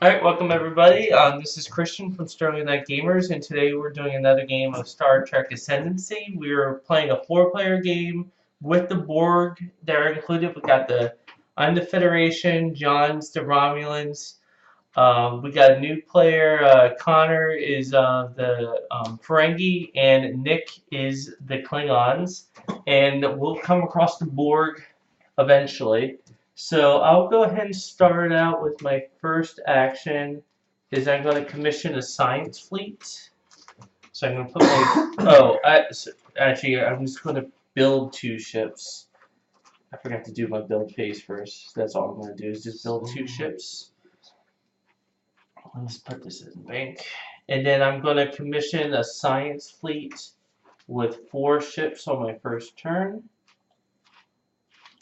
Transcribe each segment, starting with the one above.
Alright, welcome everybody. This is Christian from Sterling Knight Gamers, and today we're doing another game of Star Trek Ascendancy. We're playing a 4-player game with the Borg that are included. I'm the Federation, John's the Romulans. We got a new player, Connor is the Ferengi, and Nick is the Klingons. And we'll come across the Borg eventually. So I'll go ahead and start out with my first action is I'm going to commission a science fleet. So I'm going to put my... actually, I'm just going to build 2 ships. I forgot to do my build phase first. That's all I'm going to do is just build 2 ships. Let's put this in the bank. And then I'm going to commission a science fleet with 4 ships on my first turn.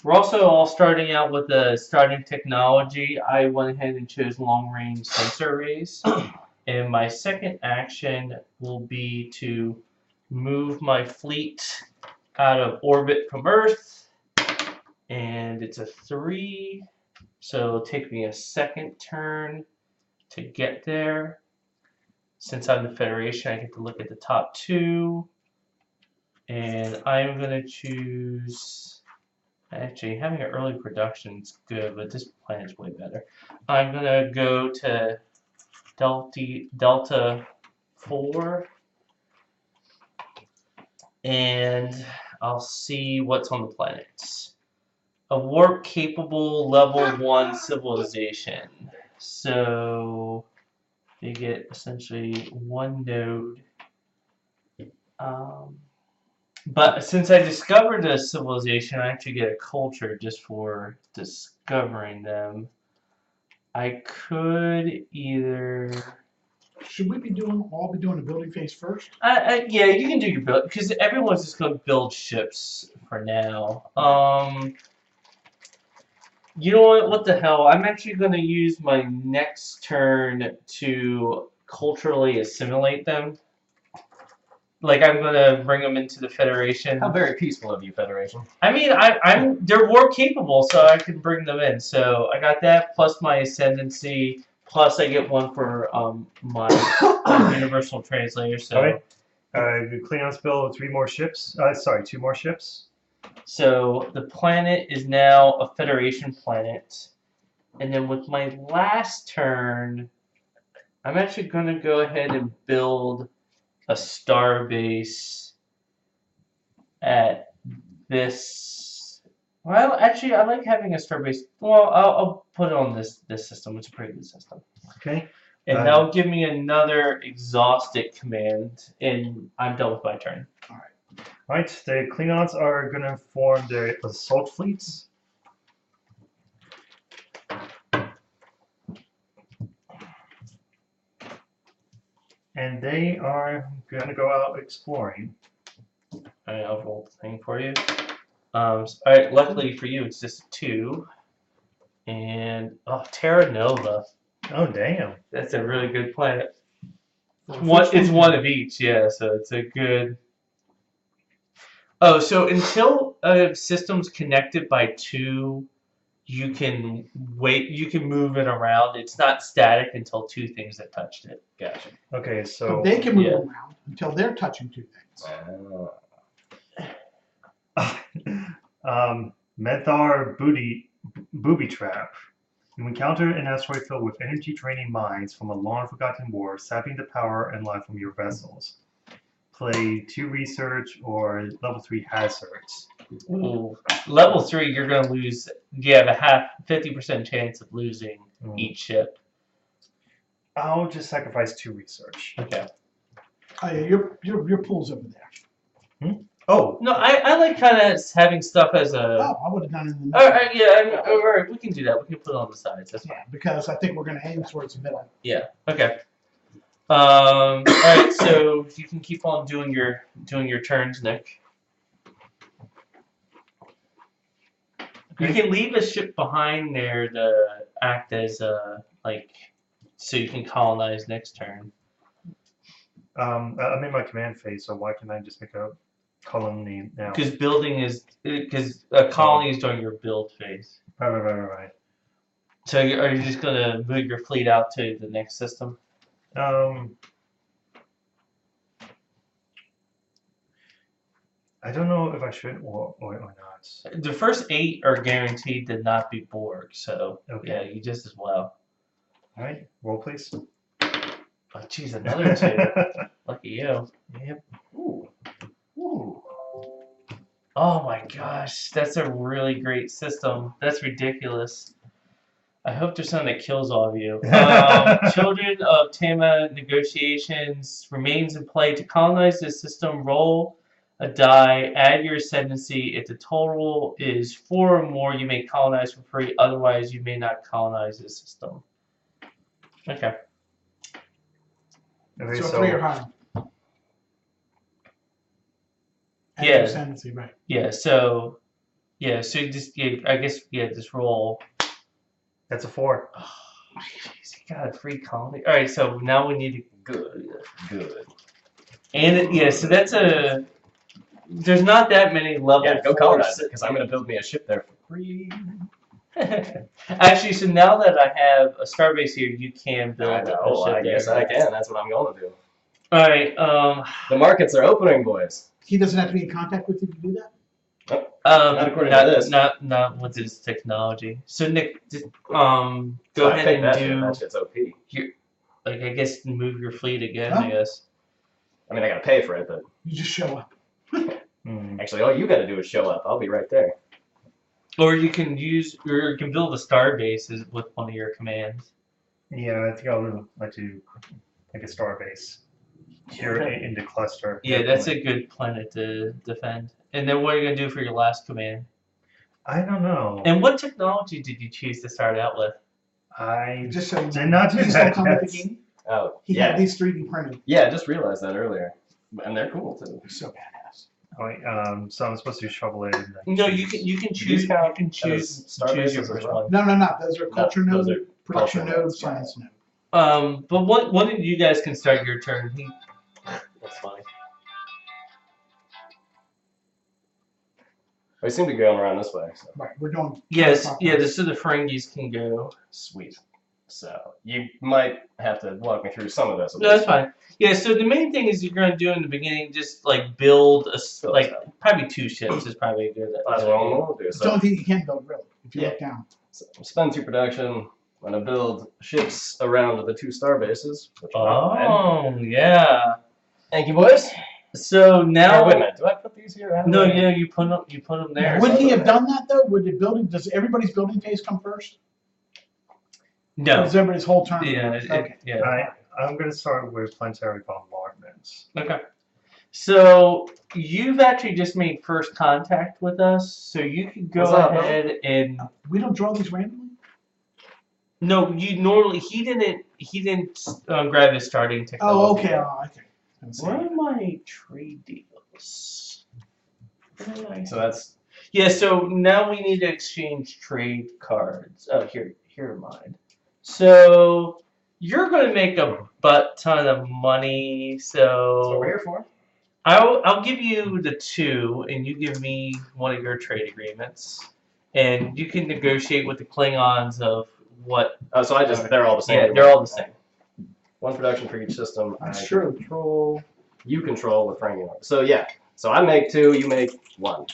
We're also all starting out with the starting technology. I went ahead and chose long-range sensor arrays. And my second action will be to move my fleet out of orbit from Earth. And it's a 3, so it'll take me a second turn to get there. Since I'm the Federation, I get to look at the top 2. And I'm going to choose... Actually, having an early production is good, but this planet's way better. I'm going to go to Delta 4, and I'll see what's on the planets. A warp-capable level 1 civilization. So, you get essentially 1 node. But since I discovered a civilization, I actually get a culture just for discovering them. I could either... Should we be all be doing the building phase first? Yeah, you can do your build, because everyone's just going to build ships for now. You know what the hell? I'm actually going to use my next turn to culturally assimilate them. Like, I'm gonna bring them into the Federation. How very peaceful of you, Federation. I mean, they're war capable, so I can bring them in. So I got that plus my ascendancy, plus I get 1 for my universal translator. So okay. The Klingons build 3 more ships. 2 more ships. So the planet is now a Federation planet, and then with my last turn, I'm actually gonna go ahead and build a star base at this. Well, actually, I like having a star base. Well, I'll put it on this system. It's a pretty good system. Okay. And that'll give me another exhausted command, and I'm done with my turn. All right. All right. The Klingons are going to form their assault fleets. And they are going to go out exploring. Alright, I'll roll the thing for you. Alright, luckily for you, it's just a 2. And, Terra Nova. Oh, damn. That's a really good planet. It's 1 of each, yeah, so it's a good... Oh, so until a system's connected by 2, you can move it around. It's not static until 2 things have touched it. Gotcha. Okay, so... They can move around until they're touching 2 things. Menthar Booby Trap. You encounter an asteroid filled with energy-draining mines from a long-forgotten war, sapping the power and life from your vessels. Play 2 research or level 3 hazards. Ooh. Level 3, you're going to lose. You have a 50% chance of losing each ship. I'll just sacrifice 2 research. Okay. Oh, yeah, your pool's over there. Oh. No, I like kind of having stuff as a... Oh, I would have done it in the middle. Alright, yeah, alright, we can do that. We can put it on the sides. That's fine. Yeah, because I think we're going to aim towards the middle. Yeah, okay. Alright, so you can keep on doing your turns, Nick. You can leave a ship behind there to act as so you can colonize next turn. I'm in my command phase, so why can't I just make a colony now? Because a colony is during your build phase. Right. So are you just gonna move your fleet out to the next system? I don't know if I should or not. The first 8 are guaranteed to not be Borg, so Okay. yeah, you just as well. All right, roll please. Oh, geez, another 2. Lucky you. Yep. Ooh. Ooh. Oh my gosh, that's a really great system. That's ridiculous. I hope there's something that kills all of you. Children of Tama negotiations remains in play. To colonize this system, roll a die, add your ascendancy. If the total is 4 or more, you may colonize for free. Otherwise, you may not colonize this system. Okay. Okay, So 3 or higher. And Yeah. Ascendancy, right. Yeah, so you just I guess just roll. That's a 4. Oh, jeez, you got a free colony. All right, so now we need to good. And so that's a. There's not that many level. Yeah, go 4 colonize it because I'm gonna build me a ship there for free. Actually, so now that I have a starbase here, you can build I know. a ship I guess there. I can. That's what I'm gonna do. All right. The markets are opening, boys. He doesn't have to be in contact with you to do that? Not according to this. Not with this technology. So Nick, just, go So I ahead picked and that do. shit. That shit's OP. Like I guess move your fleet again. Huh? I guess. I mean, I gotta pay for it, but You just show up. actually, all you gotta do is show up. I'll be right there. Or you can build a star base with one of your commands. Yeah, I think I would like to make a star base here in the cluster. Yeah, that's a good planet to defend. And then what are you gonna do for your last command? I don't know. And what technology did you choose to start out with? I Just so you did not do He's that. still coming with the Yes. game. Oh, He yeah. had these 3D printed. Yeah, I just realized that earlier. And they're cool, too. They're so badass. Oh, wait, so I'm supposed to shovel it in. No, you can choose. You can choose star choose your bases as first well? one. No. Those are culture those node, are production culture node, nodes, yeah. science node. But one of you guys can start your turn. That's funny. I seem to be going around this way. So. Right, we're doing. Yes, counterclockwise. yeah. So the Ferengis can go. Sweet. So you might have to walk me through some of this. No, that's fine. Yeah. So the main thing is you're going to do in the beginning, just like build Build probably 2 ships is probably a good. That's what I'm going to do. It's the only thing you can build, really, if you Yeah. look down. So spend 2 production. I'm going to build ships around the 2 star bases. Which are Oh yeah. thank you, boys. So now. Wait a minute. Do I put these here? How do No, I- yeah, you put them there. Would he have done that though? Would the building? Does everybody's building phase come first? Or No. does everybody's whole turn? Yeah. Okay. Yeah. I'm going to start with planetary bombardments. Okay. So you've actually just made first contact with us, so you can go What's up, ahead and We don't draw these randomly. no. You normally he didn't grab his starting technology. Oh, okay. Okay. What are my trade deals? So that's Yeah. So now we need to exchange trade cards. Oh, here are mine. So you're going to make a butt ton of money. that's what we're So here for. I'll give you the 2, and you give me one of your trade agreements, and you can negotiate with the Klingons of what. Oh, so they're all the same. Yeah, they're all the same. 1 production for each system. That's I true. Control. You control with Frankie. So yeah. So I make 2. You make 1.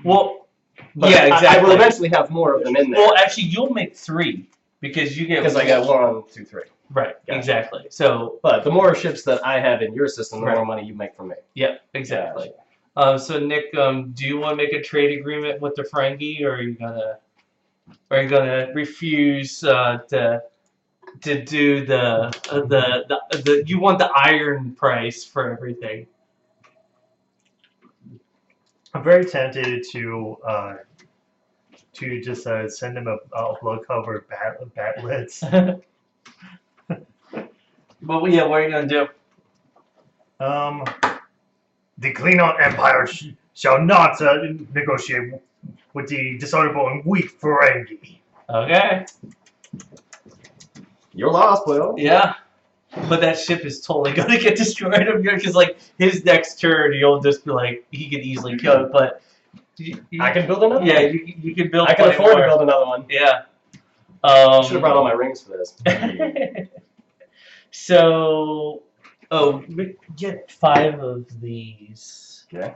Well, But yeah, exactly. I will eventually have more of them in there. Well, actually, you'll make 3 because you get. Because I got 1, 2, 3. Right. Gotcha. Exactly. So. But the more ships that I have in your system, the Right. more money you make from me. Yep. Exactly. Gotcha. So Nick, do you want to make a trade agreement with the Ferengi, or are you gonna refuse to do the you want the iron price for everything? I'm very tempted to just send them a blood-covered batlets. But yeah, what are you gonna do? The Klingon Empire shall not negotiate with the dishonorable and weak Ferengi. Okay. You're lost, Will. Yeah. But that ship is totally gonna get destroyed because like his next turn, you'll just be like he could easily kill it, but I can build another yeah, one. you can build. I can plenty afford to more. build another one. Yeah. I should have brought all my rings for this. So, get 5 of these. Okay.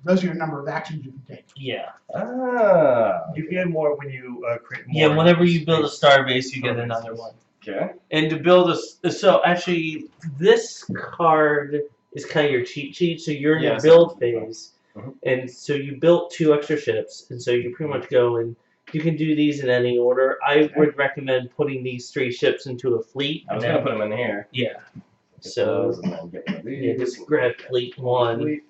Those are your number of actions you can take. Yeah. Ah. You get more when you create more. Yeah, whenever you build a space. star base, you get Star another bases. one. Okay. And to build a, so actually, this card is kind of your cheat sheet. So you're in Yeah, your so- build phase, Mhm. and so you built 2 extra ships, and so you pretty much go and you can do these in any order. I would recommend putting these 3 ships into a fleet. I was and gonna then- put them in here. Yeah. Get So those and then get one of yeah, these. just grab fleet 1. Fleet.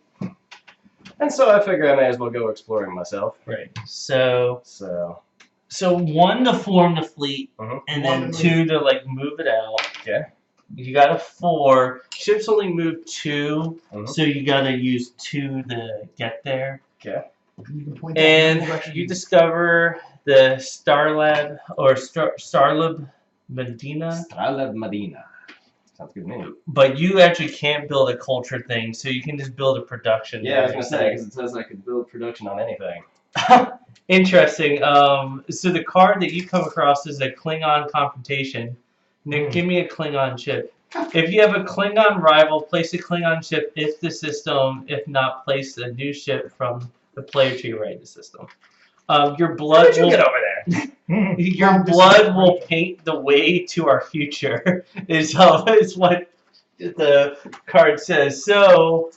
And so I figure I may as well go exploring myself. Right. So So 1 to form the fleet, Mhm. and 1 then to 2 to like move it out. Okay. You got a 4. Ships only move 2, Mhm. so you gotta use 2 to get there. okay. You can point that in the And direction you discover the Starlab or Starlab Medina, Stralab Medina. Sounds good to me. but you actually can't build a culture thing, so you can just build a production. Yeah, I was there gonna say because it says I could build production on anything. Interesting. So the card that you come across is a Klingon confrontation. Nick, give me a Klingon ship. If you have a Klingon rival, place a Klingon ship if the system, if not, place a new ship from the player to your right in the system. Your blood will over there? your Long blood distance will range. paint the way to our future. Is what the card says. So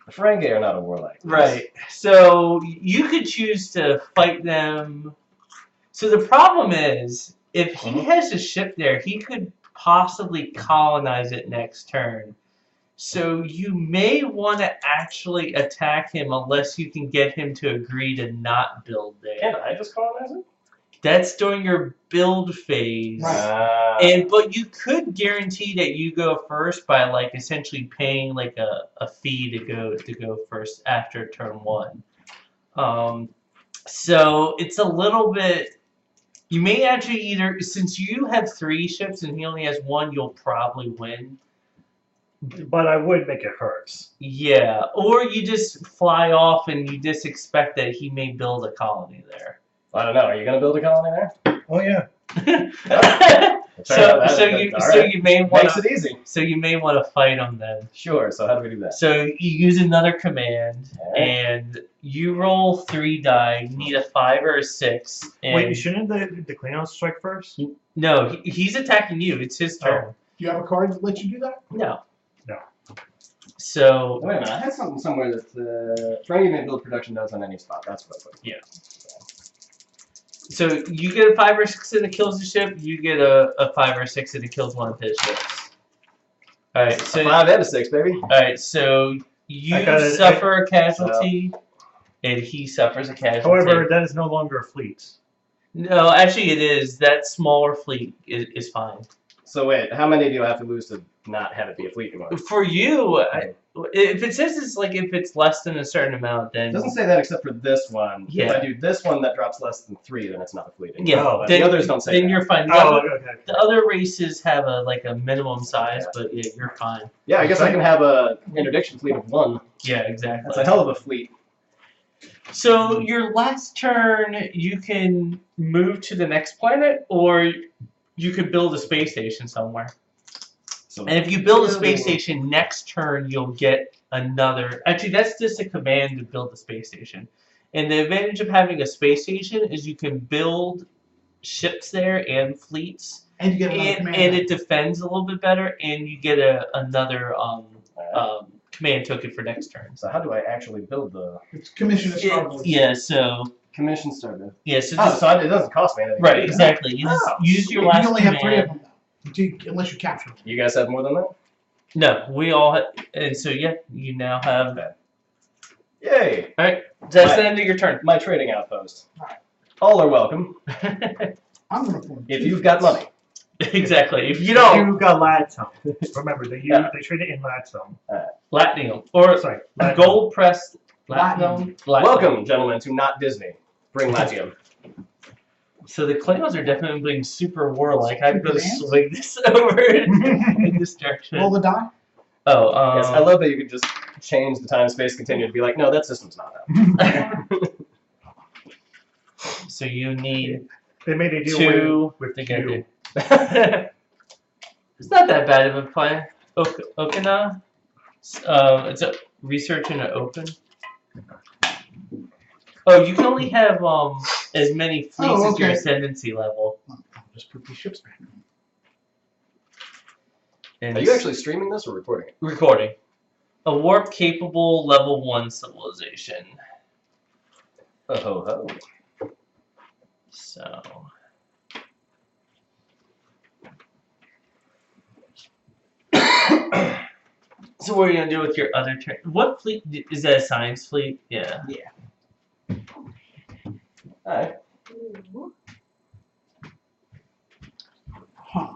Ferengi are not a warlike. race. right. So you could choose to fight them. So the problem is, if he has a ship there, he could possibly colonize it next turn. So you may want to actually attack him unless you can get him to agree to not build there. Can I just colonize it? That's during your build phase. Right. But you could guarantee that you go first by like essentially paying like a fee to go first after turn 1. So it's a little bit. You may actually either, since you have 3 ships and he only has 1, you'll probably win. But I would make it hers. Yeah, or you just fly off and you just expect that he may build a colony there. I don't know. Are you gonna build a colony there? Oh yeah. So you may want Makes to it easy. so you may want to fight him then. Sure. So how do we do that? So you use another command Okay. and you roll 3 die. You need a 5 or a 6. And Wait, shouldn't the Klingons strike first? no, he's attacking you. It's his turn. Do you have a card that lets you do that? No. No. So Wait a minute. I had something somewhere that Ferengi may build production nodes on any spot. That's what I put. Yeah. So you get a 5 or 6 and it kills the ship. You get a 5 or 6 and it kills one of his ships. All right. So A 5 and a 6, baby. all right. So you I got it. suffer a casualty, and he suffers a casualty. However, that is no longer a fleet. no, actually, it is. That smaller fleet is fine. So wait, how many do you have to lose to not have it be a fleet anymore? For you, if it says it's like if it's less than a certain amount, It then doesn't say that except for this one. Yeah. If I do this one that drops less than 3, then it's not a fleet anymore. yeah. Oh, But then, the others don't say then that. you're fine. The, Oh, other, okay. the other races have a minimum size, but yeah, you're fine. Yeah, I guess I can have a interdiction fleet of 1. Yeah, exactly. That's a hell of a fleet. So your last turn, you can move to the next planet, or you could build a space station somewhere. So And if you build a space station next turn, you'll get another. Actually, that's just a command to build a space station. And the advantage of having a space station is you can build ships there and fleets, And you get another and command. it defends a little bit better, and you get another command token for next turn. So how do I actually build the It's commission a star board. Yeah. So commission starter? yeah. So Oh, just, so it doesn't cost me anything. right. Exactly. You just Oh, use your You last only have 3 of command. them, though, unless you capture them. You guys have more than that? No, we all have, and so yeah, you now have. Yay! Alright, that's Right. the end of your turn. My trading outpost. Alright. All are welcome I'm going to form if 2 you've got money. Exactly. If you don't, You got Ladstone. Remember, Yeah. they trade it in Ladstone. Platinum or Sorry, gold pressed Platinum. Welcome, gentlemen, to not Disney. Bring Latium. So the Klingons are definitely being super warlike. I'm going to Commands? swing this over in this direction. Roll the die. Oh, Yes, I love that you could just change the time-space continuum to be like, no, that system's not out. so you need They made a deal 2 with to get you. there. It's not that bad of a plan. Okina. It's a research in an open. Oh, you can only have as many fleets as your ascendancy level. I'll just put these ships back. And Are you actually streaming this or recording it? recording? A warp capable level 1 civilization. Oh ho ho. So. So what are you gonna do with your other turn? What fleet is that? A science fleet? Yeah. Alright. Huh.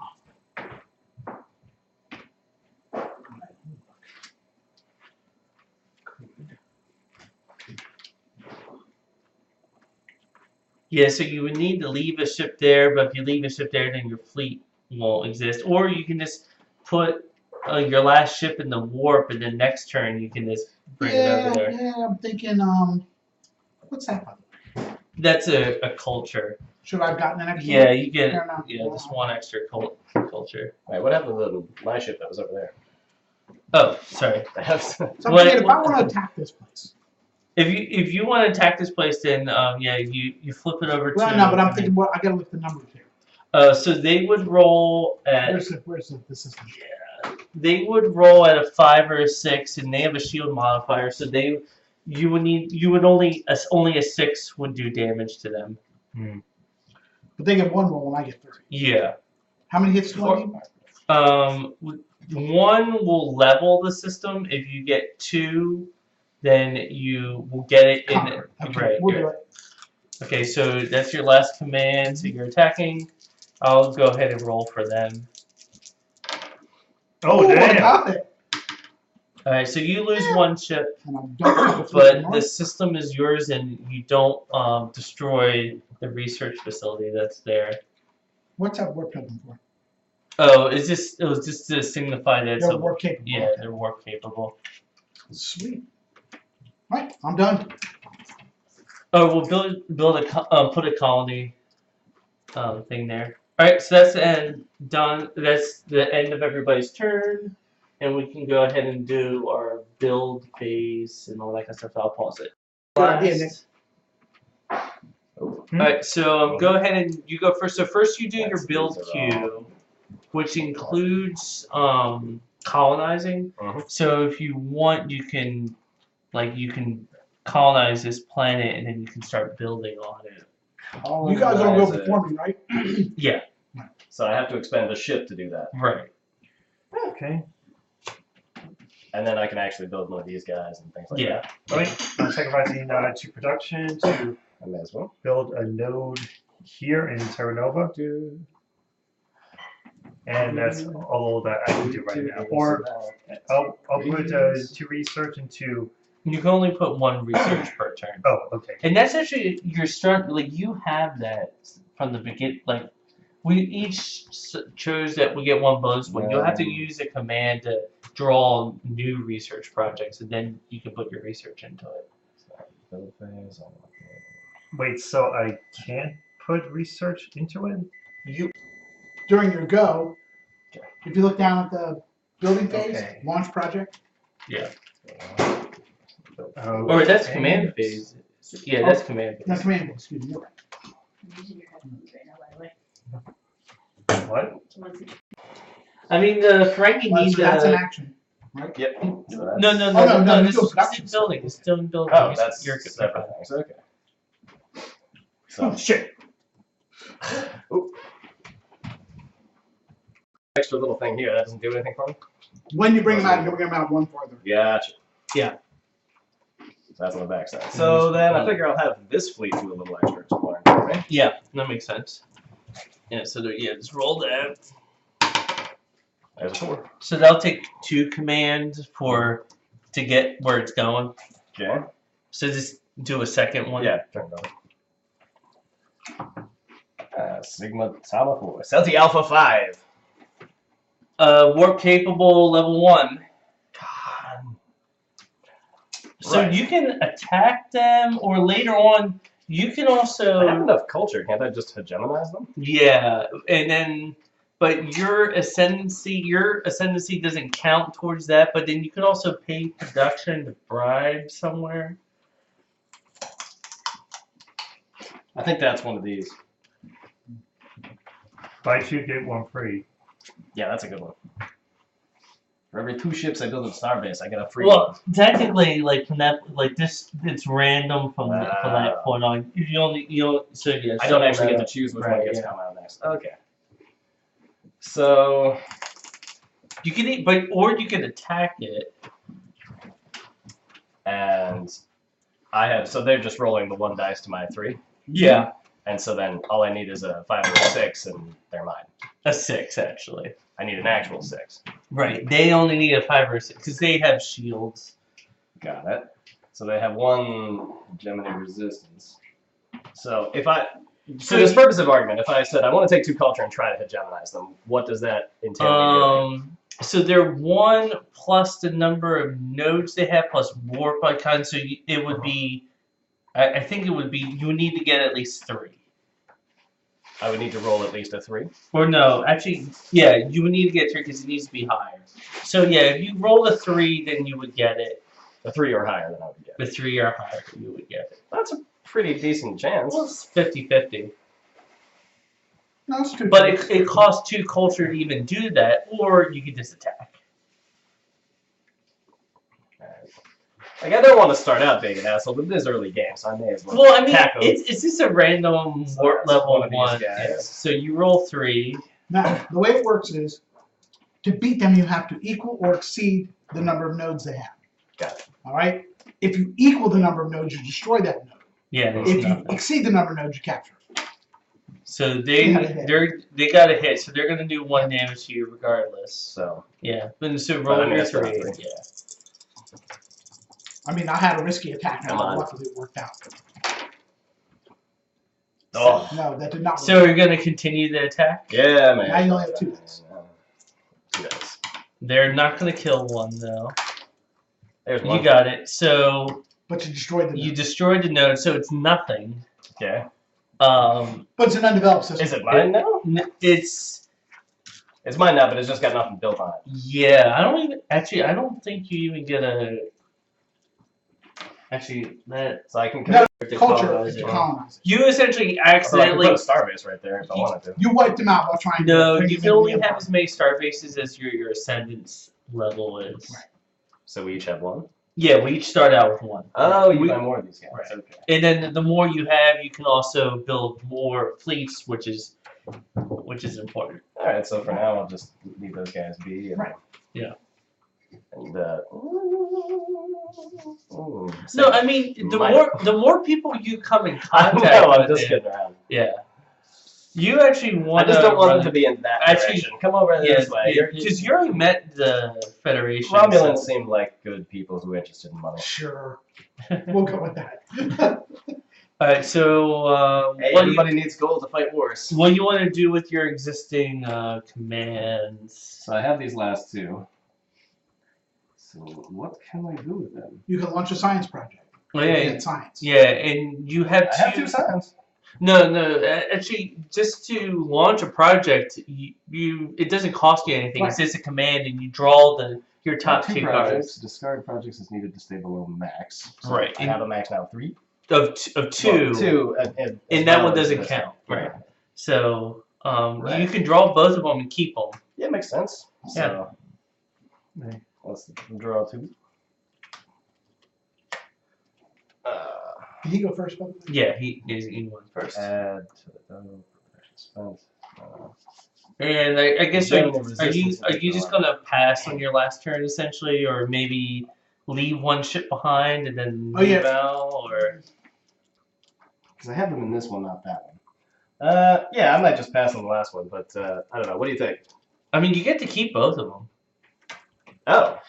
Yeah, so you would need to leave a ship there, but if you leave a ship there, then your fleet won't exist. Or you can just put your last ship in the warp, and then next turn you can just bring it over there. Yeah, I'm thinking, what's that one? That's a culture. Should I have gotten an extra? Yeah, you get Fair enough. just one extra culture. Wait, what happened to my ship that was over there? Oh, sorry. So I'm What- thinking, if I want to attack this place. If you want to attack this place, then yeah, you flip it over Well, to. no, but I'm thinking, well, I gotta look at the numbers here. So they would roll at. Where's the system? They would roll at a 5 or a 6, and they have a shield modifier, so you would only a 6 would do damage to them. But they get one roll and I get 3. Yeah. How many hits do I need? 1 will level the system. If you get 2, then you will get it in. Conquer. Okay, Right. we'll do it. Okay, so that's your last command. So you're attacking. I'll go ahead and roll for them. Oh, Ooh, I damn. got it. All right, so you lose 1 ship, And I don't but the system is yours, and you don't destroy the research facility that's there. What's that warp token for? Oh, it was just to signify that it's They're a, warp capable. yeah, they're warp capable. Sweet. Right, I'm done. Oh, we'll put a colony thing there. All right, so that's the end. Done. That's the end of everybody's turn, and we can go ahead and do our build phase and all that kind of stuff. I'll pause it. Good idea, Nick. All right, so go ahead and you go first. So first you do your build queue, which includes colonizing. So if you want, you can colonize this planet, and then you can start building on it. You guys all go before me, right? Yeah. So I have to expend a ship to do that. Right. Okay. And then I can actually build one of these guys and things like Yeah. that. Right. I'm sacrificing to production to I may as well. build a node here in Terra Nova. And that's all that I can do right now. Or I'll put 2 research into. You can only put 1 research per turn. Oh, okay. And that's actually your start. Like you have that from the beginning. Like we each chose that we get 1 bonus point. You'll have to use a command to draw new research projects, and then you can put your research into it. Build phase, Wait, so I can't put research into it? During your go, if you look down at the building phase, Okay. launch project. Yeah. Oh, Or that's okay. command phase. Yeah, that's command phase. That's command, excuse me, you're right. I'm using your headphones right now, by the way. What? I mean, Frankie needs That's an action, right? Yep. So that's, No, no, this you're is production. still building. It's still in building. Oh, that's You're separate things. Okay. Oh, So shit. extra little thing here that doesn't do anything for me. When you bring them out, you're bring them out 1 further. Gotcha. Yeah. So that's on the backside. So then I figure I'll have this fleet do a little extra exploring for me. Yeah, that makes sense. Yeah, so yeah, just roll that. There's a 4. So they'll take 2 commands to get where it's going. Okay. So just do a second one. Yeah, turn it over. Sigma Tama 4. Celti Alpha 5. Warp capable level 1. God. So Right. you can attack them, or later on You can I have also, enough culture. Can't I just hegemonize them? yeah, and then, but your ascendancy doesn't count towards that. But then you can also pay production to bribe somewhere. I think that's one of these. Buy 2, get 1 free. Yeah, that's a good one. For every 2 ships I build in Starbase, I get a free Well, one. technically, like from that, like this, it's random from from that Wow. point on. You don't. So yeah, I don't so, actually get to choose which one right, gets yeah. come out next. Okay. So You can eat, but or you can attack it. and I have so they're just rolling the 1 dice to my 3, Yeah, and so then all I need is a 5 or a 6, and they're mine. a 6 actually. I need an actual 6. Right, they only need a 5 or a 6 because they have shields. Got it. So they have 1 Gemini resistance. So if I, for this purpose of argument, if I said I want to take 2 culture and try to hegemonize them, what does that entail me doing? So they're 1 plus the number of nodes they have plus warp icon. So it would be, I think it would be, you would need to get at least 3. I would need to roll at least a 3. Or no, actually, yeah, you would need to get 3 because it needs to be higher. So yeah, if you roll a 3, then you would get it. A 3 or higher than I would get. The 3 or higher, you would get it. That's a pretty decent chance. Well, it's 50-50. No, it's good. But it costs 2 culture to even do that, or you could just attack. Like, I don't want to start out being an asshole, but this is early game, so I may as well. Well, I mean, tackle. it's just a random So warp it's level one of these 1. guys. Yeah. So you roll 3. Now, the way it works is, to beat them, you have to equal or exceed the number of nodes they have. Got it. All right? If you equal the number of nodes, you destroy that node. Yeah, that's If you nothing. exceed the number of nodes, you capture it. So they got a hit, so they're gonna do 1 damage to you regardless. So, Yeah, but so But I roll your missed 3. that. Yeah. I mean, I had a risky attack, and Come on. luckily it worked out. oh, No, that did not work. So you're gonna continue the attack. yeah, man. Now you only have 2 dice. 2 dice. They're not gonna kill 1 though. There's 1. You got it. So But you destroyed the you node. destroyed the node, so it's nothing. Okay. But it's an undeveloped system. Is it mine now? It's It's mine now, but it's just got nothing built on it. yeah. I don't think you even get a. Actually, that So I can No, convert to Culture colonize is it. to colonize it. you essentially Or I could accidentally. put a starbase right there if I wanted to. You wiped them out while trying to No, bring you them can into only the have empire. as many star bases as your ascendance level is. Right. So we each have 1? Yeah, we each start out with 1. Oh, you We- buy more of these guys. Right. Okay. And then the more you have, you can also build more fleets, which is important. Alright, so for now I'll just leave those guys be. And, Right. Yeah. And No, I mean the more people you come in I contact know, I'm with, just kidding around. yeah, you actually I want. just don't want them to be in that Actually, direction. Come over this way. because you already met the Federation. Romulans so- seem like good people who are interested in money. Sure. We'll go with that. All right, so Hey, what do everybody needs gold to fight wars. you want to do with your existing commands? So I have these last 2. So what can I do with them? You can launch a science project. Oh, yeah, In science. yeah, and you have I have 2 science. No, actually, just to launch a project, it doesn't cost you anything. Right. It's just a command, and you draw your top 2 projects. cards Discard projects is needed to stay below max. So Right. I have a max now of 3. of 2, Well, 2, and that one as doesn't this count. one. Right. So Right. you can draw both of them and keep them. Yeah, makes sense. So let's draw 2. Did he go first, by the way? Yeah, he went first. Add to the total protection spent. And I guess are General you resistance are you just gonna pass on your last turn essentially, or maybe leave 1 ship behind and then Oh, yeah. move out, or Because I have them in this one, not that one. Yeah, I might just pass on the last one, but I don't know. What do you think? I mean you get to keep both of them. Oh,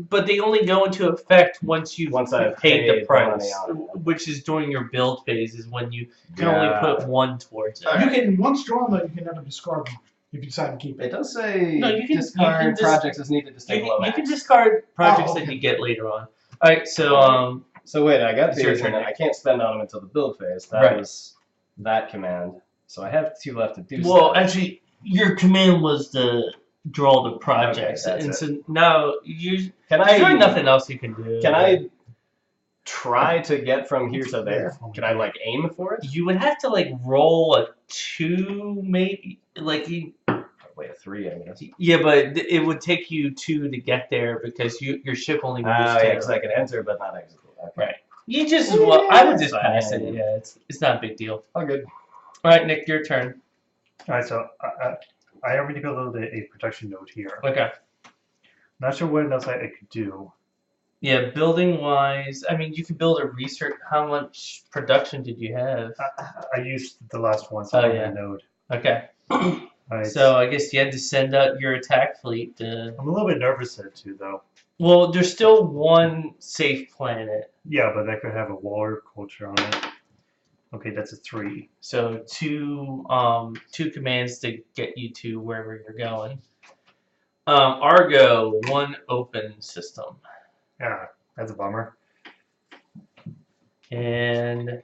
But they only go into effect once you've Once I've paid the paid the price, money on it. which is during your build phase, is when you can only put 1 towards it. You can, once drawn, though, you can never discard one if you decide to keep it. It does say No, you can- discard you can projects as needed to stay below You max. can discard projects Oh, that okay. you get later on. Alright, so So wait, I got It's your these, and turn. I can't spend on them until the build phase. That Right. was that command. So I have 2 left to do. Well, stuff. actually, your command was to draw the projects, that's and it. so now there's Can really nothing else you can do. Can I try to get from here to there? Can I like aim for it? You would have to like roll a 2, maybe like you. Wait, a 3, I guess. Yeah, but it would take you 2 to get there because your ship only moves Oh, 2. yeah, because I can enter but not exit. Okay. Right. You just well, I would just Fine. pass it. Yeah, it's not a big deal. Oh, good. All right, Nick, your turn. All right, so I already built a production node here. Okay. Not sure what else I could do. Yeah, building wise, I mean, you could build a research. How much production did you have? I used the last one, so Oh, I'm yeah. on the node. Okay. All right. So I guess you had to send out your attack fleet. I'm a little bit nervous there too, though. Well, there's still one safe planet, Yeah, but that could have a water culture on it. Okay, that's a 3. so two commands to get you to wherever you're going. Argo, 1 open system, Yeah, that's a bummer. and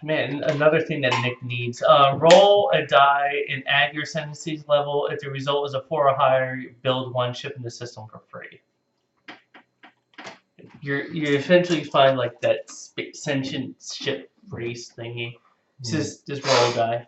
man, another thing that Nick needs. Roll a die and add your ascendancy's level. If the result is a 4 or higher, build 1 ship in the system for free. You essentially find like that sentient ship race thingy. Just roll a die.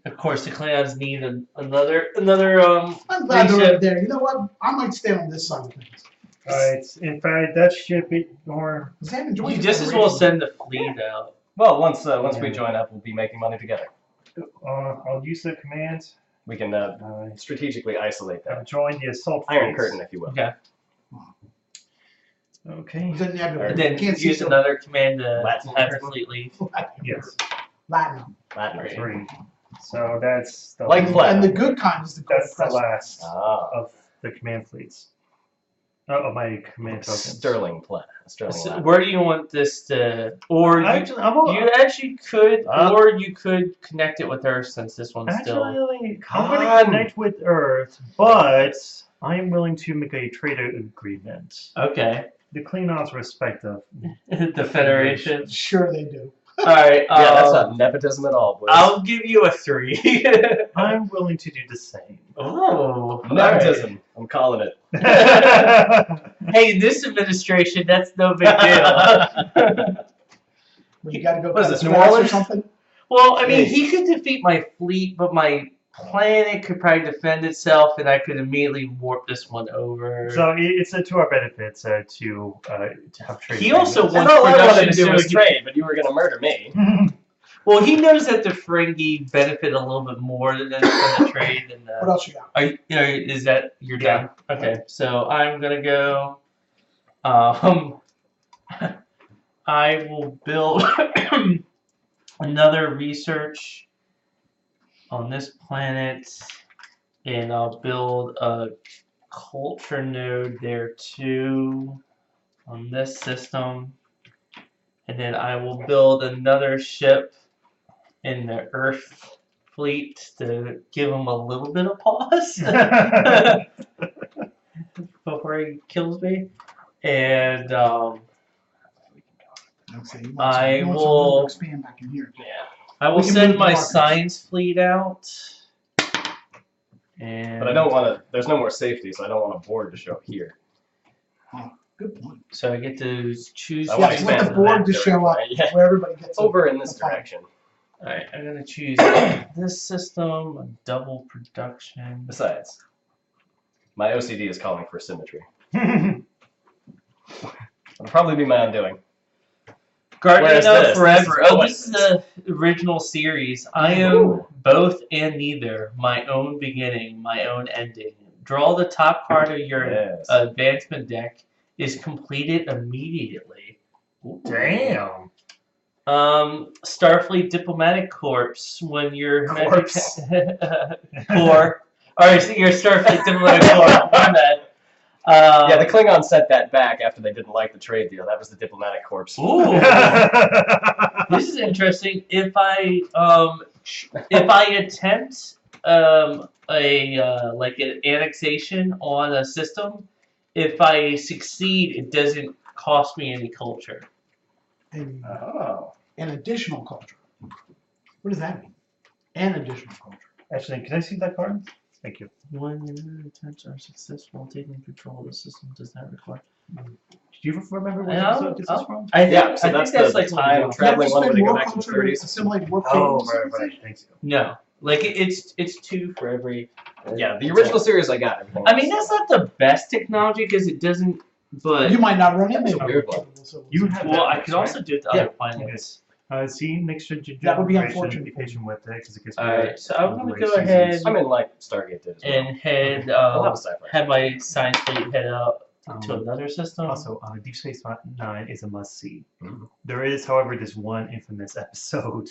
Of course, the Klingons need another I'm glad they're Reset. over there. You know what? I might stay on this side of things. Alright, in fact, that ship, or Because I haven't joined You it just as already. well send the fleet out. Well, once we Yeah. join up, we'll be making money together. I'll use the command. We can strategically isolate that. Join the assault Iron force. curtain, if you will. Okay. Okay. Then you have to- And then can't see use so- another command to Latin. have the fleet leave. Yes. Latin. Latin. 3. So that's the Like flat. And the good kind is the gold That's the press. last Ah. of the command fleets. Of my command tokens. Sterling plat. Sterling. So Latin. where do you want this to? Or you, Actually, you actually could, Uh, or you could connect it with Earth since this one's still. Actually, Come I'm going on. to connect with Earth, but I am willing to make a trade agreement. Okay. The Klingons respect of. The Federation. Sure they do. All right. Yeah, that's not nepotism at all, boys. I'll give you a 3. I'm willing to do the same. Oh. Nepotism. I'm calling it. Hey, this administration, that's no big deal. When you got to go What is cut this, his New grass or Orleans? something. Well, I mean, Jeez. he could defeat my fleet, but my planet could probably defend itself, and I could immediately warp this one over. So it's to our benefit to have trade. He also agreements. Well, wants all I wanted production to do so was he- trade, but you were going to murder me. Well, he knows that the Ferengi benefit a little bit more than from the trade. And What else you got? are you know, is that you're Yeah. done? Okay, so I'm gonna go. I will build another research on this planet, and I'll build a culture node there too on this system. And then I will build another ship in the Earth fleet to give him a little bit of pause before he kills me. And I He wants will- to expand back in here. Yeah. I will We can send move my the markers. science fleet out. And But I don't want to. There's no more safety, so I don't want a board to show up here. Good point. So I get to choose. I Yeah, want you to want expand the board that to show up direction, right? where everybody gets Over in this a file. direction. Alright, I'm gonna choose this system, a double production. Besides, my OCD is calling for symmetry. It'll probably be my undoing. Guardian Whereas of this Forever. is Oh, this is the original series. I am both and neither. My own beginning, my own ending. Draw the top card of your Yes. advancement deck. Is completed immediately. Ooh. Damn. Starfleet Diplomatic Corps. When your Corpse. Corps. Alright, so your Starfleet Diplomatic Corps. My bad. Yeah, the Klingons sent that back after they didn't like the trade deal. That was the diplomatic corps. Ooh. This is interesting. If I attempt like an annexation on a system, if I succeed, it doesn't cost me any culture. And Oh. an additional culture. What does that mean? An additional culture. Actually, can I see that card? Thank you. When your attempts are successful, taking control of the system does not require. Do you remember what Yeah, episode this is from? I think, Yeah, so I that's think that's the like time one. traveling You one have where to they spend go more back to the culture to 30s. assimilate more Oh, things. right. Thanks. No, like it's 2 for every. Yeah, the original series I got. Everything I mean, else. that's not the best technology because it doesn't. But You might not run That'd be into a weird one. You have well, that I next, could right? also do it the Yeah. other planets. See, next generation. That would be Be unfortunate. patient with it because it gets Alright, so I'm gonna late go seasons. ahead I mean, like Stargate did as well. and head We'll have a sci-fi. have my science fleet head out to another system. Also, Deep Space Nine is a must-see. Mhm. There is, however, this one infamous episode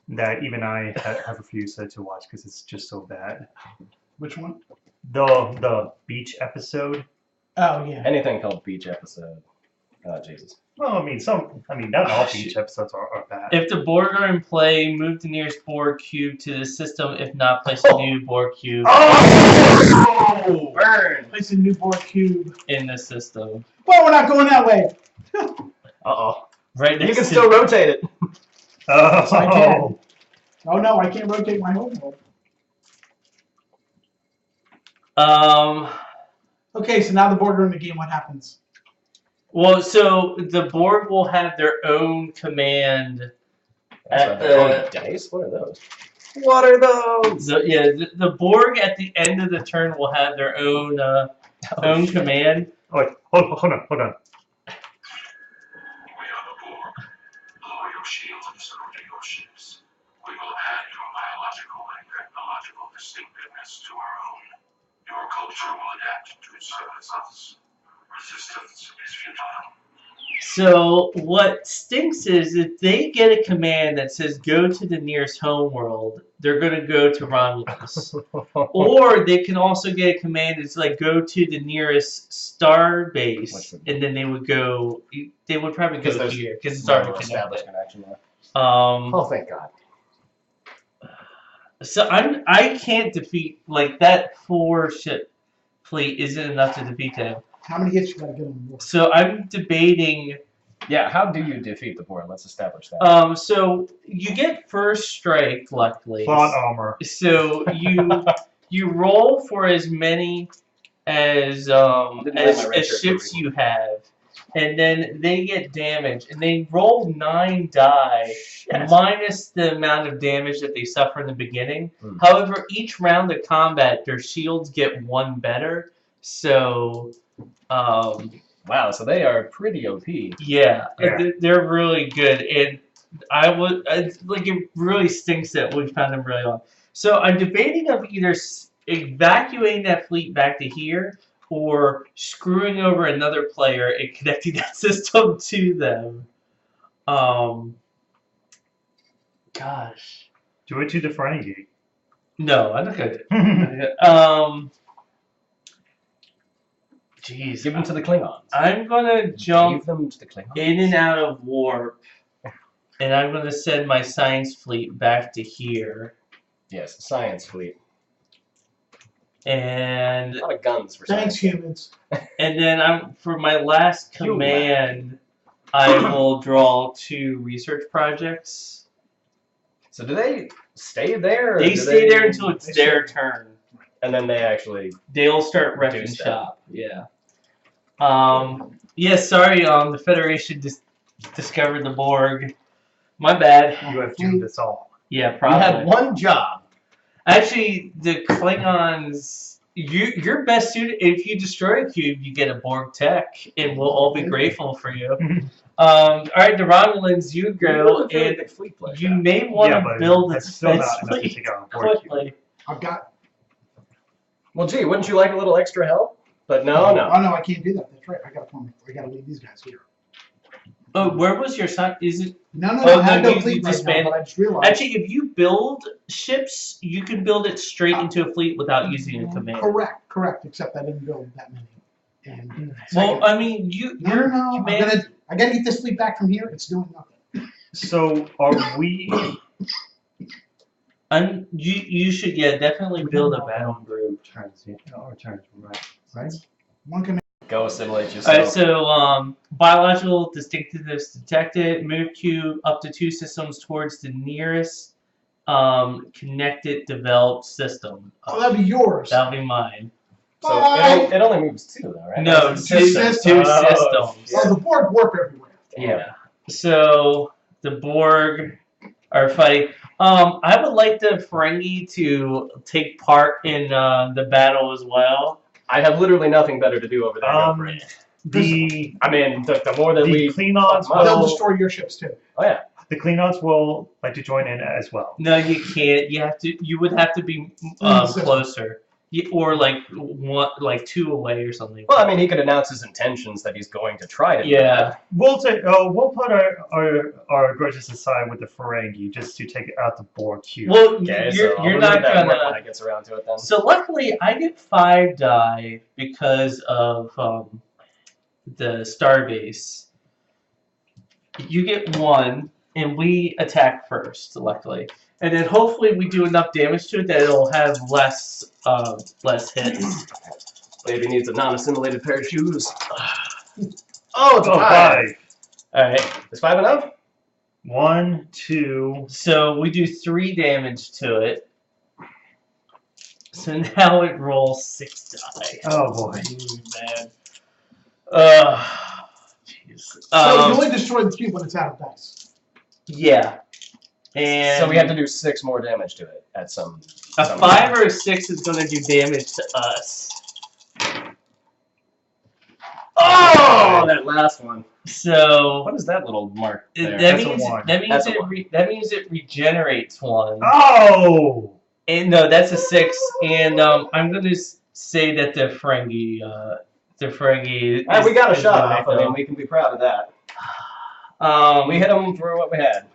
that even I have refused to watch because it's just so bad. Which one? The beach episode. Oh, yeah. Anything called Beach episode. Oh, Jesus. Well, I mean, not all beach episodes are bad. If the Borg are in play, move the nearest Borg cube to the system. If not, place a new Borg cube Oh! Burn! Place a new Borg cube. in the system. Well, we're not going that way. Uh-oh. Right You next can to still rotate it. Oh, I can. Oh, no, I can't rotate my home world. Okay, so now the Borg are in the game. What happens? Well, so the Borg will have their own command. At Oh, dice? What are those? What are those? The Borg at the end of the turn will have their own own shit. command. Oh, wait, hold on. We are the Borg. Lower your shields and surrender your ships. We will add your biological and technological distinctiveness to our own. Your culture will adapt to service us. Resistance is futile. So what stinks is if they get a command that says go to the nearest homeworld, they're going to go to Romulus. Or they can also get a command that's like go to the nearest star base, and then they would go. They would probably go there's here because it's More already established connected. connection. Oh, Thank God. So I can't defeat like that 4-ship fleet isn't enough to defeat them. How many hits you gotta get on the board? So I'm debating. Yeah, how do you defeat the Borg? Let's establish that. So you get first strike, luckily. plot armor. So you roll for as many as ships you have, and then they get damaged, and they roll 9 die minus the amount of damage that they suffer in the beginning. However, each round of combat, their shields get 1 better. So, Wow, so they are pretty OP. yeah. They're really good, and it really stinks that we found them really long. So I'm debating of either evacuating that fleet back to here or screwing over another player and connecting that system to them. Gosh. Do it to the Friday gate. No, I'm not gonna do it. Jeez. Give them to the Klingons. I'm gonna jump Give them to the Klingons. in and out of warp, and I'm gonna send my science fleet back to here. Yes, science fleet. And A lot of guns for Thanks, science. humans. then for my last command, I will draw 2 research projects. So do they stay there? Or They do stay there until it's They their stay- turn. And then they actually. They'll start Do wrecking stuff. shop. Yeah. Yeah. Sorry. The Federation discovered the Borg. My bad. You have doomed us all. Yeah, You probably. had one job. Actually, the Klingons. You're best suited. If you destroy a cube, you get a Borg tech, and we'll all be grateful for you. All right, the Romulans, you go, and fleet play. you may want Yeah, to but build a that's still defense not enough to fleet take out a Borg cube. quickly. I've got. Well, gee, wouldn't you like a little extra help? But no. Oh no, I can't do that. That's right. I gotta leave these guys here. Oh, where was your sign? Is it? No, Oh, I have no, no you fleet right now, disbanded- but I just realized. Actually, if you build ships, you can build it straight into a fleet without using a command. Correct. Except I didn't build that many. And Well, I mean, your no. command. I gotta get this fleet back from here. It's doing nothing. So are we? You should definitely build a battle group. Turns, yeah, or turns, right? One command. Go assimilate Alright, yourself. so biological distinctiveness detected. Move cube up to 2 systems towards the nearest connected developed system. Oh, that'd be yours. That'll be mine. So Bye. it only moves 2 though, right? No, Or is it two systems. systems. Oh, the Borg warp everywhere. Yeah. So the Borg are fighting. I would like the Ferengi to take part in the battle as well. I have literally nothing better to do over there. Go for it. The I mean, the more that the we Klingons They'll will destroy your ships too. Oh yeah. the Klingons will like to join in as well. No, you can't. You have to. You would have to be closer, or like 2 away or something. Well, I mean, he could announce his intentions that he's going to try to. do Yeah. that. We'll put our grudges aside with the Ferengi just to take out the Borg cube. Well, Okay, you're so you're I'll not leave that work gonna. when I gets around to it then. So luckily, I get 5 die because of the starbase. You get 1, and we attack first. Luckily, and then hopefully we do enough damage to it that it'll have less hits. Maybe needs a non-assimilated pair of shoes. Oh, it's a 5. 5. All right. Is 5 enough? 1, 2. So we do 3 damage to it. So now it rolls 6 die. Oh boy. Man. Jeez. So you only destroy the cube when it's out of dice. Yeah. And So we have to do 6 more damage to it at some. a some 5 or a 6 is going to do damage to us. Oh, that last one. So What is that little mark there? that That's a means 1. That's a 1. that means it regenerates 1. Oh! And no, that's a 6. And I'm going to say that the Ferengi Alright, we got a is shot right, off. I mean, though. we can be proud of that. We hit them for what we had.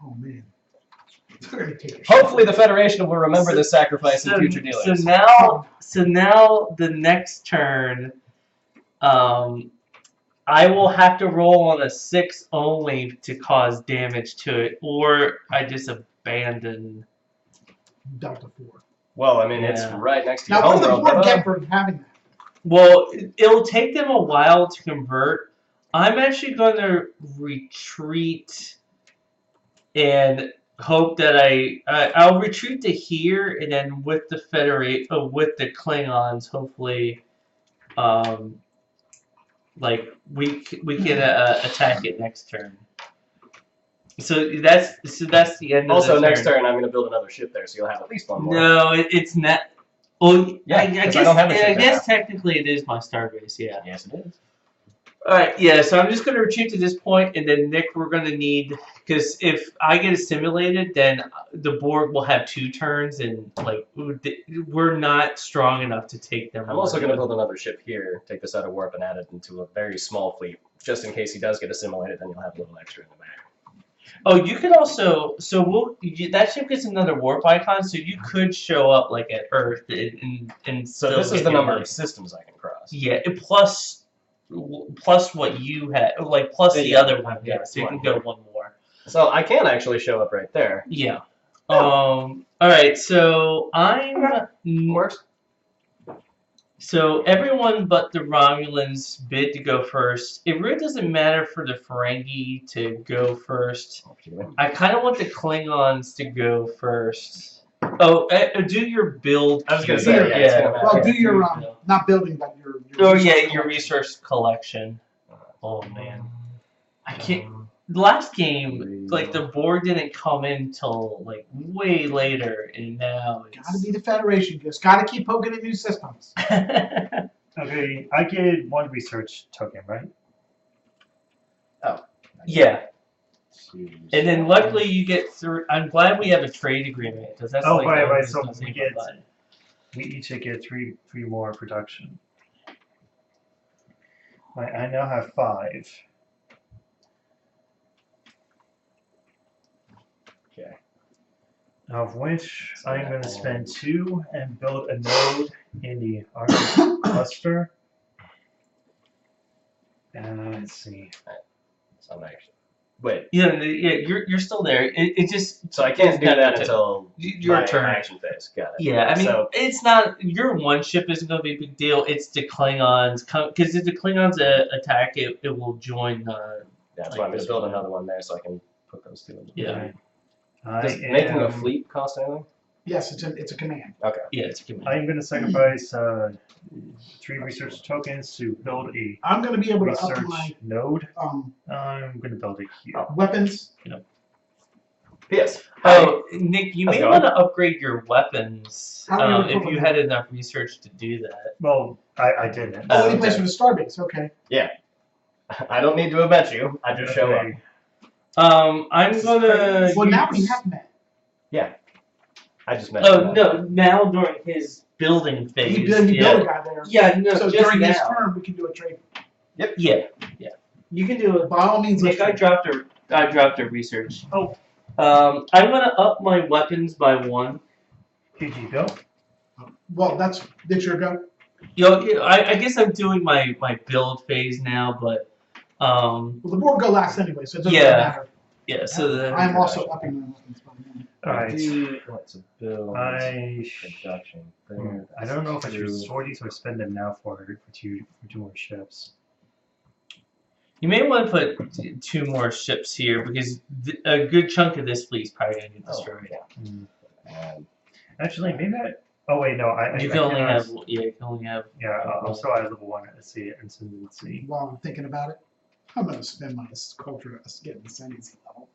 Oh man. They're gonna take your shit. Hopefully, the Federation will remember this sacrifice in future dealings. So now the next turn, I will have to roll on a 6 only to cause damage to it, or I just abandon. Delta 4. Well, I mean, it's Yeah. right next to your Now, what do the homeworld. Borg get for having that? Well, it'll take them a while to convert. I'm actually going to retreat and hope that I'll retreat to here, and then with the with the Klingons, hopefully, like we can attack it next turn. So that's the end of Also, the next turn, I'm going to build another ship there, so you'll have at least one more. No, it's not. Well, Yeah, I 'cause guess I don't have a ship I there guess technically it is my starbase. Yeah. Yes, it is. All right. Yeah. So I'm just gonna retreat to this point, and then Nick, we're gonna need, because if I get assimilated, then the Borg will have 2 turns, and like we're not strong enough to take them. I'm also going to build another ship here, take this out of warp, and add it into a very small fleet, just in case he does get assimilated. Then you'll have a little extra in the back. Oh, you could also. So that ship gets another warp icon, so you could show up like at Earth and So still this is get the your, number like, of systems I can cross. Yeah, plus what you had, like plus the Yeah, other one. yeah, Yeah, so you one can go more. 1 more. So I can actually show up right there. Yeah. All right. So Works. So everyone but the Romulans bid to go first. It really doesn't matter for the Ferengi to go first. I kind of want the Klingons to go first. Oh, do your build. I was gonna queue. say, yeah, it's gonna matter. Well, do do your build. not building, but your. Oh resource yeah, your collection. resource collection. Oh man, I can't. The last game, like the Borg didn't come in till like way later, and now it's. Gotta be the Federation. Just gotta keep poking at new systems. Okay, I get 1 research token, right? Yeah. And then luckily you get through. I'm glad we have a trade agreement because that's Oh, like right, one right, of so the things we about get- that. We each get three more production. Right, I now have 5. Okay. Of which I'm going to spend 2 and build a node in the Arctic cluster. Let's see. So I'm actually. Wait. Yeah, you're still there. It just So I can't do that until your my turn. action phase. Got it. Yeah, I mean, So, it's not your one ship isn't going to be a big deal. It's the Klingons because if the Klingons attack, it will join. that's why I'm going to build another one there so I can put those two in. Yeah. Does making a fleet cost anything? Yes, it's a command. Okay. Yeah, it's a command. I'm going to sacrifice 3 research tokens to build a I'm going to be able to up research my node. I'm going to build it here. weapons. Yes. Oh, Nick, you How's may it going? want to upgrade your weapons How do you if equip you them? had enough research to do that. Well, I didn't. Oh, any okay. place for the starbase. Okay. I don't need to event you. I just show up. Okay. I'm gonna. Well, now we use- have met. I just met Oh him. no! Now during his building phase. He built yeah. a guy there. Yeah, no, So just during now. his turn, we can do a trade. Yeah. You can do it. By all means, Nick, let's I dropped a research. Oh. I'm gonna up my weapons by 1. PG, go. well, that's your go. I guess I'm doing my build phase now, but Well, the board go last anyway, so it doesn't Yeah. matter. yeah. So then I'm also upping my weapons by 1. Alright. What's a build? I Production. I don't know if I should store these or spend them now for two more ships. you may want to put 2 more ships here because a good chunk of this fleet is probably gonna get destroyed. And Actually, maybe I. Oh wait, no. You I can only cannot- have you can only have. Yeah, I'm still at level 1. Let's see, Ascendancy. While I'm thinking about it, I'm going to spend my culture to get the ascendancy level.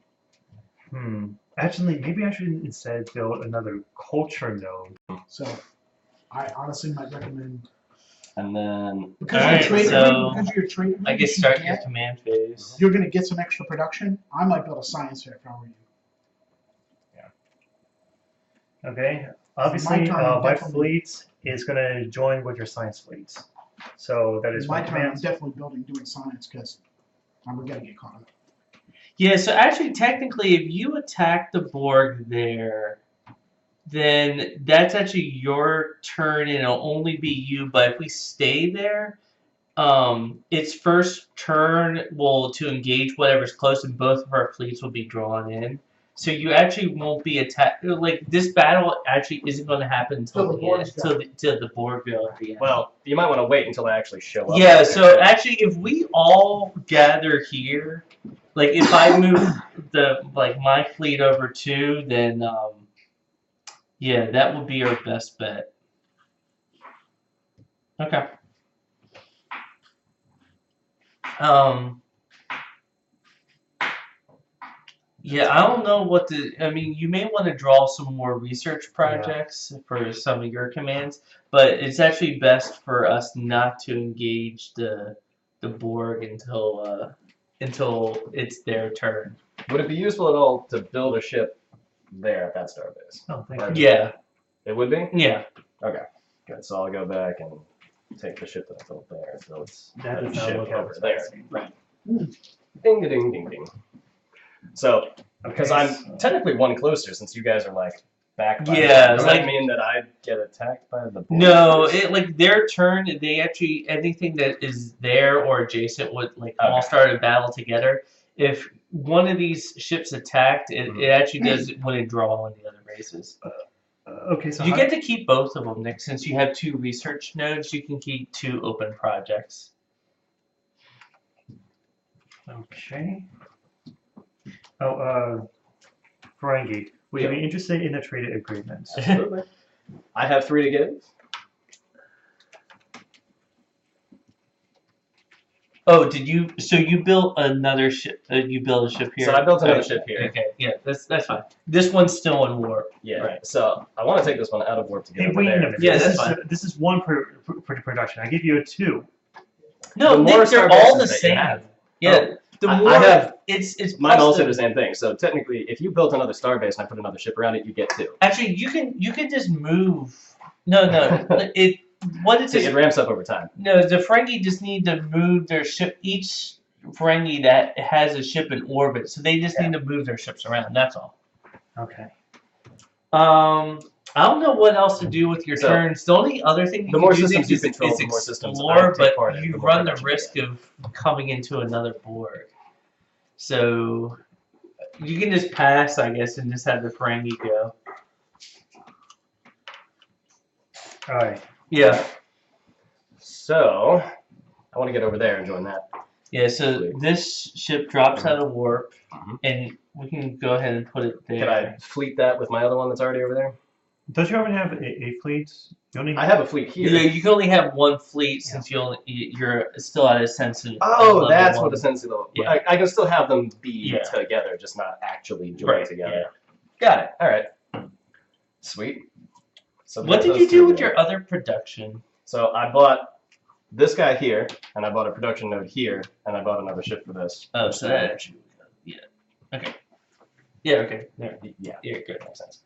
Actually, maybe I should instead build another culture node. So, I honestly might recommend and then because Alright, of your trade, so because of your trade, I guess start your command phase. you're going to get some extra production. I might build a science fair if I were you. Okay. Obviously, turn, my definitely. fleet is going to join with your science fleets. So that is My my turn, I'm command. definitely doing science because we're going to get caught up. Yeah, so actually, technically, if you attack the Borg there, then that's actually your turn, and it'll only be you. But if we stay there, its first turn will to engage whatever's close, and both of our fleets will be drawn in. So you actually won't be attacked. Like this battle actually isn't going to happen until Till the Borgs go. till the Borg go at the end. well, you might want to wait until I actually show up. Yeah, so actually, if we all gather here, like if I move my fleet over 2, then yeah, that would be our best bet. Okay. Yeah, I don't know what to. I mean, you may want to draw some more research projects for some of your commands, but it's actually best for us not to engage the Borg until it's their turn. Would it be useful at all to build a ship there at that starbase? Oh, thank Right. you. Yeah, It would be? yeah. Okay. Good. So I'll go back and take the ship that I built there. So it's That a does not ship look over as there. fancy. Ding ding ding ding. So because Okay, I'm technically 1 closer since you guys are like back by Yeah, does like- that mean that I get attacked by the Borg? No, it like their turn. They actually anything that is there or adjacent would all Okay. start a battle together. If one of these ships attacked, it actually does it when it draw on the other races. Okay, so You how- get to keep both of them, Nick. Since you have 2 research nodes, you can keep 2 open projects. Okay. Oh, Ferengi, would you be interested in a trade agreement? Absolutely. I have 3 to give. Oh, did you? So you built another ship? You built a ship here. So I built another Okay. ship here. Okay, yeah, that's fine. This one's still in warp. Yeah. Right. So I want to take this one out of warp to get Hey, over wait a there. minute. Yeah, this that's is fine. this is 1 per production. I give you a 2. No, The more Nick, they're starbases all the that you same. have. Yeah, the I more have it's Mine plus also the- the same thing. So technically, if you built another starbase and I put another ship around it, you get 2. Actually, you can just move. No, it what is So it it? ramps up over time. No, the Ferengi just need to move their ship. Each Ferengi that has a ship in orbit, so they just need to move their ships around. That's all. Okay. I don't know what else to do with your So, turns. The only other thing you the more can do systems you is control, is the more systems I explore, take but part in, you the more run the production you risk of coming into another Borg. So you can just pass, I guess, and just have the Ferengi go. Alright. Yeah. So I want to get over there and join that. Yeah, so this ship drops out of warp, Mhm. and we can go ahead and put it there. Can I fleet that with my other one that's already over there? Don't you already have a fleet? You only I have a fleet here. Yeah, you can only have one fleet since you're still at Ascendancy. Oh, that's what Ascendancy level. Yeah. I can still have them be Yeah. together, just not actually join Right, together. Got it. All right. Sweet. So What did those you do two with there. your other production? So I bought this guy here, and I bought a production node here, and I bought another ship for this. Oh, so that actually, yeah. Okay. Yeah, okay. There. Yeah, Yeah, good. makes sense.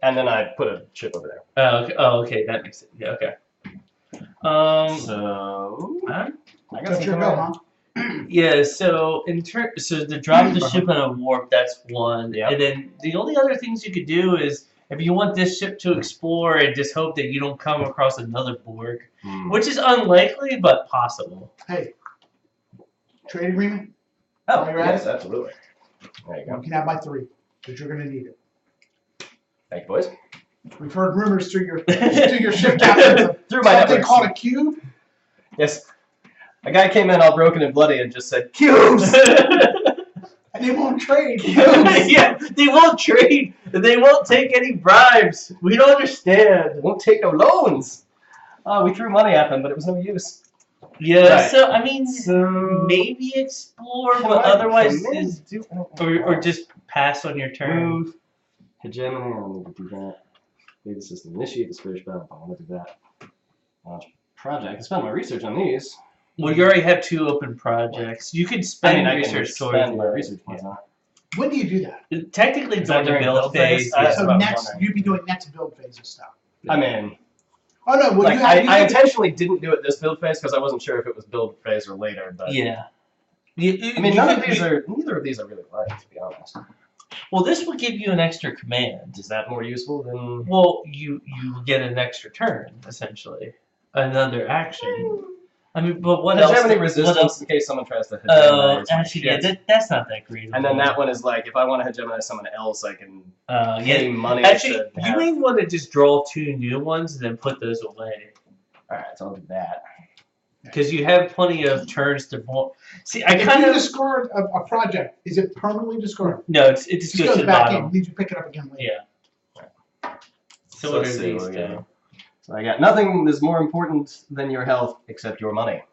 And then I put a ship over there. Oh, okay. That makes it. Yeah, okay. So Huh? I got That's your go, huh? Yeah, so so to drop the ship in a warp, that's one. Yep. And then the only other things you could do is if you want this ship to explore and just hope that you don't come across another Borg, which is unlikely but possible. Hey, trade agreement? Oh, Are you ready? yes, absolutely. There you You go. can have my 3, because you're going to need it. Thank you, boys. We've heard rumors through your ship captains of Through my something networks. called a cube. Yes. A guy came in all broken and bloody and just said, "Cubes!" And they won't trade. Yeah, they won't trade. They won't take any bribes. We don't understand. Won't take no loans. We threw money at them, but it was no use. Yeah, Right. so I mean, So maybe explore, Can but I otherwise, command is do- or just pass on your turn. move hegemony. I don't need to do that. Lead the system. Initiate the Spanish battle. I want to do that. Launch project. I spend my research on these. Well, you already have 2 open projects. You could I spend mean, I can research towards spend my it. research points on it. When do you do that? Technically, Is that during the during build phase. I- yeah. That's So what I'm next, wondering. you'd be doing next build phase of stuff. I mean, Oh no, well like you have. I intentionally didn't do it this build phase because I wasn't sure if it was build phase or later. But Yeah. I mean, neither of these I really like, to be honest. Well, this will give you an extra command. Is that more useful than? Well, you get an extra turn essentially, another action. I mean, but what else? Hegemony What resistance else? in case someone tries to Oh, hegemonize my actually, yeah, shit. that's not that great. And then that one is like, if I want to hegemonize someone else, I can Yeah. pay money Actually, to you have. may want to just draw 2 new ones and then put those away. All right, so I'll do that. Because you have plenty of turns to pull. See, I If kind you of discard a project, is it permanently discarded? no. It It just just goes goes to the back in. bottom. Means you pick it up again later. Yeah. So So what let's are see these what we got. do? So I got nothing is more important than your health except your money.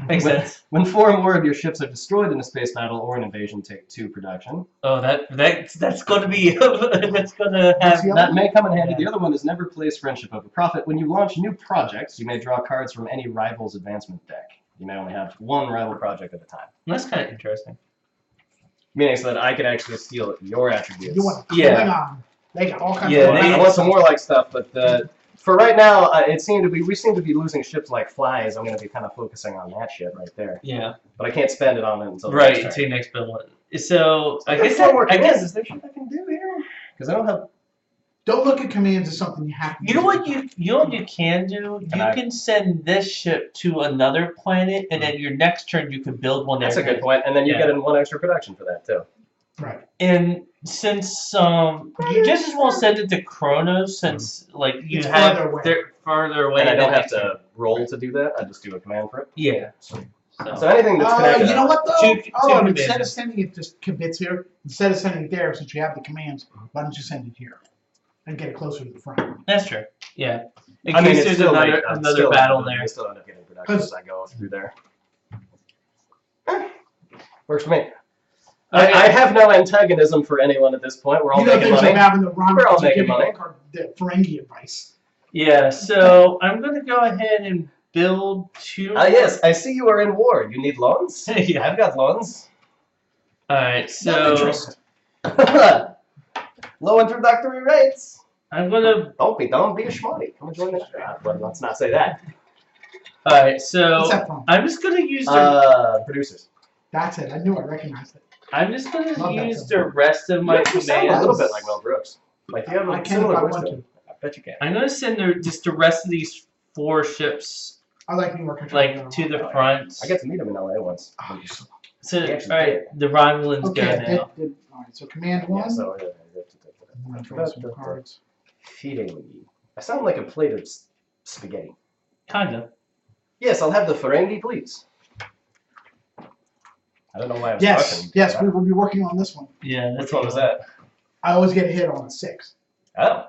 Makes When- sense. When 4 or more of your ships are destroyed in a space battle or an invasion, take 2 production. Oh, that's going to be that's going to What's have the other That may come in handy. Yeah. The other one is never place friendship over profit. When you launch new projects, you may draw cards from any rival's advancement deck. You may only have 1 rival project at a time. That's kind of interesting. Meaning so that I can actually steal your attributes. You want to Yeah. cling on. They got all kinds Yeah, of. I want some warlike stuff, but for right now, we seem to be losing ships like flies. I'm going to be kind of focusing on that shit right there. Yeah. But I can't spend it on it until the Right. next turn. Until next build one. So I guess I I guess is there shit I can do here? Because I don't have. Don't look at commands as something you have to. you know what you can do. Can You I- can send this ship to another planet, and then your next turn you can build one there. That's a good point. And then you Yeah. get 1 extra production for that too. Right. And since you just as well send it to Kronos, since like you It's have farther away. they're farther away. And I don't than have to roll to do that. I just do a command for it. Yeah. So anything that's connected. You know what though? Two Hold on. commands. Instead of sending it just bits here, instead of sending it there, since you have the commands, why don't you send it here and get it closer to the front? That's true. Yeah. In I mean, case it's there's still another like, I'm another still- battle there. I still end up getting production as I go through there. Works for me. Okay. I have no antagonism for anyone at this point. We're all You know making things money. like having the run We're all to making give you money. the Ferengi advice. Yeah. So I'm gonna go ahead and build 2. Ah, yes, I see you are in war. You need loans? Yeah. I've got loans. All right. No So interest. Low introductory rates. I'm gonna. Don't be a schmutty. Come and join the well, let's not say that. All right. So What's that from? I'm just gonna use the. Producers. That's it. I knew I recognized it. I'm just gonna Love that use so the rest of my You sound a commands. little bit like Mel Brooks. Like you have a I can similar if I voice want to to. him. I bet you can. I'm gonna send just the rest of these 4 ships I like New York. like to the front. I got to meet him in LA once. Oh, you're so So, He all actually right, the Romulans Okay, go I now. did. All right, so command one. Yeah, so I'm gonna draw some cards. feeding. I sound like a plate of spaghetti. Kind of. Yes, I'll have the Ferengi, please. I don't know why I was Yes, Russian. yes, we will be working on this one. Yeah. Which one was that? I always get a hit on a 6. Oh.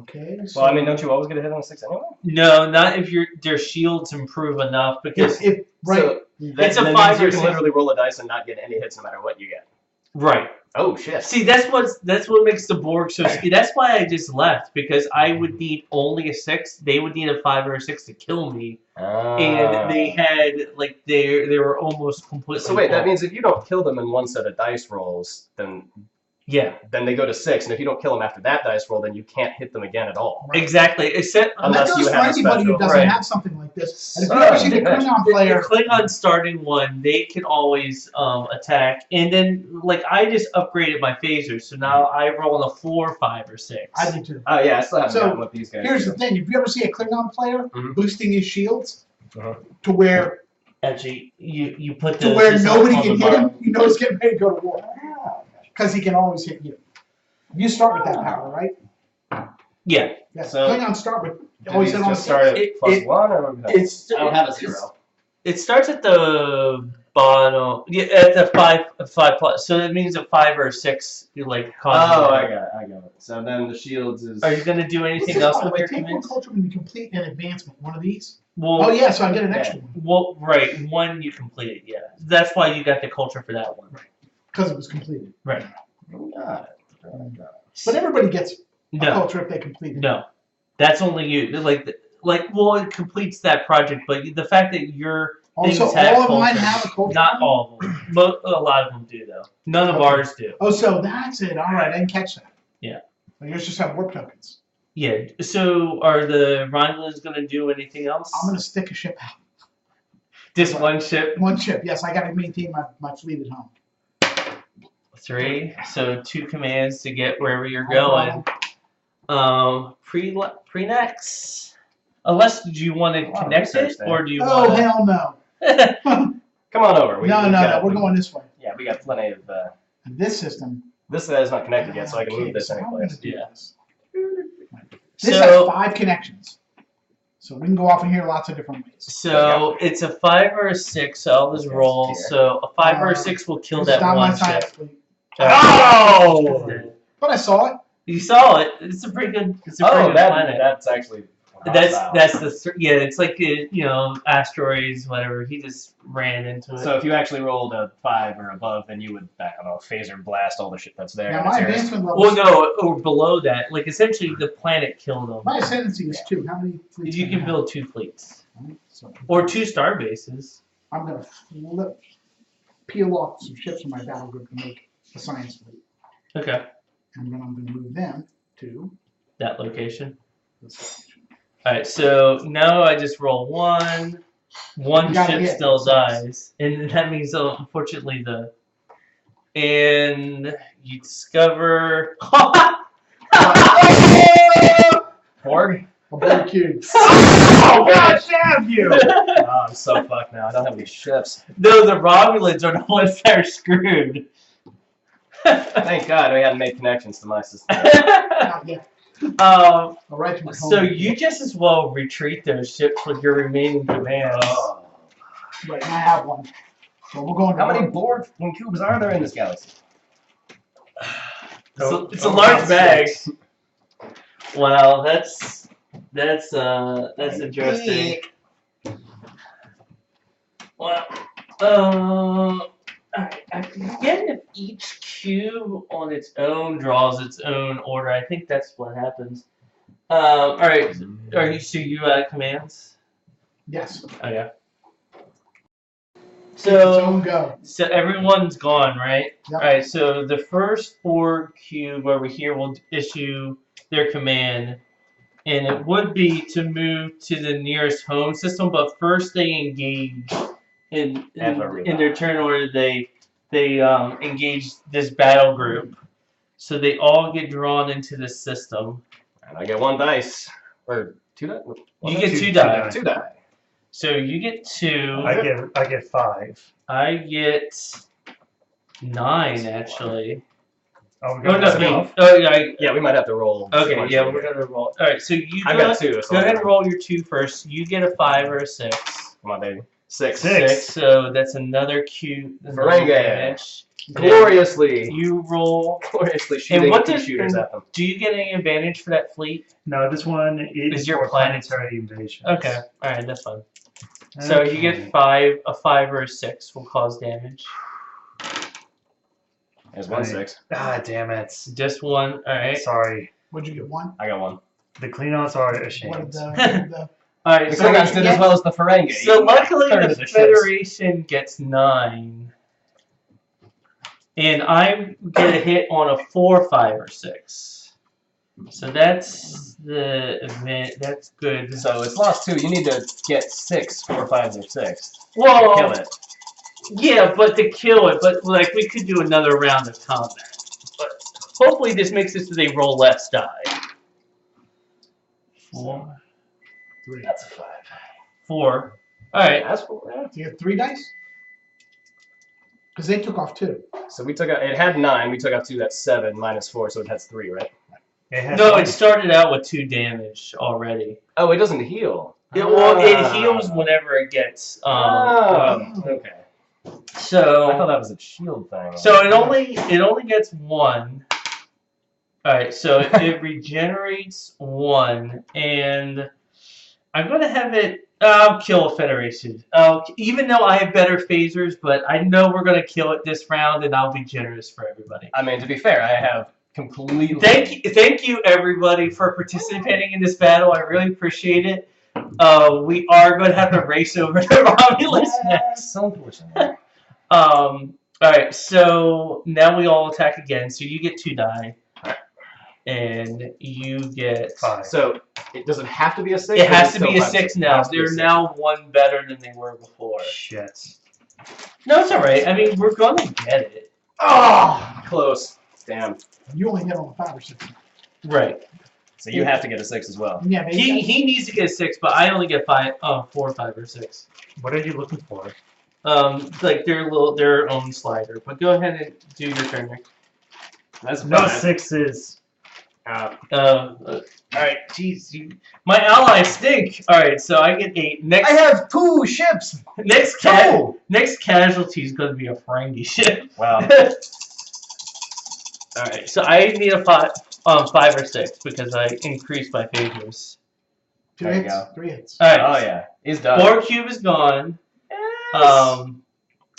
Okay. Well, I mean, don't you always get a hit on a 6 anyway? No, not if their shields improve enough because if right. So It's a that 5 means you or can 6. literally roll a dice and not get any hits no matter what you get. right. Oh shit. See, that's what makes the Borg so scary. That's why I just left because I would need only a 6. They would need a 5 or a 6 to kill me, and they had like they were almost completely. So wait, that full. means if you don't kill them in one set of dice rolls, then they go to 6, and if you don't kill them after that dice roll, then you can't hit them again at all. Right. Exactly. Except And that Unless goes you for have a anybody who special- doesn't right. have something like this. And if you ever see the Klingon the player, Klingon starting one, they can always attack, and then like I just upgraded my phasers, so now I roll on the floor 5 or 6. I do too. Oh yeah, I still haven't So, gotten what these guys Here's do. the thing: if you ever see a Klingon player Mhm. boosting his shields Uh-huh. to where Actually, you put the nobody on can the hit him, bottom. you know he's getting ready to go to war because he can always hit you. You start with that power, right? Yeah. Yes. So- Klingons start with Did always these hit on just start at It- +1 or what was that? It's I don't have a 0. It starts at the bottom. Yeah, at the 5 plus. So that means a 5 or a 6. You like. Oh, I got it. So then the shields is. Are you gonna do What's anything this, else by the with way? your Take one commands? culture when you complete an advancement. One of these. Well, Oh yeah, so I get an extra one Well, right. One you completed. Yeah. That's why you got the culture for that one. because it was completed. Right. Got it. But everybody gets a No. culture if they complete it. No. That's only you. Well, it completes that project, but the fact that your Also, things have all of mine culture- have a culture. Not all of them. A lot of them do, though. None of Okay. ours do. Oh, so that's it. All right, I didn't catch that. Yeah. So yours just have warp tokens. Yeah. So are the Romulans going to do anything else? I'm gonna stick a ship out. Just one ship, One ship. Yes, I got to maintain my fleet at home. 3. So 2 commands to get wherever you're No going. Pre-next. Unless do you want to Wow, connect research it, there. or do you Oh want hell no! Come on over. No, we're going this way. Yeah, we got plenty of. And this system. This guy's not connected yet, so I can Okay, move this so how am I anyplace. gonna do Yeah. this? This has So 5 connections, so we can go off in here lots of different ways. so it's a 5 or a 6. So I'll just roll. Here. So a 5 or a 6 will kill It's that not my one science ship. fleet. Oh! But I saw it. You saw it. It's a pretty good. It's a pretty Oh, good that planet. that's actually. That's hostile. yeah. It's like asteroids, whatever. He just ran into it. So if you actually rolled a 5 or above, then you would, I don't know, phaser blast all the shit that's there. Now and my it's yours. advancement level. well, no, or below that. Like essentially, the planet killed them. My ascendancy is 2. How many fleets? You I can have? build 2 fleets So or 2 star bases. I'm gonna peel off some ships from my battle group to make a science fleet, Okay, and then I'm gonna move them to that location. this location. All right, so now I just roll 1. One You gotta ship hit, still so it's- dies, and that means unfortunately and you discover. Borg? A Borg cube. Oh, God damn you! Oh, I'm so fucked now. I don't have any ships. No, the Romulans are the ones that are screwed. Thank God we hadn't made connections to my system. Not yet. um, I'll write to my so home. you just as well retreat those ships with your remaining commands. Oh. Right, and I have one. So we're going to How many Borg. Borg cubes are there in this galaxy? It's a large bag. Wow, that's interesting. Well, alright, I forget if each cube on its own draws its own order. I think that's what happens. Alright, so you out of commands? Yes. Okay. Its So own go. everyone's gone, right? Yep. Alright, so the first Borg cube over here will issue their command, and it would be to move to the nearest home system, but first they engage in their turn order. They engage this battle group, so they all get drawn into the system. And I get 1 dice. Or 2 dice? You get 2 two die. die. 2 die. So you get 2. I get 5. I get 9 actually. Oh, we Oh got no! enough. Yeah, we might have to roll. Okay, yeah, we're gonna roll. All right, so you I got 2. So go ahead and roll your 2 first. You get a 5 or a 6. Come on, baby. 6. 6. So that's another Ferengi. advantage. Gloriously. You roll. Gloriously shooting what two does- shooters at them. Do you get any advantage for that fleet? No, this one is Is your for planet- planetary invasions. Okay, all right, that's fine. So you get 5. A 5 or a 6 will cause damage. There's 1 6. Ah, damn it. Just 1. All right. Sorry. What'd you get? 1? I got 1. The Klingons are What ashamed. did the All right. The So, Klingons did as well as the Ferengi. so luckily Third the of ships. Federation gets 9. And I get a hit on a 4, 5, or 6. So that's the event. That's good. So it's lost 2. You need to get 6, 4, 5, or 6. Well, Kill it. yeah, but to kill it, but like we could do another round of combat. But hopefully this makes it so they roll less die. 4. 3? That's a 5. 4. All right. That's cool. Yeah. You get 3 dice? Because they took off 2. So we took out. It had 9. We took out 2. That's 7 minus 4. So it has 3, right? It has No, one- it started out with 2 damage already. Oh, it doesn't heal. Well, it heals whenever it gets. Okay. So I thought that was a shield thing. So it only gets 1. All right, so it regenerates 1, and I'm gonna have it. I'll kill a Federation. Even though I have better phasers, but I know we're gonna kill it this round, and I'll be generous for everybody. I mean, to be fair, I have completely. Thank you everybody for participating in this battle. I really appreciate it. We are going to have to race over to Romulus next. So unfortunate. All right, so now we all attack again. So you get 2 die, and you get 5. So it doesn't have to be a 6. It or has is to it be a still 6 5? now. Has to be a They're 6. now 1 better than they were before. Shit. No, it's all right. I mean, we're going to get it. Oh, close. Damn. You only hit on 5 or 6. Right. So you have to get a 6 as well. Yeah, but He needs to get a 6, but I only get 4, 5, or 6. What are you looking for? Like their own slider. But go ahead and do your turn, Nick. That's No fine. 6s. All right, jeez, my allies stink. All right, so I get 8. Next, I have 2 ships. next casualty is going to be a Ferengi ship. Wow. All right, so I need a 5 or 6 because I increased my phasers. 2 There you hits, go. 3 hits. All right, Oh yeah, he's done. Borg cube is gone.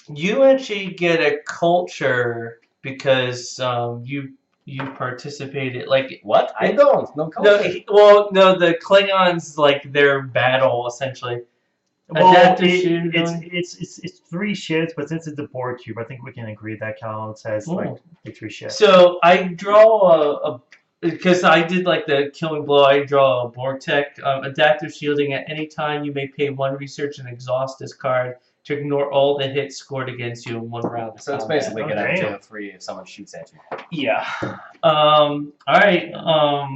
You actually get a culture because you participated like. What? I don't. No No, culture. no, the Klingons like their battle essentially. Well, Adaptive shooting. it's 3 ships, but since it's the Borg cube, I think we can agree that counts as like 3 ships. So I draw because I did like the killing blow. I draw a Borg tech adaptive shielding. At any time, you may pay 1 research and exhaust this card to ignore all the hits scored against you in 1 round. of So it's combat. basically Oh, get damn. out free if someone shoots at you. Yeah. All right.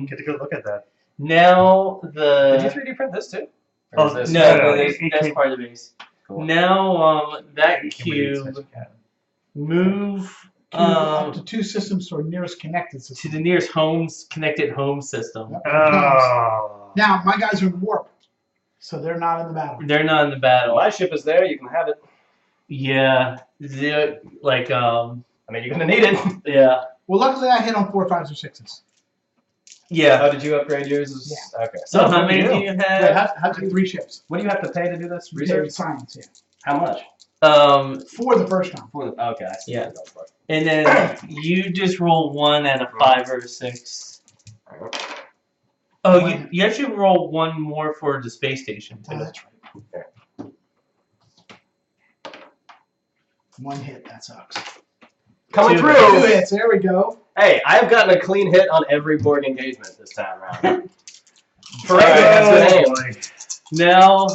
Get a good look at that. Now Did you the 3D print this too? Or Oh, is this no, it that's came- part of the base. Cool. Now that You can read it as cube you can. move Up to 2 systems to our nearest connected to system. the nearest connected home system. Oh. Now, my guys are in warp, so they're not in the battle. They're not in the battle. My ship is there. You can have it. Yeah, like I mean, you're gonna need it. yeah, Well, luckily I hit on 4, 5s, or 6s. yeah. Oh, did you upgrade yours? Okay. So Oh, how good many deal. do you Wait, have? how do 3 ships? What do you have to pay to do this? Research Research? science, yeah. How much? 4 the first round. For the, okay, I see. Yeah. And then you just roll 1 and a 5 or a 6. Oh, you actually roll 1 more for the space station Oh, too. that's right. 1 hit, that sucks. Coming 2 through. 2 hits, there we go. Hey, I've gotten a clean hit on every Borg engagement this time around. Ferengi Alright. has good aim. boy. Now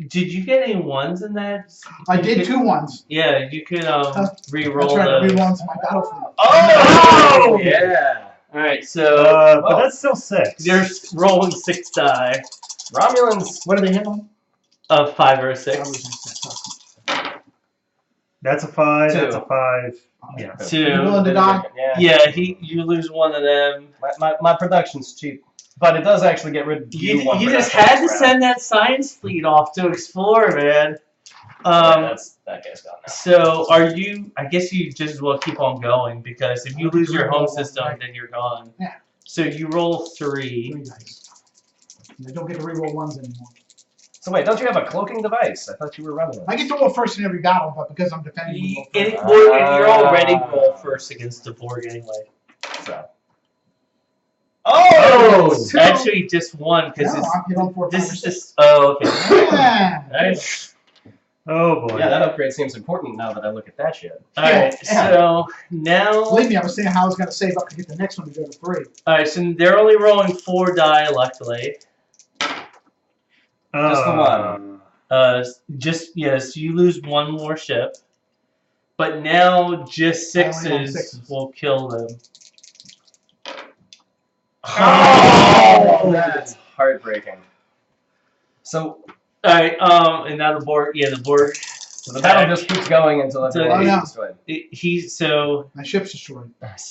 did you get any 1s in that? I did 2 1s. Yeah, you could re-roll That's right, the. every one's my battlefield. Oh! Yeah. All right, so But that's still 6. they're rolling 6 die. Romulans. What do they hit on? A 5 or a That 6. was That's a 5. Two. That's a 5. Yeah. Two. You willing to die? Yeah, you lose one of them. My production's cheap, but it does actually get rid of You one just production had to this round. send that science fleet off to explore, man. That guy's gone now. So are you? I guess you just as well keep on going because if you lose your home system, then you're gone. Yeah. So you roll 3. 3 dice. And they don't get to reroll ones anymore. So wait, don't you have a cloaking device? I thought you were running it. I get to roll first in every battle, but because I'm defending, we roll And, first. and you're already roll first against the Borg anyway. So. Oh, Two. actually just one because No, I'm hit on 4, 5, this or is 6. just. Oh, okay. Yeah. Nice. Oh boy. Yeah, that upgrade seems important now that I look at that shit. All right, Yeah. so now. Believe me, I was saying how I was going to save up to get the next one to go to 3. All right, so they're only rolling 4 die, luckily. Just the one. Just yes, you lose one more ship, but now just I only rolled 6s sixes. will kill them. Oh, that's heartbreaking. So, All right, and now the Borg. Yeah, the Borg. so the battle just keeps going until So- everyone Oh, yeah. is destroyed. He's so My ship's destroyed. that's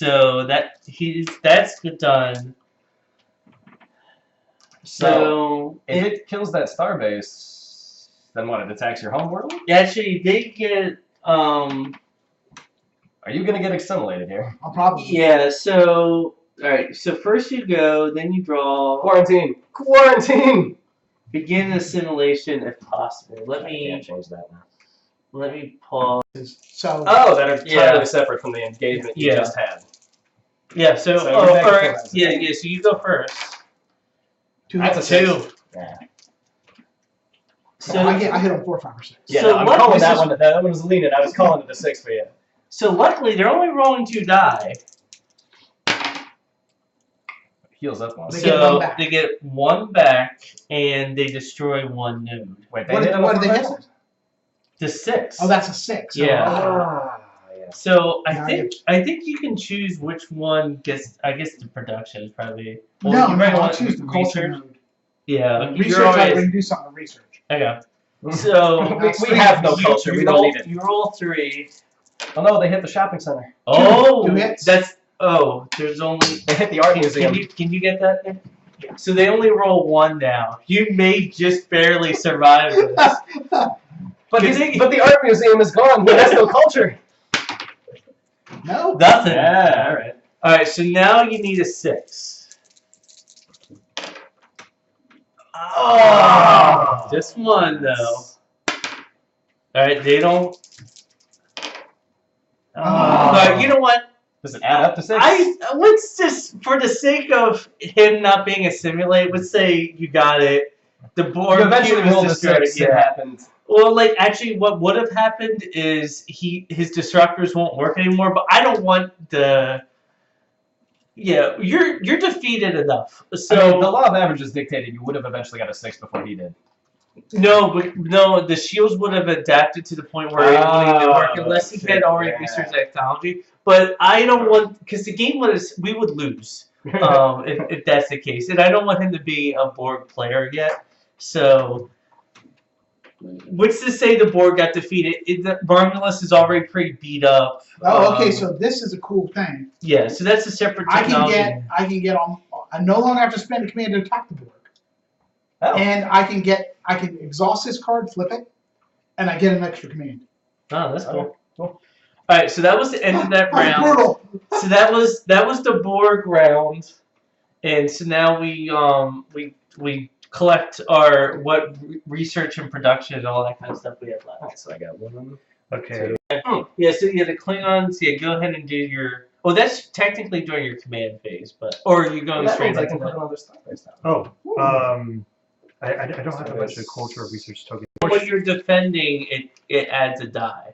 done. So If it kills that starbase, then what? It attacks your home world? actually they get Are you gonna get assimilated here? I'll probably. yeah. So all right. So first you go, then you draw. Quarantine! Quarantine! Begin assimilation if possible. Let I me can't change that now. pause. So. Oh, that are Yeah. totally separate from the engagement you Yeah. just had. Yeah. So, So oh, you're back all to right. full Yeah. attack. Yeah. So you go first. 2 That's hits. a 2. Yeah. So I hit on 4, 5, or 6. Yeah, So no, I'm what- calling this that is- one. That one was leaning. I was calling it a 6 for you. So luckily they're only rolling 2 die. Heals up one. They get So one back. they get 1 back and they destroy 1 node. Wait, they What hit did on what a did they hit? four? The 6. Oh, that's a 6. Yeah. Ah, yeah. So Yeah, I think you can choose which one gets. I guess the production is probably. No, you no, might I'll want choose the culture research. mode. Yeah, Research, you're I always. can do something with research. Okay. So we have no you- culture. You We don't roll, need it. You roll 3. Oh no, they hit the shopping center. Oh, Two hits. that's. Oh, there's only. They hit the art museum. Can you get that? There? So they only roll 1 now. You may just barely survive this. But Can they- the art museum is gone. He has no culture. No. Nothing. Yeah, all right. All right. So now you need a 6. Oh, Just 1 though. All right. They don't. Oh. But you know what? Does it add up to 6? Let's just, for the sake of him not being assimilate, let's say you got it. The Borg You eventually was rolled a destroyed. 6. It Yeah. happened. Well, like actually, what would have happened is his disruptors won't work anymore. But I don't want the. Yeah, you're defeated enough. So I mean, the law of averages dictated you would have eventually got a 6 before he did. no, the shields would have adapted to the point where it wouldn't even work unless he had already yeah. researched that technology. But I don't want because the game we would lose. If that's the case. And I don't want him to be a Borg player yet. So, what's to say the Borg got defeated? Romulus is already pretty beat up. Oh, okay. So this is a cool thing. Yeah, so that's a separate I technology. can get on. I no longer have to spend a command to attack the Borg, Oh. and I can exhaust this card, flip it, and I get an extra command. Oh, that's cool. Cool. All right, so that was the end of that round. Brutal. So that was the Borg round, and so now we collect our research and production and all that kind of stuff we have left. Alright, so I got 1. Okay. Yeah, so yeah, the Klingons. Yeah, go ahead and do your. Well, that's technically during your command phase, but or you're going That straight means I into can put that. another starbase down. Oh. I don't have a bunch of culture research tokens. When you're defending, it adds a die.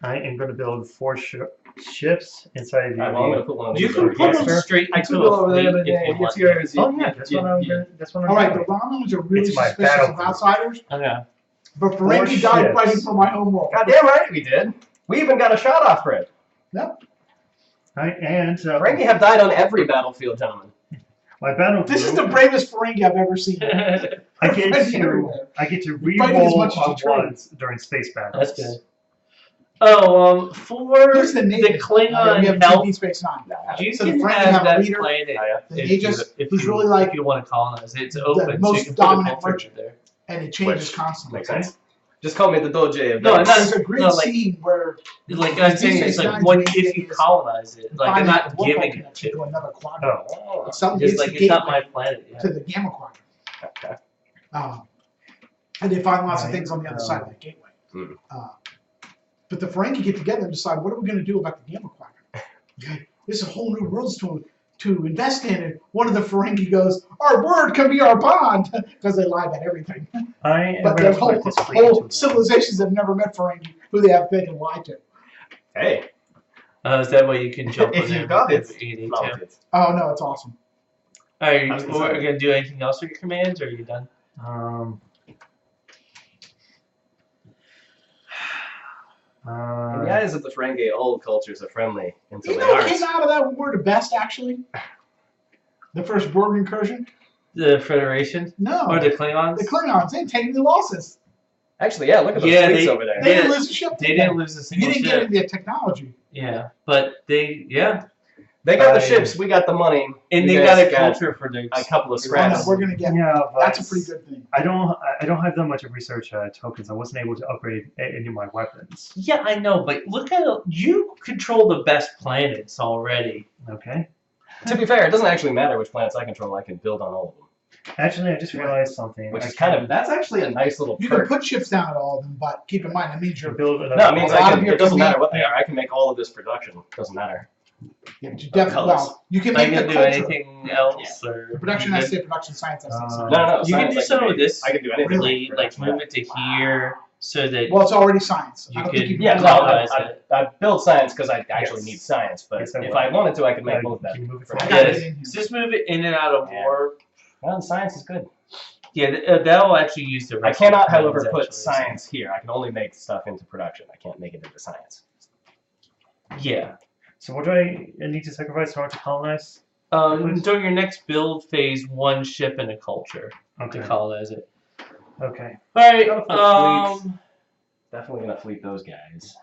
I am going to build 4 ships inside the. Alright, well, I'm gonna put one of You these can over put here. them straight I into could go a over there, fleet but if it you gets want. yours. Oh yeah, that's what I'm. That's what I'm All right, the doing. Romulans are really It's my suspicious of battlefield. outsiders, Okay. but Four Ferengi died ships. fighting for my home world. Goddamn right we did. We even got a shot off for it. Yep. Right, and Ferengi have died on every battlefield, gentlemen. My battle This is group, the bravest Ferengi I've ever seen. I get Fighting to everywhere. Fighting as reroll much as you on train. ones during space battles. That's good. Oh, for Who's the the native? We Klingon have help, Deep Space Nine. you So the can Ferengi have have a that leader, planet the if Aegis, you, if who's you, really like if you want to colonize it. It's open, so you most can put a dominant culture merchant. there. and it changes Which constantly. Makes sense. Just call me the Doge of No, Vegas. not- There's a great no, like- scene where Like I'm saying, it's like Nine's what main if thing you is colonize it? Like I'm finding not the warp giving it connection to. to another quadrant. Oh. Something Just hits like the it's not my gateway planet. Yeah. to the gamma quadrant. Okay. And they find lots of Right. things on the other side of that gateway. Hmm. But the Ferengi get together and decide, what are we going to do about the gamma quadrant? Okay, this is a whole new world to invest in. And one of the Ferengi goes, our word can be our bond, because they lie about everything. I am But going the to whole, put this fleet whole into civilizations have never met Ferengi, who they can lie to. Hey, Is that way you can jump if in there you've got it, if you need love to? it. Oh no, it's awesome. Are you I was gonna say- going to do anything else with your commands, or are you done? In the eyes of the Ferengi, all cultures are friendly until You they know what aren't. came out of that war the best, actually? The first Borg incursion? The Federation No. or the Klingons? The Klingons, they didn't take any losses. Actually, yeah, look at those Yeah, fleets they- over there. They Yeah, didn't lose a ship. They did didn't lose a You single didn't ship. get any technology. Yeah, but they They got the I- ships, we got the money. and You they guys got a culture for their. a couple of Oh, no, scraps. we're gonna get. Yeah, but That's a pretty good thing. I don't have that much of research tokens. I wasn't able to upgrade any of my weapons. Yeah, I know, but look at you control the best planets already. Okay. To be fair, it doesn't actually matter which planets I control. I can build on all of them, Actually, I just realized something. which I is kind can of that's actually a nice little You can perk. put ships down at all of them, but keep in mind, that means you're. build another. No, it means A lot I of can. your It doesn't command- matter what they are. I can make all of this production. Doesn't matter. You definitely. colors. Well, you can Are make you the gonna do culture. anything else, or The production, I say production science. I say science. No, no, no. You can science do I some make. of this. I can do anything. really with like production. move it to here so that Well, it's already science. You I don't could- think you can Yeah, do no, that. colonize I build science because I actually Yes. need science. But Yes, I if will. I wanted to, I could make both of Can you them. move it For I now. gotta Yeah, get in here. just move it in and out of Yeah. war. Well, science is good. Yeah, that'll actually use the. I rest of cannot, the however, plans, put actually, science here. I can only make stuff into production. I can't make it into science. Yeah. So what do I need to sacrifice in order to colonize? During your next build phase, one ship and a culture Okay. to colonize it. Okay. All right. Go for fleets. Definitely gonna fleet those guys.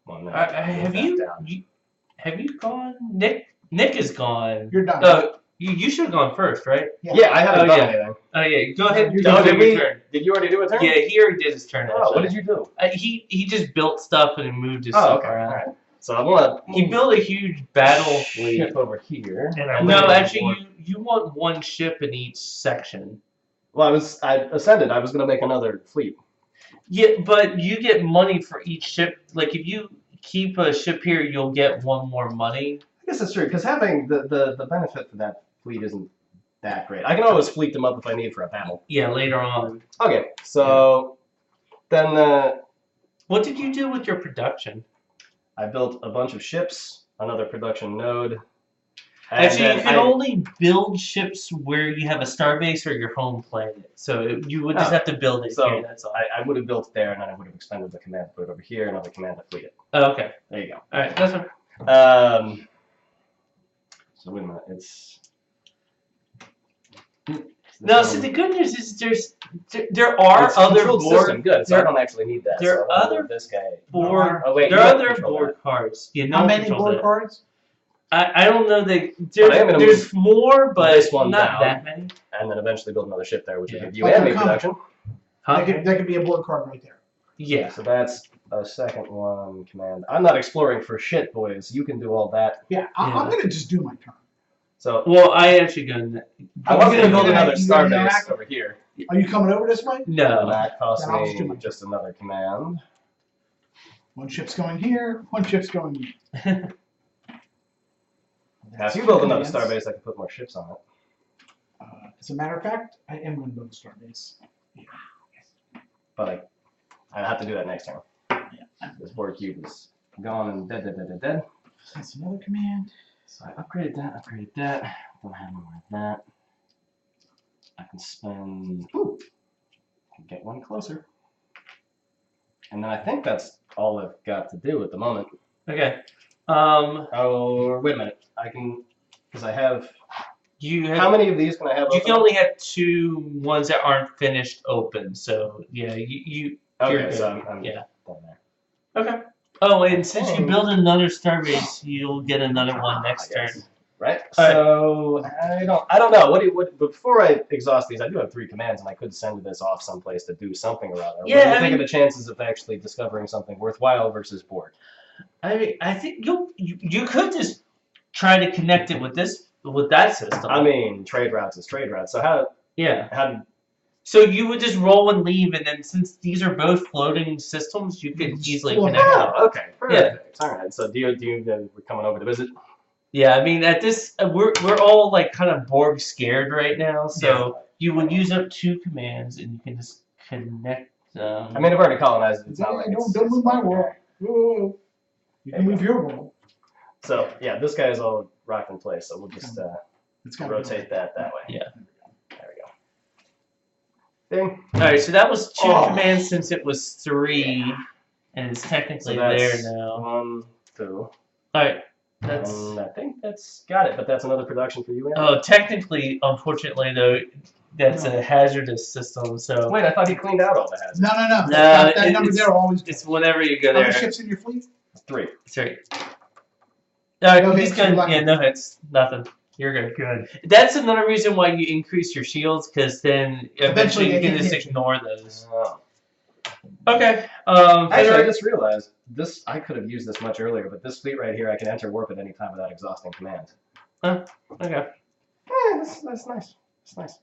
Well, no, have you gone? Nick is gone. You're done. You should have gone first, right? Yeah, I haven't Oh, done yeah. anything. Oh yeah. Go ahead. You Go done. ahead Did and we? return. Did you already do a turn? Yeah, he already did his turn. Oh, what actually. did you do? He just built stuff and moved his Oh, stuff okay. around. All right. So I want to He built a huge battle fleet. ship over here. And I No, will- actually, you want one ship in each section. Well, I ascended. I was gonna make another fleet. Yeah, but you get money for each ship. Like if you keep a ship here, you'll get one more money. I guess that's true because having the benefit for that fleet isn't that great. I can always fleet them up if I need for a battle. Yeah, later on. Okay, so then What did you do with your production? I built a bunch of ships, another production node. and Actually, then you can only build ships where you have a starbase or your home planet. So you would just Oh, have to build it so here. That's all. I would have built there, and then I would have expended the command, put it over here, another command to fleet it. Oh, okay. There you go. All right. That's fine. So wait a minute, it's. No, so the good news is there are It's other controlled board system, good. So I there- don't actually need that. there so are I wanna other move this guy. board. Oh wait, There you are don't other control board cards. Yeah, no How one many controls board that. cards? I don't know that I am gonna there's more, but this one not down. that many. and then eventually build another ship there, which would Yeah. give you Like and a me comet. production. Huh? That could be a board card right there. Yeah. So that's a second one command. I'm not exploring for shit, boys. You can do all that. Yeah, I'm Yeah. gonna just do my turn. So Well, I actually go. I was You're going to gonna build do another that, you're gonna starbase interact? over here. Are you coming over this way? And No. that costs Then I'll just do me mine. just another command. One ship's going here. One ship's going here. Now, if you build another Commands. starbase, I can put more ships on it. As a matter of fact, I am going to build a starbase. But I have to do that next turn. This board cube is gone and dead. That's another command. So I upgraded that. Don't have any more of that. I can spend. Ooh, get one closer. And then I think that's all I've got to do at the moment. Okay. Oh, wait a minute. I can Because I have. You How many of these can I have? You open? can only have 2 ones that aren't finished open. So yeah, you're Okay, good. so I'm Yeah. done there. Okay. Oh, and since you think- build another starbase, you'll get another one next I guess. turn. Right. All right. So I don't know. What before I exhaust these, I do have 3 commands, and I could send this off someplace to do something or other. Yeah, what do you I think mean- of the chances of actually discovering something worthwhile versus Borg? I mean, I think you could just try to connect it with that system. I mean, trade routes is trade routes. So how yeah. do So you would just roll and leave, and then since these are both floating systems, you could Just easily pull 'em connect them. Oh, okay, perfect. All right. So do you we're coming over to visit? Yeah, I mean, at this, we're all like kind of Borg scared right now, so you would use up 2 commands, and you can just connect them. I mean, I've already colonized it. It's not like Don't move my world. Whoa. You can move your world. So yeah, this guy is all rocked in place. So we'll just It's got rotate that way. Yeah. There we go. Ding. All right, so that was 2 Oh. commands since it was 3, and it's technically So that's there now. 1, 2. All right, that's. I think that's got it, but that's another production for you, Andy. Oh, technically, unfortunately, though, that's a hazardous system, so Wait, I thought he cleaned out all the hazards. No. No, That number it's- there always. it's whenever you go How many there. ships in your fleet? 3. Sorry. No He's hits, you're gonna, lucky. yeah, no hits, nothing. You're good. Good. That's another reason why you increase your shields, because then eventually you they can can't just hit you. ignore those. Oh. Okay. Actually, I Federac- just realized this. I could have used this much earlier, but this fleet right here, I can enter warp at any time without exhausting command. okay. That's nice. That's nice.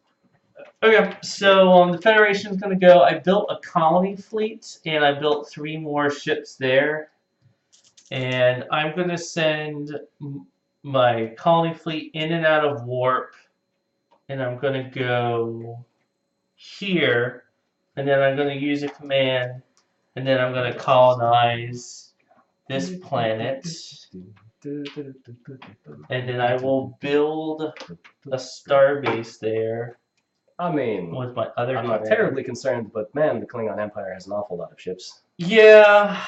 Okay. So the Federation's gonna go. I built a colony fleet, and I built 3 more ships there, and I'm gonna send my colony fleet in and out of warp, and I'm gonna go here, and then I'm gonna use a command, and then I'm gonna colonize this planet, and then I will build a starbase there I mean, with my other I'm not command. terribly concerned, but man, the Klingon Empire has an awful lot of ships. Yeah,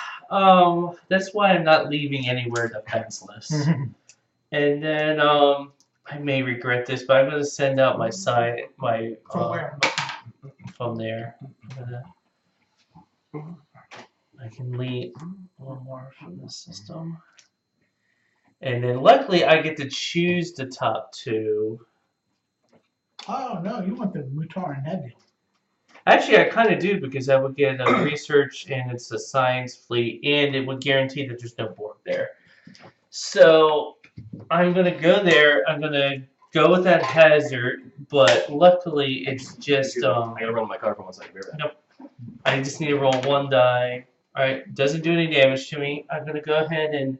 that's why I'm not leaving anywhere defenseless. And then I may regret this, but I'm gonna send out my From where? from there. I can leave 1 more from this system. And then luckily I get to choose the top 2. Oh no, you want the Mutar and Nebula. Actually, I kind of do because I would get a research and it's a science fleet, and it would guarantee that there's no Borg there. So I'm gonna go there. I'm gonna go with that hazard, but luckily it's just I gotta run my car for 1 second. Be right back. I just need to roll 1 die. All right, doesn't do any damage to me. I'm gonna go ahead and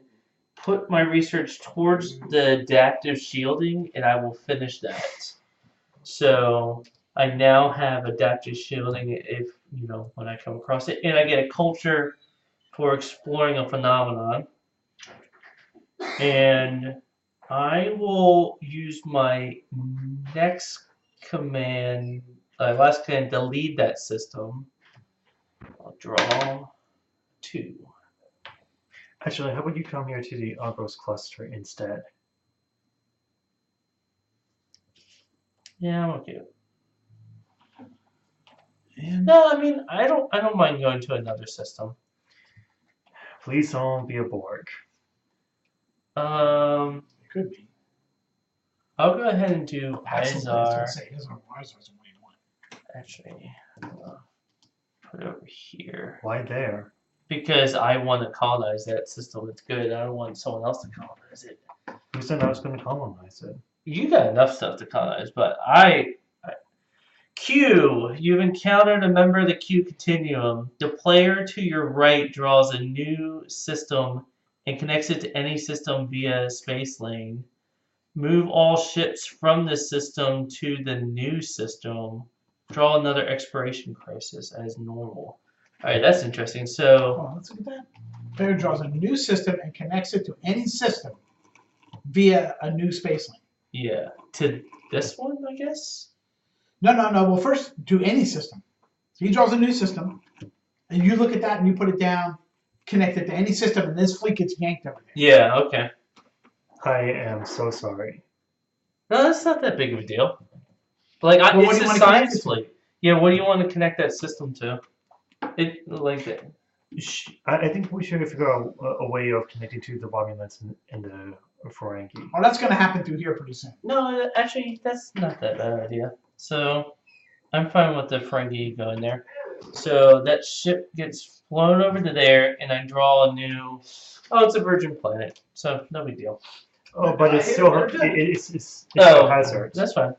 put my research towards the adaptive shielding, and I will finish that. So I now have adaptive shielding if, when I come across it. And I get a culture for exploring a phenomenon. And I will use my next command, last command, delete that system. I'll draw 2. Actually, how about you come here to the Argos cluster instead? Yeah, I'm okay. And No, I mean I don't mind going to another system. Please don't be a Borg. it could be. I'll go ahead and do Absolutely. I was Izar. gonna say Izar's what you want. Actually, put it over here Why there? because I want to colonize that system. It's good. I don't want someone else to colonize it. Who said I was going to colonize it? You got enough stuff to colonize, but Q, you've encountered a member of the Q continuum. The player to your right draws a new system and connects it to any system via a space lane. Move all ships from this system to the new system. Draw another exploration crisis as normal. Alright, that's interesting. So, Oh, let's look at that. Player draws a new system and connects it to any system via a new space lane. yeah. To this one, I guess? No. Well, first do any system. So he draws a new system, and you look at that and you put it down, connect it to any system, and this fleet gets yanked over there. Yeah, okay. I am so sorry. No, that's not that big of a deal. Like, Well, what it's do you a wanna connect science it to? fleet. Yeah, what do you want to connect that system to? It like that. I think we should figure out a way of connecting to the Romulans and the Ferengi. Oh, that's gonna happen through here pretty soon. No, actually, that's not that bad idea. So, I'm fine with the Ferengi going there. So that ship gets flown over to there, and I draw a new. Oh, it's a virgin planet, so no big deal. Oh, but it's still it's Oh, still hazard. That's fine.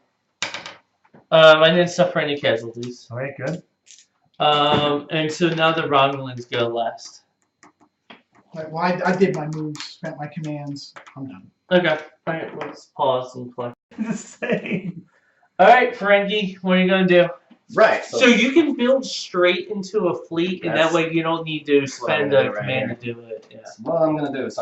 I didn't suffer any casualties. All right, good. And so now the Romulans go last. Like, well, I did my moves, spent my commands. I'm done. Okay. Alright, let's pause and collect. The same. Alright, Ferengi, what are you gonna do? Right. So you can build straight into a fleet, and that That's way you don't need to spend what I'm a gonna do right command to do it. Yeah. What I'm gonna do is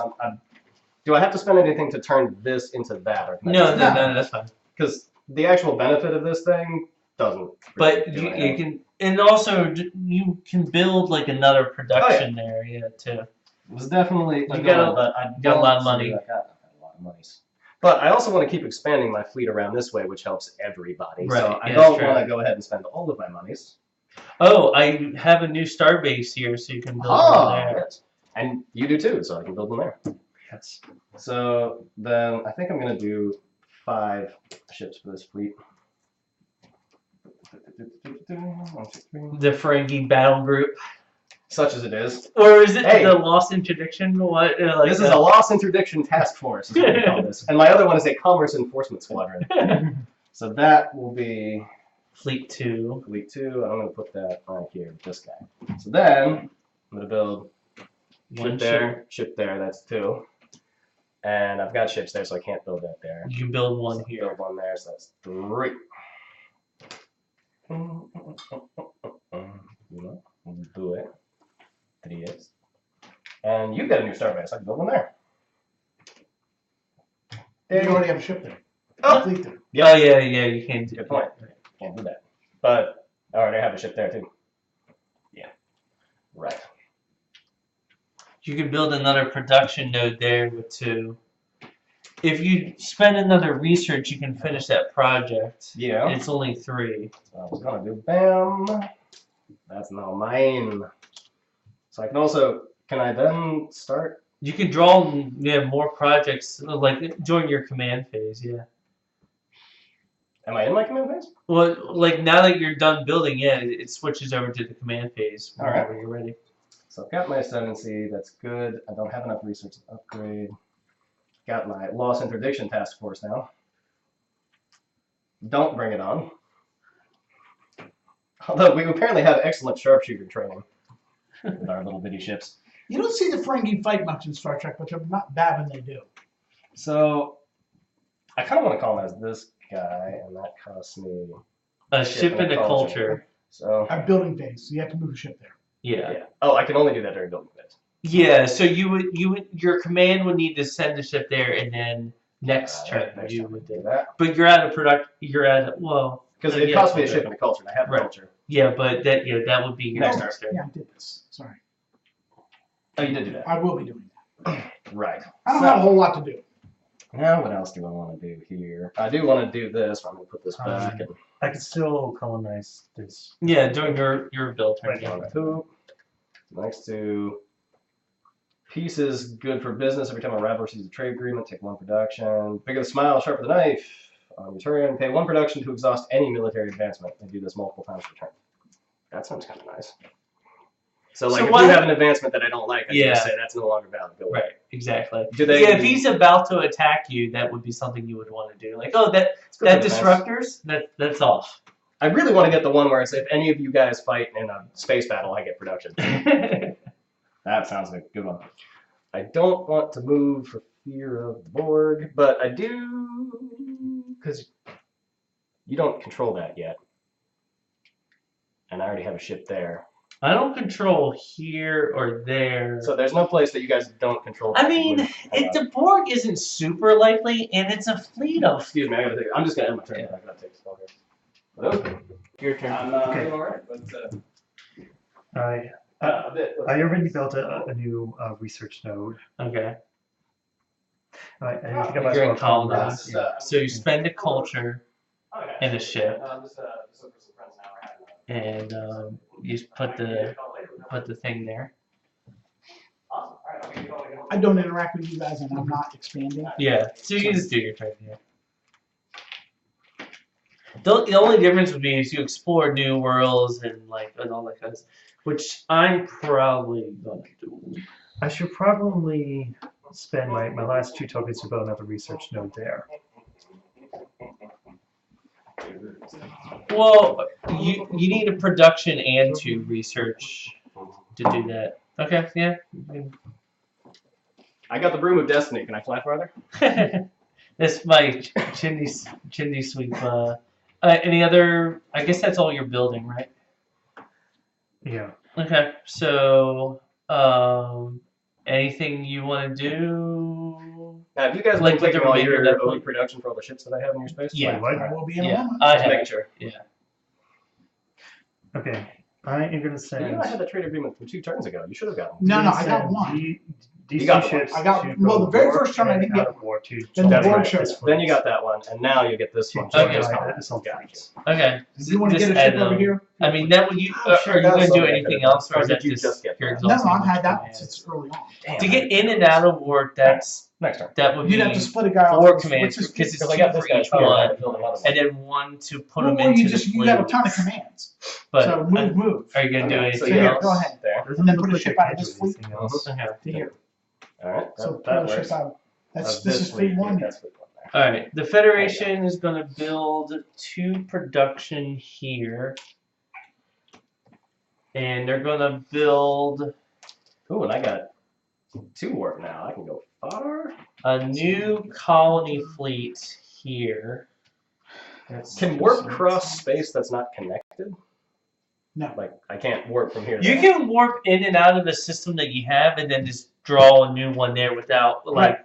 do I have to spend anything to turn this into that, or can I No, just- no, that's fine. Because the actual benefit of this thing doesn't. But really do you anything. can, and also you can build like another production area too. It was definitely a You goal, got but I got a lot of don't money. see- I got a lot of money. But I also want to keep expanding my fleet around this way, which helps everybody. So Right, I yeah, don't true. want to go ahead and spend all of my monies. Oh, I have a new star base here, so you can build one there. Yes. And you do too, so I can build one there. Yes. So then I think I'm gonna do 5 ships for this fleet. The Ferengi battle group, Such as it is. or is it Hey. the Lost Interdiction? What? Like This is a loss interdiction task force, is what we call this. And my other one is a commerce enforcement squadron. So that will be Fleet 2. fleet 2. I'm gonna put that on here, this guy. So then I'm gonna build One ship there, ship there, that's 2. And I've got ships there, so I can't build that there. You can build one So here. build one there, so that's 3. We'll do it. 3 is. And you've got a new starbase. I can build one there. You already have a ship there. Oh. Fleet there. Oh yeah, you can do Good point. Can't do that. But I already have a ship there too. Yeah. Right. You can build another production node there with 2. If you spend another research, you can finish that project. Yeah. It's only 3. So I was gonna do bam. That's now mine. So I can also, can I then start? You can draw more projects like during your command phase. Yeah. Am I in my command phase? Well, like now that you're done building it switches over to the command phase All right. whenever you're ready. So I've got my ascendancy. That's good. I don't have enough research to upgrade. Got my loss interdiction task force now. Don't bring it on. Although we apparently have excellent sharpshooter training with our little bitty ships. You don't see the Ferengi fight much in Star Trek, but they're not bad when they do. So I kind of want to colonize this guy, and that costs me A ship and a culture. So At building phase, so you have to move a ship there. Yeah. yeah. Oh, I can only do that during building phase. Yeah. So your command would need to send a ship there, and then next turn Next you time would we do do that. But you're at a product. You're at well. Because it yeah, costs me a okay. ship and a culture, and I have Right. a culture. Yeah, but that would be your Next next turn. Yeah, I did this. Sorry. Oh, you did do that. I will be doing that. Right. I don't have a whole lot to do. Now, what else do I want to do here? I do want to do this. I'm going to put this back and I can still colonize this. Yeah, during your build turn. Right. Yeah. on 2. Next to peace is good for business. Every time a rival receives a trade agreement, take 1 production. Bigger the smile, sharper the knife. On your turn, pay 1 production to exhaust any military advancement, and do this multiple times per turn. That sounds kind of nice. So, like, So if what- you have an advancement that I don't like, I Yeah. can just say that's no longer valid. Go away. Right, exactly. Do they? Yeah, if he's about to attack you, that would be something you would want to do. Like, oh, that It's good for defense. disruptors, that's off. I really want to get the one where it's if any of you guys fight in a space battle, I get production. That sounds like a good one. I don't want to move for fear of the Borg, but I do because you don't control that yet, and I already have a ship there. I don't control here or there. So there's no place that you guys don't control. I mean, the Borg isn't super likely, and it's a fleet of. Excuse me, I gotta take. I'm just gonna end my turn. I gotta take this call here. Okay. Your turn. I'm Okay. doing all right, but I a bit. I already built a new research node. Okay. I think I might as You're well in colonize. Yeah. So you spend a culture Okay. in a ship, Just look for some friends now. and you just put the thing there. Awesome. All right. I'll give you all again. I don't interact with you guys, and I'm not expanding. Yeah. So you can just do your thing here. The only difference would be is you explore new worlds and all that kind of stuff, which I'm probably gonna do. I should probably spend my last 2 tokens to build another research node there. Well, you need a production and 2 research to do that. Okay, yeah. I got the broom of destiny. Can I fly farther? That's my chimney sweep. Any other? I guess that's all you're building, right? Yeah. Okay, so anything you want to do? Now, have you guys Like been with taking the all remainder of your that OE point? production for all the ships that I have in your space? Yeah. Wait, I what? will be in a Yeah, moment. I Just have. making sure. Yeah. Okay. I am going to You send. know I had that trade agreement from 2 turns ago. You should have gotten. No, I'm no, gonna I got send one. These You got 2 the one. ships. I got- to well, go the very Borg first turn I and didn't out get of war to Then the That's Borg right. showed this up. Then you got that one, and now you get this one. Okay. Just Okay. call it. This one. Gotcha. Okay. Do you want to Just get a ship add, over here? I mean, that would you? Oh, sure, are you that's going to do something I anything could've done. else, or Or is did that you just just get your that? No, no, exhausting I've had which that commands? since early on. Damn. To get in and out of work, Next turn. that would be You'd have to split a guy off. 4 with- commands which is- because it's Because 2 I got this for guy each covered. I one, had to build another one. and then 1 to put them Or into you the just you got a fleet. ton of commands. But So move. are you going to do Okay, anything so here, else? go ahead. There. Doesn't And then look put a like ship I out can of this do fleet. anything else. Okay. To here. All right. So that put a works. ship out. This This is fleet one. That's fleet one there. All right. The Federation is going to build 2 production here, and they're going to build Ooh, and I got 2 warp now. I can go far. a new colony fleet here. Can warp cross space that's not connected? No. Like, I can't warp from here to You there. can warp in and out of the system that you have, and then just draw a new one there without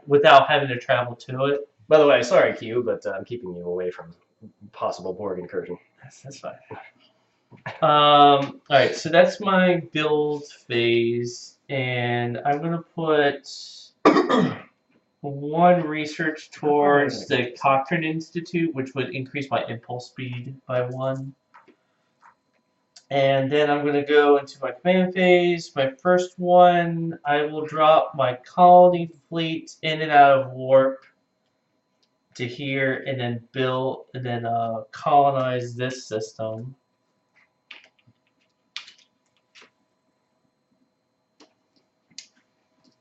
without having to travel to it. By the way, sorry, Q, but I'm keeping you away from possible Borg incursion. That's fine. All right, so that's my build phase, and I'm gonna put 1 research towards the Cochrane Institute, which would increase my impulse speed by 1. And then I'm gonna go into my command phase. My first one, I will drop my colony fleet in and out of warp to here, and then colonize this system.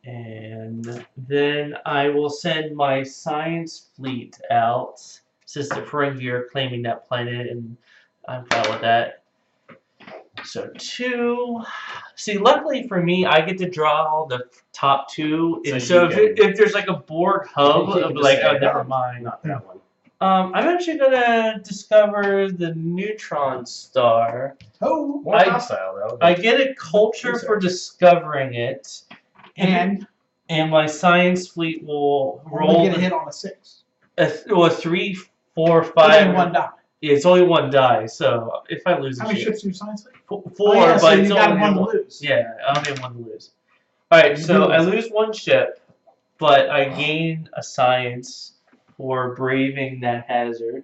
And then I will send my science fleet out, since the Ferengi are claiming that planet, and I'm fine with that. So 2. See, luckily for me, I get to draw the top 2. And So so you if there's like a Borg hub, You I'll can be just like, say, oh, never "No, mind. Not that one. I'm actually gonna discover the neutron star. Oh, More I- hostile, though. I get a culture for discovering it, and and my science fleet will only roll get a hit on a 6. a 3, 4, Only 5. one die. It's only 1 die, so if I lose, How a many ship, ships do you science fleet? 4, Oh, yeah, but so it's you got only one to 1. lose. Yeah, I only have 1 to lose. All right, so I lose 1 ship, but I gain a science for braving that hazard.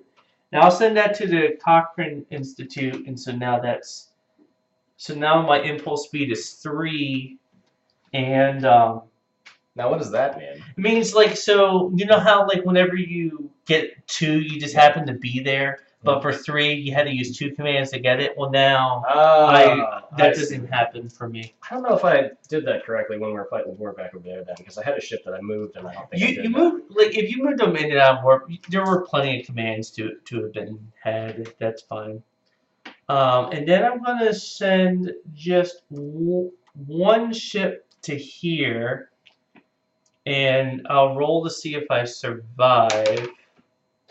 Now I'll send that to the Cochrane Institute, and so now my impulse speed is 3, and Now, what does that mean? it means so you know how whenever you get 2, you just happen to be there, but for 3 you had to use 2 commands to get it. Well, now that doesn't happen for me. I don't know if I did that correctly when we were fighting the Borg back over there then, because I had a ship that I moved and I don't think I did You that. move if you moved them in and out of warp, there were plenty of commands to have been had. That's fine. And then I'm gonna send just 1 ship to here, and I'll roll to see if I survive.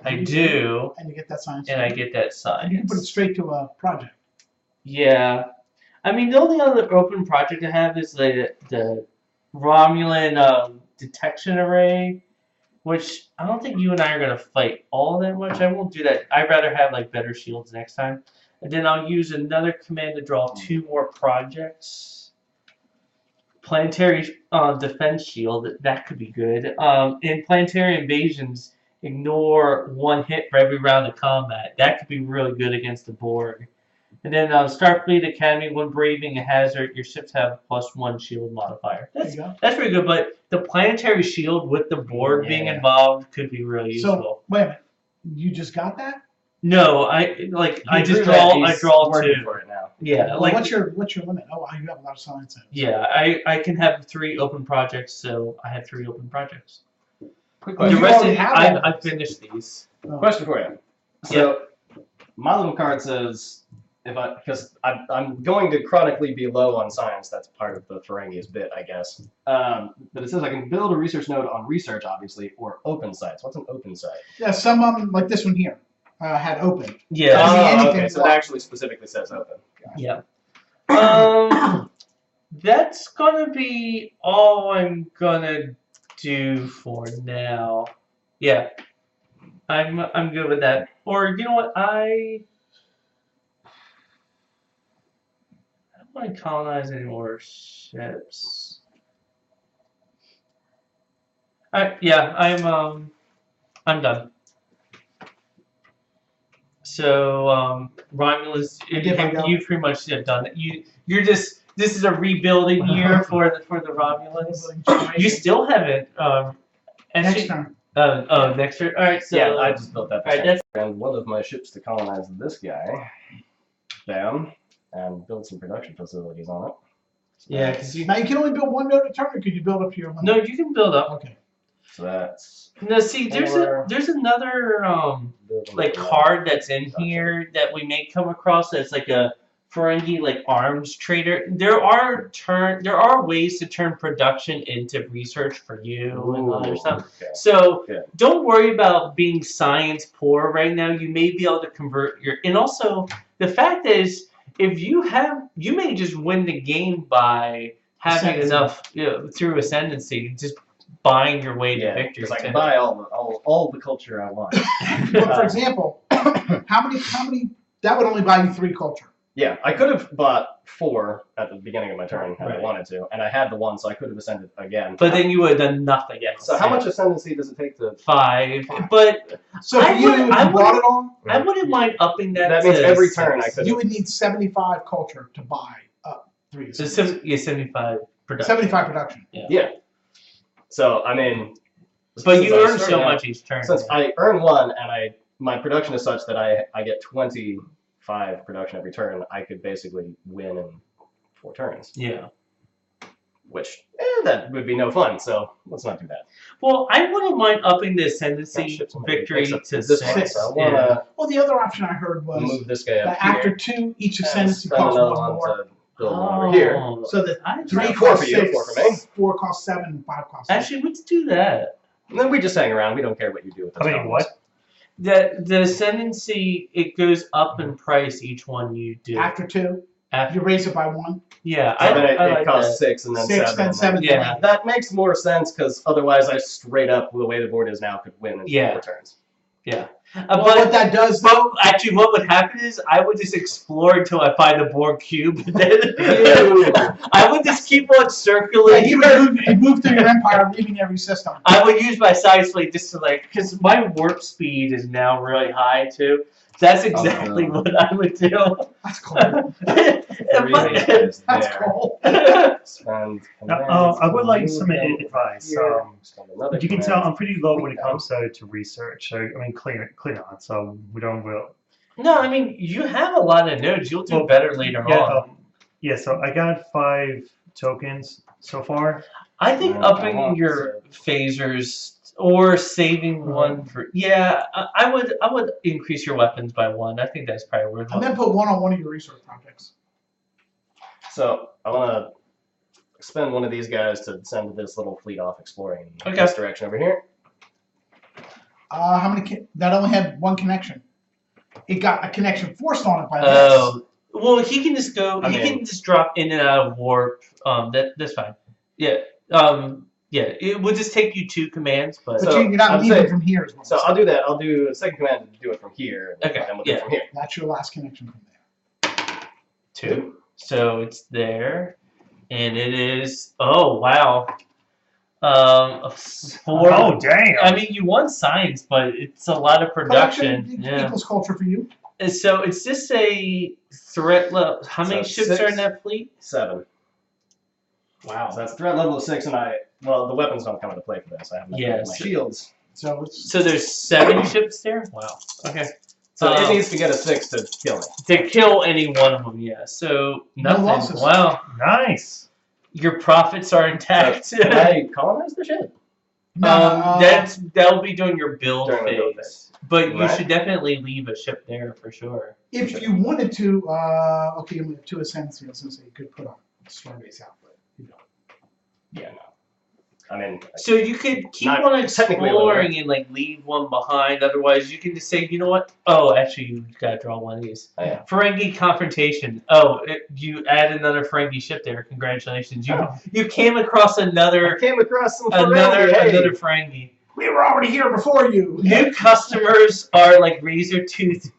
I do, And you get that science. and I get that And you can put it science. straight to a project. Yeah, I mean the only other open project I have is the Romulan detection array, which I don't think you and I are gonna fight all that much. I won't do that. I'd rather have better shields next time. And then I'll use another command to draw 2 more projects. planetary defense shield. That could be good. In planetary invasions, ignore 1 hit for every round of combat. That could be really good against the Borg. And then Starfleet Academy, when braving a hazard, your ships have +1 shield modifier. There you go. That's pretty good, but the planetary shield with the Borg being Yeah. involved could be really useful. So wait a minute. You just got that? No, I He just drew that, draw. I he's draw working 2. for it now. Yeah, Well, like what's your limit? Oh, you have a lot of science in it. yeah, I can have 3 open projects, so I have 3 open projects. Quick Oh, The you question. rest already of have all I of these. finished these. Oh. Question for you. So, my little card says because I'm going to chronically be low on science. That's part of the Ferengi's bit, I guess. But it says I can build a research node on research, obviously, or open sites. What's an open site? Yeah, some of them, like this one here, had open. Yeah. Doesn't mean Oh, anything okay. So it blocked. actually specifically says open. Gotcha. Yeah. That's gonna be all I'm gonna do for now. Yeah. I'm good with that. Or you know what? I don't want to colonize any more ships. Yeah, I'm done. So Romulus, you pretty much have done it. You're just this is a rebuilding year for the Romulans. You still haven't Next actually. turn. Next turn. All right. So Yeah, I just built that. all right, that's And one of my ships to colonize this guy. Bam. And build some production facilities on it. yeah. Because you Now you can only build 1 node a turn, or could you build up to your limit? no, you can build up. Okay. So that's No, see, there's another building like the card that's in Gotcha. here that we may come across that's like a Ferengi like arms trader. There are ways to turn production into research for you and other stuff. Okay. So Good. don't worry about being science poor right now. You may be able to convert your and also the fact is if you may just win the game by having Ascendancy. enough through ascendancy, just buying your way to Yeah, victory. because I can buy all the culture I want. But for example, how many? That would only buy you 3 culture. Yeah, I could have bought 4 at the beginning of my turn had I Right. wanted to, and I had the 1, so I could have ascended again. But then you would have done nothing else. So how much ascendancy does it take to? 5. But So I for you, would- if I you bought it all, I wouldn't mind upping that. That means to every 6. turn I could. you would need 75 culture to buy up 3. So 75 production. 75 production. Yeah. So I mean. But since you I earn start so out- much each turn. Since I earn 1 and my production is such that I get 25 production every turn, I could basically win in 4 turns, Yeah. which that would be no fun. So let's not do that. Well, I wouldn't mind upping the That ascendancy ship's only victory except to for this 6. one, so I want Yeah. to Well, the other option I heard was move this guy up that after here. 2, each and ascendancy spend costs another 1 one more. to build one over here. Oh. So the I 3 4 costs for you, 6, 4 for me. 4 costs 7, and 5 costs 6. Actually, let's do that. And then we just hang around. We don't care what you do with this. I mean, what? The ascendancy, it goes up in price each one you do. After 2, After- you raise it by 1. yeah, So then I it like costs that. 6 and then 6, 7. then and 7. Yeah. That makes more sense because otherwise I straight up, the way the board is now, could win in Yeah. 4 turns. Yeah. Well, what that does, But actually, what would happen is I would just explore until I find the Borg cube. And then I would just keep on circulating. you move through your empire, leaving every system. I would use my science fleet just to because my warp speed is now really high too. That's exactly no. what I would do. That's cool. Really is That's there. cool. Spend I would like some move advice. here, spend another You can command. tell I'm pretty low when it comes to research. So, I mean, Klingon, so we don't will. No, I mean you have a lot of nodes. You'll do Well, better later Yeah, on. yeah. So I got 5 tokens so far. I think I upping want your phasers or saving one for I would increase your weapons by 1. I think that's probably worth And it. then put 1 on one of your research projects. So I want to spend one of these guys to send this little fleet off exploring in Okay. this direction over here. How many? That only had 1 connection. It got a connection forced on it by this. Oh, well, he can just go. I He mean- can just drop in and out of warp. That's fine. Yeah. Yeah. It would just take you 2 commands, but But So, you're not I'm leaving saying- from here as well. So I'll do that. I'll do a second command to do it from here. And Okay, then we'll do yeah. it from here. That's your last connection from there. 2. So it's there, and it is. Oh wow. Four. Oh, damn. I mean, you won science, but it's a lot of production. Yeah. equals culture for you. And so is this a threat level? How many So ships 6. are in that fleet? 7. Wow. So that's threat level of 6, and well, the weapons don't come into play for this. I have my shields. So it's So there's 7 ships there. Wow. Okay. So it needs to get a 6 to kill it. To kill any one of them, yeah. So nothing. losses. Wow. Nice. Your profits are intact. So, can I colonize the ship? That'll be during your build During the build phase. But you Right. should definitely leave a ship there for sure. if you wanted to, okay, you have 2 Ascendancy. I was gonna say you could put a Starbase out, but you don't. Yeah, no. I mean, So you could keep Not on technically exploring and like leave one behind. Otherwise, you can just say, you know what? Oh, actually, you gotta draw one of these. oh, yeah. Ferengi confrontation. Oh, you add another Ferengi ship there. Congratulations. You came across I another came across some another Ferengi, hey. another Ferengi. We were already here before you. New customers are like razor tooth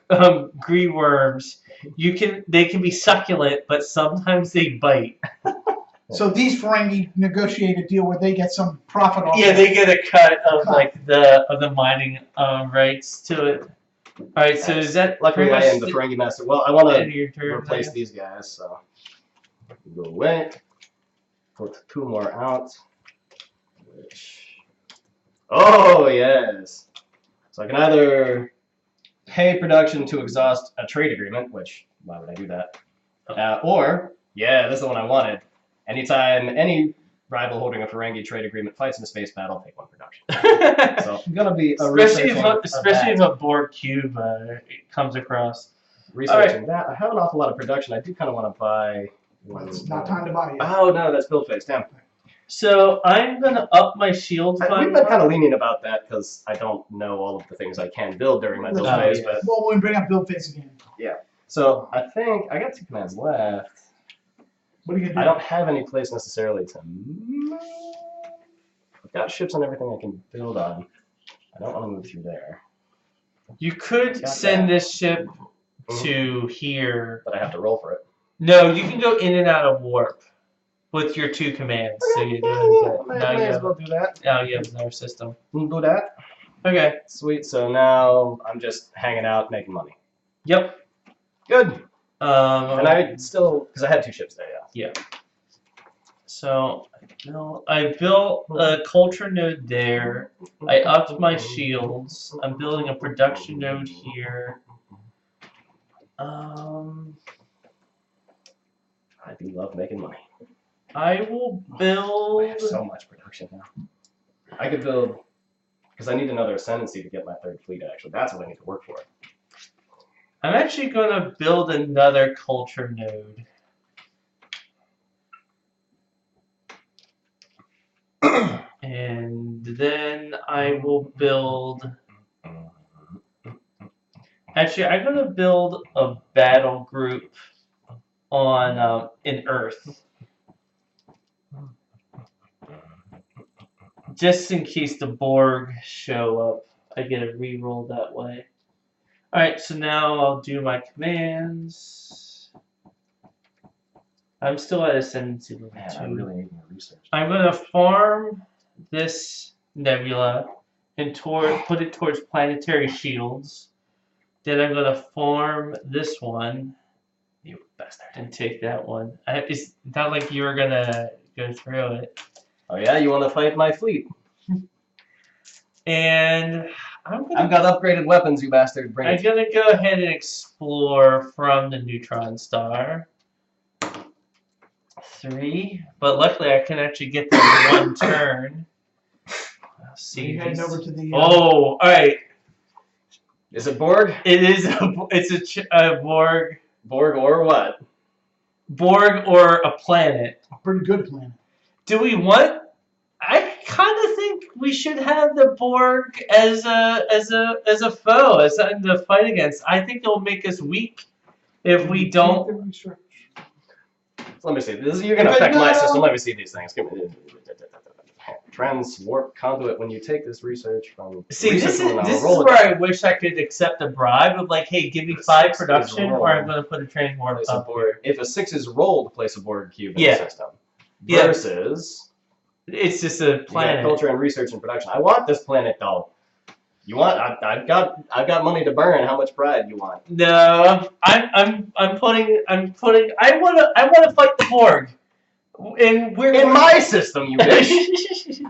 green worms. They can be succulent, but sometimes they bite. So these Ferengi negotiate a deal where they get some profit off. Yeah, they get a cut of like the mining rights to it. All right, so is that Luckily, pretty I much am the Ferengi master. Well, I want end of to your turn? replace these guys, so go away. Put 2 more out. Oh yes. So I can either pay production to exhaust a trade agreement, which why would I do that? Or yeah, this is the one I wanted. Anytime any rival holding a Ferengi trade agreement fights in a space battle, take 1 production. So I'm gonna be especially researching if a Borg cube comes across. researching that. I have an awful lot of production. I do kind of want to buy. Well, it's not time to buy yet. Oh no, that's build phase. Damn. So I'm gonna up my shield. We've been kind of lenient about that because I don't know all of the things I can build during my build phase. yeah. But Well, when we bring up build phase again. so I think I got 2 commands left. What are you gonna do? I don't have any place necessarily to move. I've got ships and everything I can build on. I don't want to move through there, You could Got send that. this ship to here. but I have to roll for it. No, you can go in and out of warp with your 2 commands. So you do May now you as have, well do that. now you have another system. Do that. Okay. Sweet. So now I'm just hanging out, making money. Yep. Good. And I still, because I had 2 ships there, yeah. So I built a culture node there. I upped my shields. I'm building a production node here. I do love making money. I will I build. have so much production now. I could build, because I need another ascendancy to get my 3rd fleet, actually. That's what I need to work for. I'm actually going to build another culture node. And then I will build. Actually, I'm going to build a battle group on in Earth. Just in case the Borg show up, I get a reroll that way. Alright, so now I'll do my commands. I'm still at Ascendancy level Man, 2. I really need more research. I'm going to farm this nebula and put it towards planetary shields. Then I'm going to farm this one. You bastard. And take that one. It's not like you were going to go through it. Oh yeah, you want to fight my fleet? And I've got upgraded weapons, you bastard. Bring I'm it. going to go ahead and explore from the neutron star. 3. But luckily I can actually get there in 1 turn. I'll see. You're heading over to the. Oh, alright. Is it Borg? It is a Borg. Borg or what? Borg or a planet. A pretty good planet. Do we want? I kind of think we should have the Borg as a foe, as something to fight against. I think it'll make us weak if we don't. So let me see. You're going to affect my system. Let me see these things. Give me. Transwarp conduit. When you take this research from. See, this is where I wish I could accept a bribe of like, hey, give me 5 production, or I'm going to put a transwarp Place a up Borg. here. If a 6 is rolled, place a Borg cube in Yeah. the system. Yeah. versus It's just a you got planet. culture and research and production. I want this planet though. You want? I've got money to burn. How much pride you want? No, I'm putting. I wanna fight the Borg, and we're In my system, you bitch.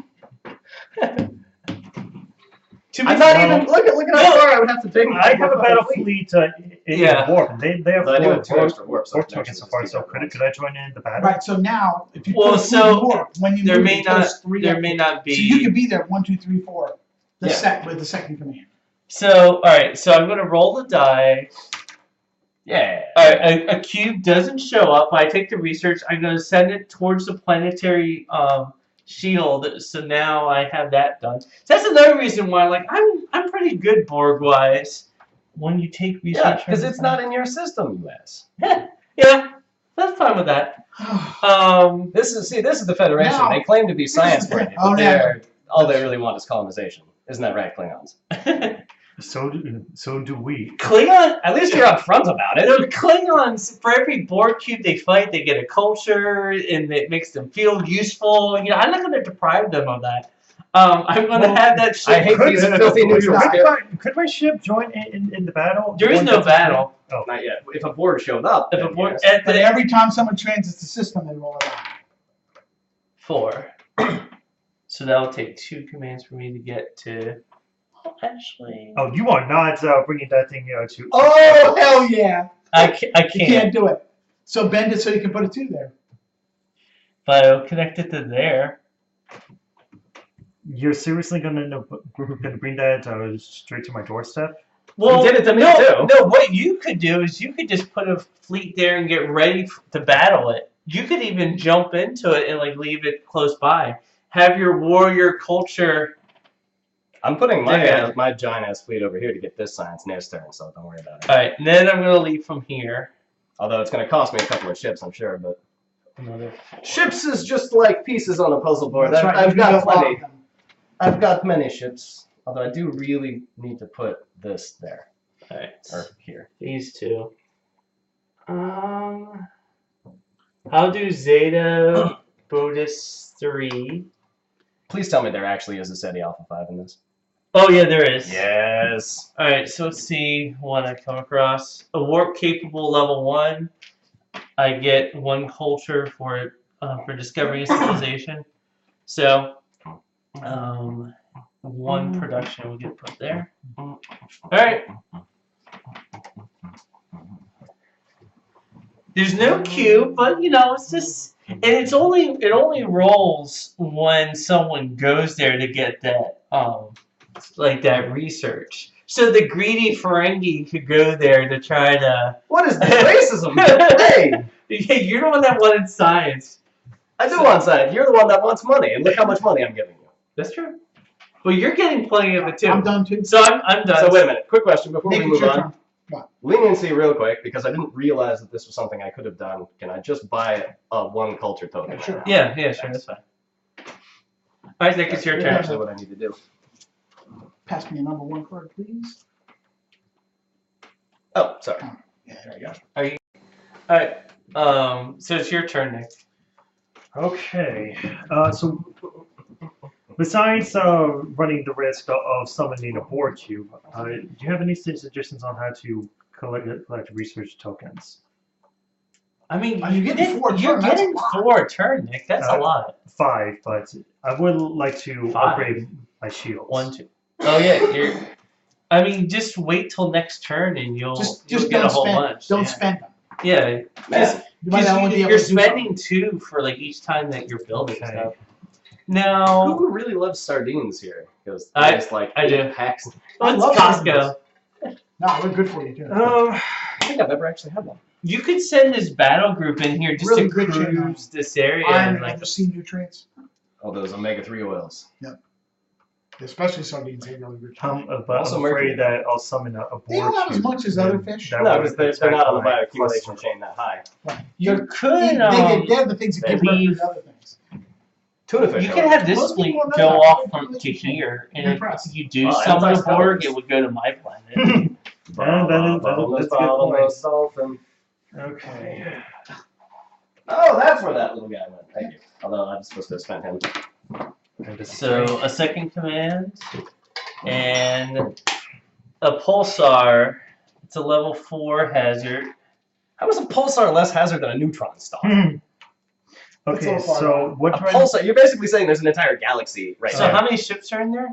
I'm not even look at how far I would have to take. I have a battle fleet in Yeah. warp, and they have But I do four have 2 extra warp, so I warp can tokens so actually far. just So keep that could I join in the battle? Right. So now, if you Well, put so warp, when you there move, may it goes not 3 there up. may not be. So you could be there 1, 2, 3, 4. The Yeah. set with the second command. So all right. So I'm gonna roll the die. Yeah. All right. A cube doesn't show up. I take the research. I'm gonna send it towards the planetary shield. So now I have that done. So that's another reason why, like, I'm pretty good Borg wise. When you take research, Yeah, because it's not in your system, you ass. Yeah, that's fine with that. This is the Federation. Now- they claim to be science minded, Oh, but no. all they really want is colonization. Isn't that right, Klingons? So do we. Klingon. At least you're upfront about it. The Klingons, for every Borg cube they fight, they get a culture, and it makes them feel useful. You know, I'm not going to deprive them of that. I'm going to have that ship. I hate these filthy neutral spirit. Could my ship join in the battle? There is One no doesn't- battle. Oh. Not yet. If a Borg showed up, If then a Borg, yes. at But the every time someone transits the system, they roll it out. 4. So that'll take 2 commands for me to get to. Oh, actually, Oh, you are not bringing that thing to. Oh, hell yeah. I You can't. can't do it. So bend it so you can put a 2 there. But I'll connect it to there. You're seriously gonna bring that straight to my doorstep? Well, You did it to me, no, too. No, what you could do is you could just put a fleet there and get ready to battle it. You could even jump into it and like leave it close by. Have your warrior culture. I'm putting Yeah. my giant ass fleet over here to get this science next turn, so don't worry about it. All right, and then I'm gonna leave from here. Although it's going to cost me a couple of ships, I'm sure, but Another. ships is just like pieces on a puzzle board. That's right, I've you got got a lot plenty. of them. I've got many ships. Although I do really need to put this there All right, or here. these 2. How do Zeta Bodis 3? Please tell me there actually is a SETI Alpha 5 in this. Oh yeah, there is. Yes. All right, so let's see what I come across. A warp capable level 1. I get 1 culture for discovery and civilization. So, 1 production will get put there. All right. There's no cube, but you know it's just, and it only rolls when someone goes there to get that like that research. So the greedy Ferengi could go there to try to. What is this racism? Hey, Yeah, you're the one that wanted science. I do want science. You're the one that wants money, and look how much money I'm giving you. That's true. Well, you're getting plenty of it too. I'm done too. So I'm done. So wait a minute. Quick question before Nick, we it's move your on. turn. Leniency real quick, because I didn't realize that this was something I could have done. Can I just buy a 1 culture token? Yeah, sure. Yeah, sure, that's fine. All right, Nick, it's your That's turn. actually what I need to do. Pass me a number 1 card, please. Oh, sorry. Yeah, There you go. All right. So it's your turn, Nick. Okay. So besides running the risk of summoning a Borg cube, do you have any suggestions on how to collect research tokens? I mean, you're getting 4 a You're turn, that's getting a lot. 4 a turn, Nick. That's a lot. 5, but I would like to 5. upgrade my shields. 1, 2. Oh yeah, I mean, just wait till next turn and you'll Just get don't a whole spend. bunch. Don't yeah. spend them. Yeah, Man, You might only be able you're to do spending 2 for like each time that you're building Okay. stuff. Now, who really loves sardines here? Because I- there's like I do. 8 packs. I what's love Costco? No, they're good for you too. I think I've ever actually had one. You could send this battle group in here just Really to good shit, cruise this area. Iron And, like, and sea nutrients, Oh, those omega-3 oils. especially sardines. They're really good. But Also I'm mercury. afraid that I'll summon a Borg They don't have as cube, much as other and fish. that No, would because they're not on the attack my bioaccumulation cluster. chain that high. you could They're the things that they give birth leave- to other things. Tuna fish. you could have this Most fleet people don't go know that. off People from don't to know that. here, and Impressed. if you do Oh, summon a anti-scholars. Borg, it would go to my planet. That's a good point. Dolphin. Okay. Oh, that's where that little guy went. Thank you. Although I'm supposed to have spent him. So a second command and a pulsar. It's a level 4 hazard. How is a pulsar less hazard than a neutron star? Okay, It's all so far what A do I pulsar. You're basically saying there's an entire galaxy right So now. how many ships are in there?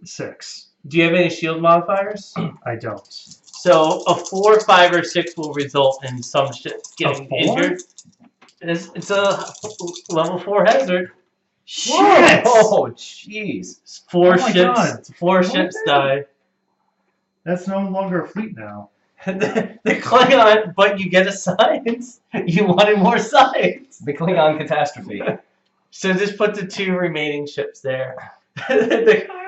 6. Do you have any shield modifiers? I don't. So a 4, 5, or 6 will result in some ships getting 4? injured. It's a level 4 hazard. Shit! Oh, jeez. 4 Oh my ships. God. 4 ships die. That's no longer a fleet now. the Klingon, but you get a science. You wanted more science. The Klingon catastrophe. So just put the 2 remaining ships there.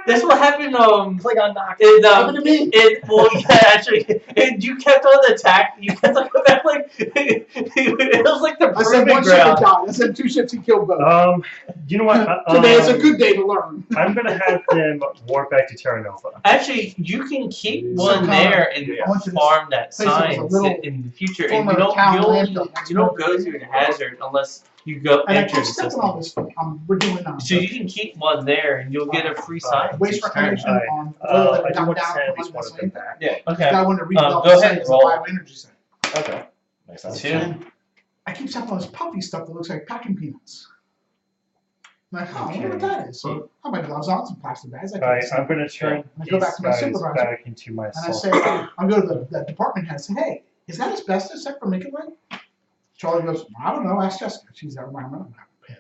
That's what happened. Klingon knock. Happened to me. Well, yeah, actually, you kept on attack. You kept on going back like it was like the I said proving one ship had ground. died. I said 2 ships he killed both. You know what? Today is a good day to learn. I'm gonna have them warp back to Terra Nova. Actually, you can keep So, one Connor, there and I went to this farm that place that was a science little in the future, and former you don't town you landfill. don't go through the hazard unless you go And I enter kept the stepping on system. this. We're doing So you can keep one there, and you'll get a free science. waste each turn. reclamation Alright. on oil that I do dumped want to down send at from least one of them Wesleyan. back. Yeah. Okay. I wanted to redevelop Go the ahead site and as a roll. bioenergy center. Okay. Makes sense. 2. And I keep stepping on this puppy stuff that looks like packing peanuts. I'm like, oh, I wonder what that is. So I have my gloves on, some plastic bags. I Alright, take I'm gonna turn I go these back to my guys supervisor, back into my and I self. say, I go to the department head and say, hey, is that asbestos except for make it right? Charlie goes, I don't know, ask Jessica. She's our environmental head.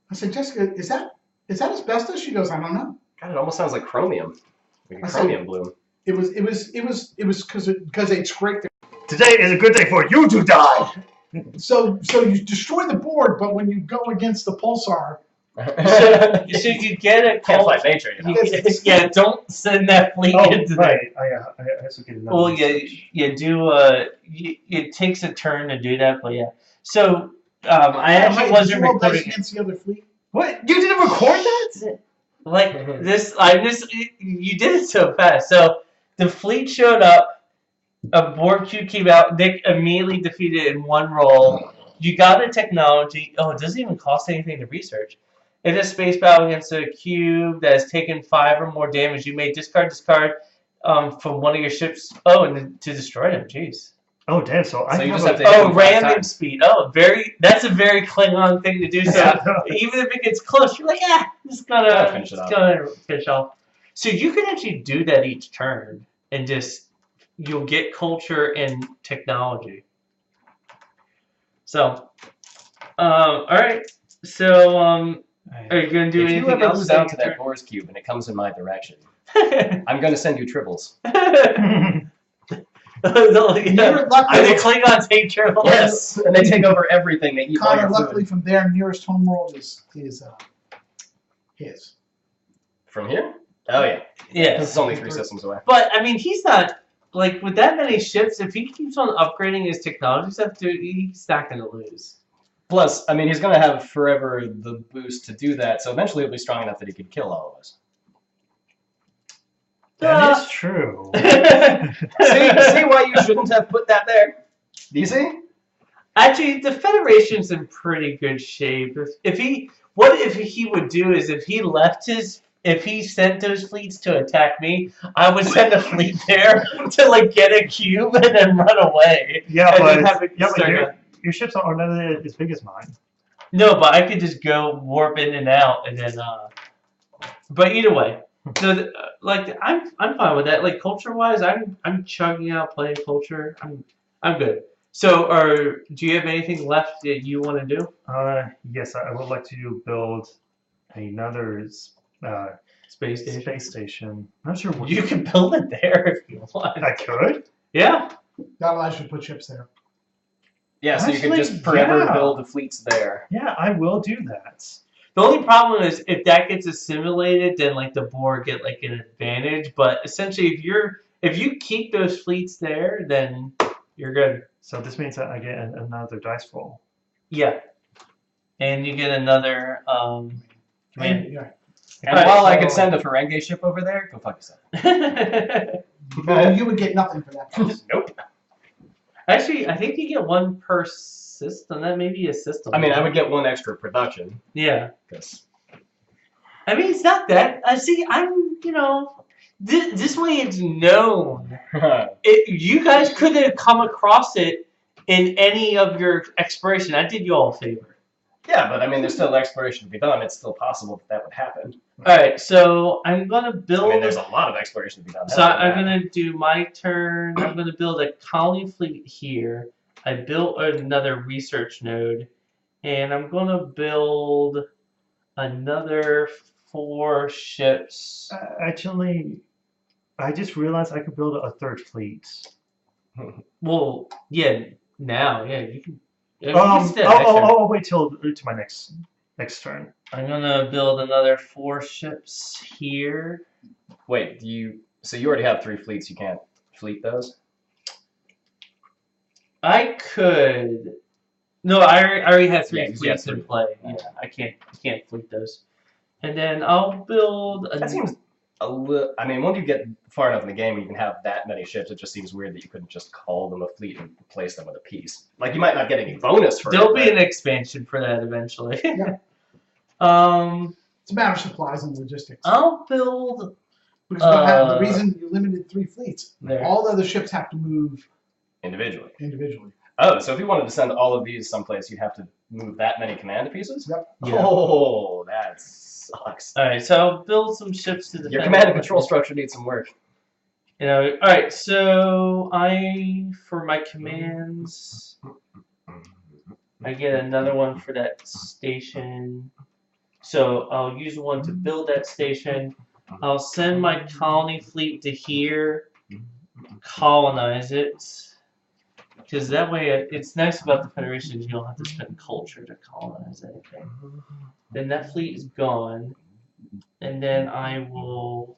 I said, Jessica, is that asbestos? She goes, I don't know. God, it almost sounds like chromium. Like a I said- chromium bloom. It was because they scraped it. Today is a good day for you to die! So you destroy the board, but when you go against the pulsar, So you get a Can't call. fight nature, you know. Yeah, don't send that fleet Oh, into there. right. I have to get another Well, one. yeah, you do. It takes a turn to do that, but yeah. So I actually wasn't recording. against the other fleet. What? You didn't record that? Like this, you did it so fast. So the fleet showed up, a Borg cube came out, Nick immediately defeated it in one roll. You got a technology. Oh, it doesn't even cost anything to research. In a space battle against a cube that has taken 5 or more damage, you may discard from one of your ships. Oh, and to destroy them. Jeez. Oh, damn. So I So you have just have a- to- Oh, five random times. speed. Oh, that's a very Klingon thing to do. So even if it gets close, you're like, just Gotta finish it off. gonna finish off. So you can actually do that each turn, and you'll get culture and technology. So, all right. So, are you gonna do If you anything ever else? lose out to that Borg cube and it comes in my direction, I'm gonna send you tribbles. No, yeah. Near- luckily, The Klingons hate turtles. Yes, and they take over everything. They eat all Connor, your luckily food. from there, nearest homeworld is his. From here? Oh yeah. Yeah. This is only 3 systems away. But I mean, he's not like with that many ships. If he keeps on upgrading his technology stuff, dude, he's not gonna lose. Plus, I mean, he's gonna have forever the boost to do that. So eventually, he'll be strong enough that he could kill all of us. That is true. See why you shouldn't have put that there? Do you see? Actually, the Federation's in pretty good shape. If he would do is if he sent those fleets to attack me, I would send a fleet there to like get a cube and then run away. Yeah, And then have but, it start your ships are not as big as mine. No, but I could just go warp in and out, and then. But either way, so like I'm fine with that. Like culture wise, I'm chugging out playing culture. I'm good. So, do you have anything left that you want to do? Yes, I would like to build another Space station. space station. Not sure what You can build it there if you want. I could. Yeah. That allows you to put ships there. Yeah, so you Actually, could just forever yeah. build the fleets there. Yeah, I will do that. The only problem is if that gets assimilated, then like the Borg get like an advantage. But essentially, if you keep those fleets there, then you're good. So this means that I get another dice roll. Yeah. And you get another. Yeah. And Alright, while I so- could send a Ferengi ship over there, go fuck yourself. Well, you would get nothing for that. Price. Nope. Actually, I think you get one per system. That may be a system. I mean, I would get 1 extra production. Yeah. Because I mean, it's not that. I see. I'm, this way it's known. You guys could have come across it in any of your exploration. I did you all a favor. yeah, but I mean, there's still exploration to be done. It's still possible that that would happen. All right, so I'm gonna build. I mean, there's a lot of exploration to be done. So I'm gonna do my turn. I'm gonna build a colony fleet here. I built another research node, and I'm gonna build another 4 ships. Actually, I just realized I could build a 3rd fleet. Well, yeah, now, yeah, you can. You can stay next turn. I'll wait till my next turn. I'm gonna build another 4 ships here. Wait, so you already have 3 fleets. You can't fleet those? I could. No, I already have 3 Yeah, 'cause you fleets have in 3. play. Yeah, I can't fleet those. And then I'll build. That seems a little. I mean, once you get far enough in the game, you can have that many ships. It just seems weird that you couldn't just call them a fleet and replace them with a piece. Like, you might not get any bonus for There'll it. be an expansion for that eventually. Yeah. It's a matter of supplies and logistics. I'll build. Because what happened, the reason you limited 3 fleets, There. all the other ships have to move individually. individually. Oh, so if you wanted to send all of these someplace, you'd have to move that many command pieces? Yep. Yeah. Oh, that sucks. All right, so I'll build some ships to defend. Your command and control structure needs some work. All right, so for my commands, I get another one for that station. So I'll use one to build that station. I'll send my colony fleet to here, colonize it. Because that way, it's nice about the Federation, you don't have to spend culture to colonize anything. Then that fleet is gone. And then I will.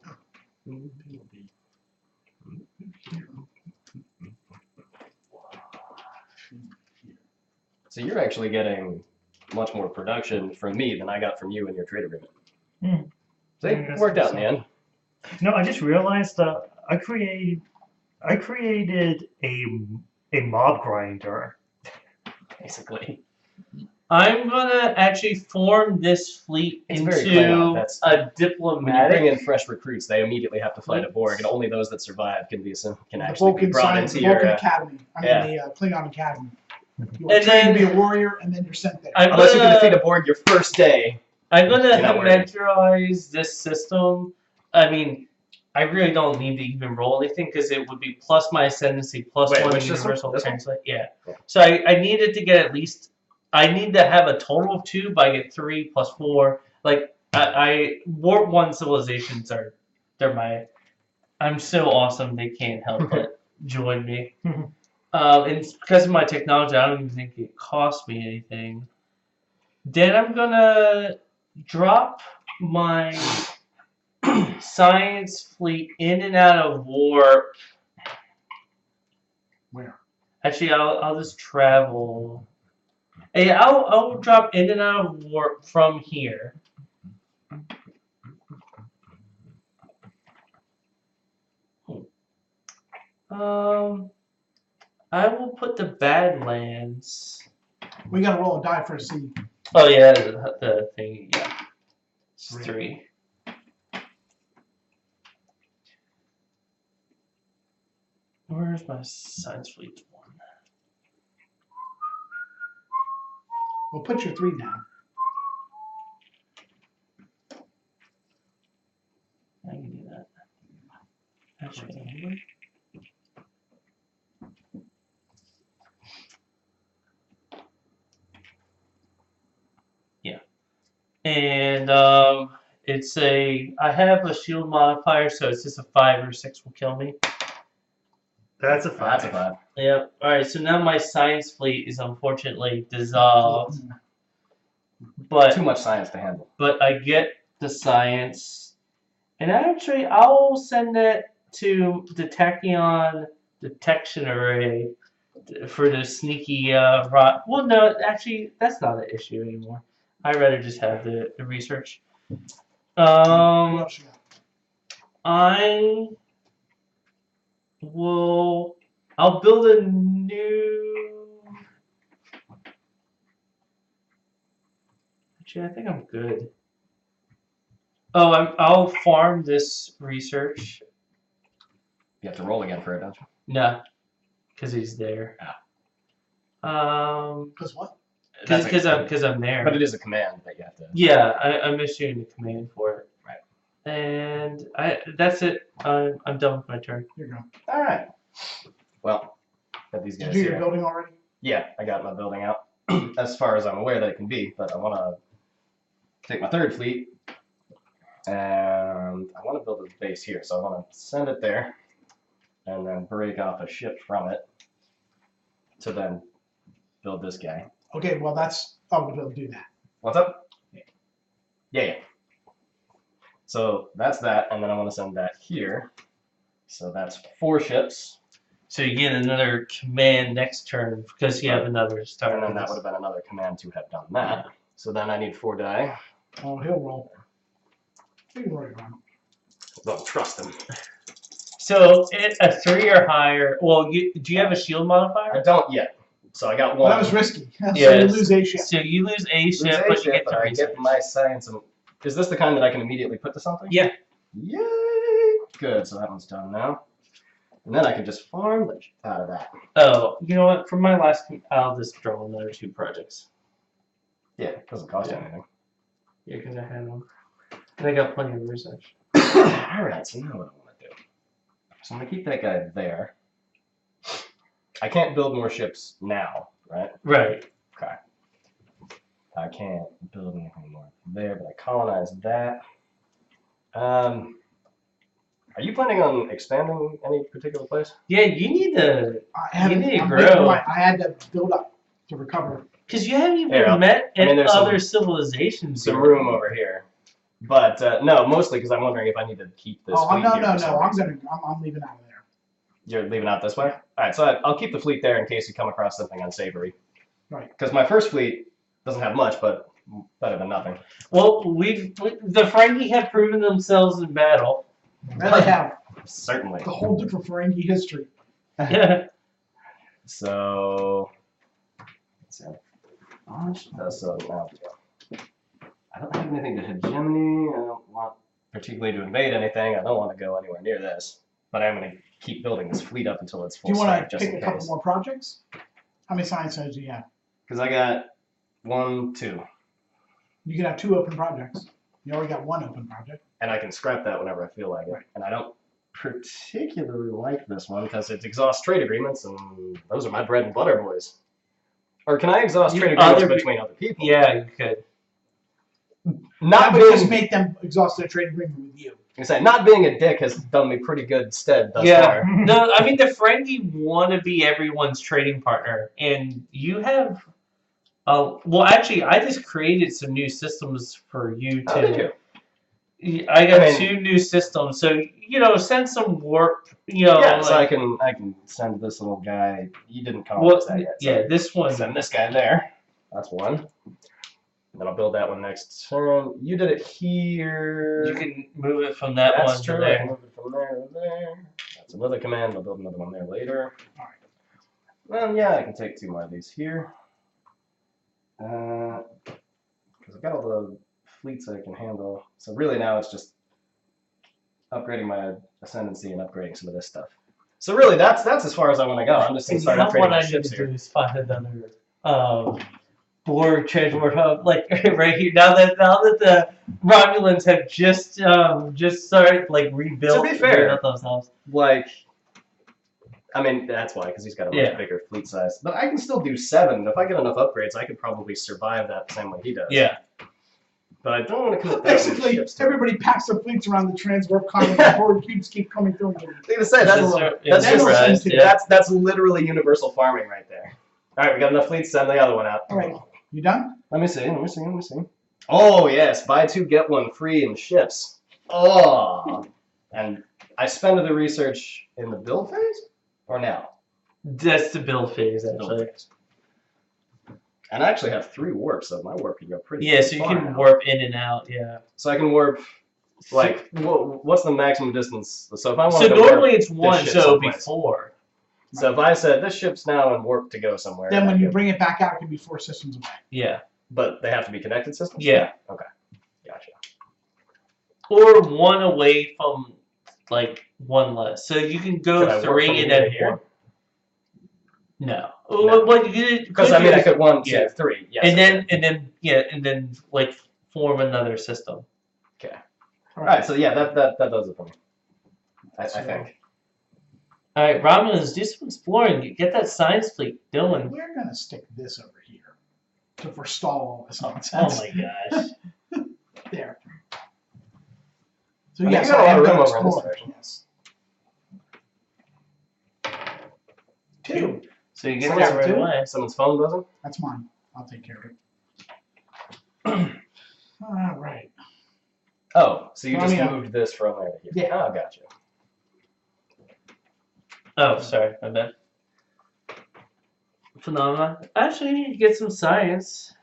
So you're actually getting much more production from me than I got from you in your trade agreement. So it worked out in the end. No, I just realized I created a mob grinder. Basically. I'm gonna actually form this fleet It's very into Klingon, that's- a When you diplomatic. bring in fresh recruits, they immediately have to fight a Borg, and only those that survive can The actually be Vulcan brought science, into the Vulcan your. Academy. The Klingon Academy. You are And trained to then- be a warrior, and then you're sent there. Unless you can defeat a Borg your first day. I'm gonna You're not worried. miniaturize this system. I mean, I really don't need to even roll anything because it would be plus my ascendancy plus Wait, 1 which system? universal This one? translate. Yeah. Yeah. So I needed to get at least. I need to have a total of 2, but I get 3 plus 4. Like I Warp 1 civilizations they're my. I'm so awesome they can't help but join me. And because of my technology, I don't even think it costs me anything. Then I'm gonna drop my science fleet in and out of warp. Where? Actually, I'll just travel. Hey, I'll drop in and out of warp from here. I will put the Badlands. We gotta roll a die for a C. Oh yeah, the thing. Yeah, it's 3. Where's my science fleet 1? We'll put your 3 down. I can do that. Actually, yeah. And it's I have a shield modifier, so it's just a 5 or 6 will kill me. That's a 5. That's a 5. Yep. All right. So now my science fleet is unfortunately dissolved, but Too much science to handle. but I get the science, and actually I'll send that to the Tachyon detection array for the sneaky rot. Well, no, actually that's not an issue anymore. I'd rather just have the research. What else you got? I'll build a new Actually, I think I'm good. Oh, I'll farm this research. You have to roll again for it, don't you? No, because he's there. Because what? That's Because I'm there. But it is a command that you have to. Yeah, I'm issuing a command for it. Right. And that's it. I'm done with my turn. Here you go. All right. Well, got these Did guys you do your here. building already? Yeah, I got my building out as far as I'm aware that it can be, but I want to take my third fleet and I want to build a base here. So I want to send it there and then break off a ship from it to then build this guy. Okay, well that's we'll be able to do that. What's up? Yeah. So that's that, and then I want to send that here. So that's 4 ships. So you get another command next turn because you have another star. And then that would have been another command to have done that. So then I need 4 die. Oh, he'll roll. He can roll it around. Don't trust him. So a 3 or higher. Well, do you have a shield modifier? I don't yet. So I got Well, 1. that was risky. So Yes. you lose a ship. So you lose a Lose ship, a but you ship, get but to I research. get my science. And is this the kind that I can immediately put to something? Yeah. Yay! Good. So that one's done now. And then I can just farm the shit out of that. Oh, you know what? For my last, I'll just draw another 2 projects. Yeah, it doesn't cost you Yeah. anything. You're gonna have them. And I got plenty of research. Alright, so now what I want to do. So I'm going to keep that guy there. I can't build more ships now, right? Right. Okay. I can't build anything more there, but I colonized that. Are you planning on expanding any particular place? Yeah, you need to, I haven't. need to I'm grow. waiting for I had to build up to recover. because you haven't even Here, met I mean, any there's other civilizations. Some yet. room over here. But no, mostly because I'm wondering if I need to keep this Oh, fleet no. here for some reason. I'm leaving out of there. You're leaving out this way? Alright, so I'll keep the fleet there in case you come across something unsavory. Right. Because my first fleet doesn't have much, but better than nothing. Well, the Ferengi have proven themselves in battle. There they have Certainly. the whole different Ferengi history. Yeah. So, let's see. So now I don't have anything to hegemony. I don't want particularly to invade anything. I don't want to go anywhere near this. But I'm going to keep building this fleet up until it's Do full you want stack, to just pick in a couple case. more projects? How many science centers do you have? Because I got 1, 2. You can have 2 open projects. You already got 1 open project. And I can scrap that whenever I feel like it. Right. And I don't particularly like this one because it exhausts trade agreements, and those are my bread and butter, boys. Or can I exhaust trade agreements between other people? Yeah, you could. Not That would being, just make them exhaust their trade agreement with you. not being a dick has done me pretty good stead thus Yeah. far. No, I mean the Ferengi want to be everyone's trading partner, and you have. Well, actually, I just created some new systems for you How did to. you? I got I mean- 2 new systems, so send some warp. Yeah, so I like, can send this little guy. You didn't well, colonize that yet. So yeah, this one. send this guy there. That's one. And then I'll build that one next turn. You did it here. You can move it from that That's one to true. I can there. move it from there to there. That's another command. I'll build another one there later. Alright. Well, yeah, I can take 2 more of these here. Because I've got all the fleets I can handle. So really now it's just upgrading my Ascendancy and upgrading some of this stuff. So really, that's as far as I want to go. I'm just going to start Now upgrading what my I need ships to here. do is find another Borg transport hub, like right here. Now that the Romulans have just started like rebuilt. To be fair, rebuilt themselves. Like, I mean, that's why, because he's got a much Yeah. bigger fleet size. But I can still do 7. If I get enough upgrades, I could probably survive that the same way he does. Yeah. But I don't want to commit that many Basically, ships to it. everybody packs their fleets around the transwarp colony. The Borg cubes keep coming through. I was gonna say that's Surprised, yeah. that's literally universal farming right there. All right, we got enough fleets. Send the other one out. All right, you done? Let me see. Oh yes, buy 2 get 1 free in ships. Oh, and I spend the research in the build phase or now? That's the build phase, Build actually. phase. And I actually have 3 warps, so my warp can go pretty. Yeah, so you far can now. warp in and out. Yeah. So I can warp. Like, what's the maximum distance? So if I want So to normally it's 1, ship so it'll be someplace. 4. So if I said this ship's now in warp to go somewhere. Then when I you could- bring it back out, it can be 4 systems away. Yeah. But they have to be connected systems? Yeah. Okay. Gotcha. Or one away from, like, one less. So you can go Could I work from 3 and here then to here? 4. No. No. What you could Because do I mean, I is- could 1, 2, yeah. 3. Yes. and okay. then like form another system. Okay. All right. So yeah, that does it for me. I think. All right, Romulans, do some exploring. Get that science fleet going. We're gonna stick this over here to forestall all this Oh nonsense. my gosh. There. So I mean, yes, you got a I lot am of room gonna over in this explore. direction. Yes. 2. So you get Someone's that right two? away. Someone's phone buzzing. That's mine. I'll take care of it. All right. Oh, so you Well, just yeah. moved this from there to here. Yeah. Oh, gotcha. Oh, sorry, my bad. Phenomena. Actually, you need to get some science.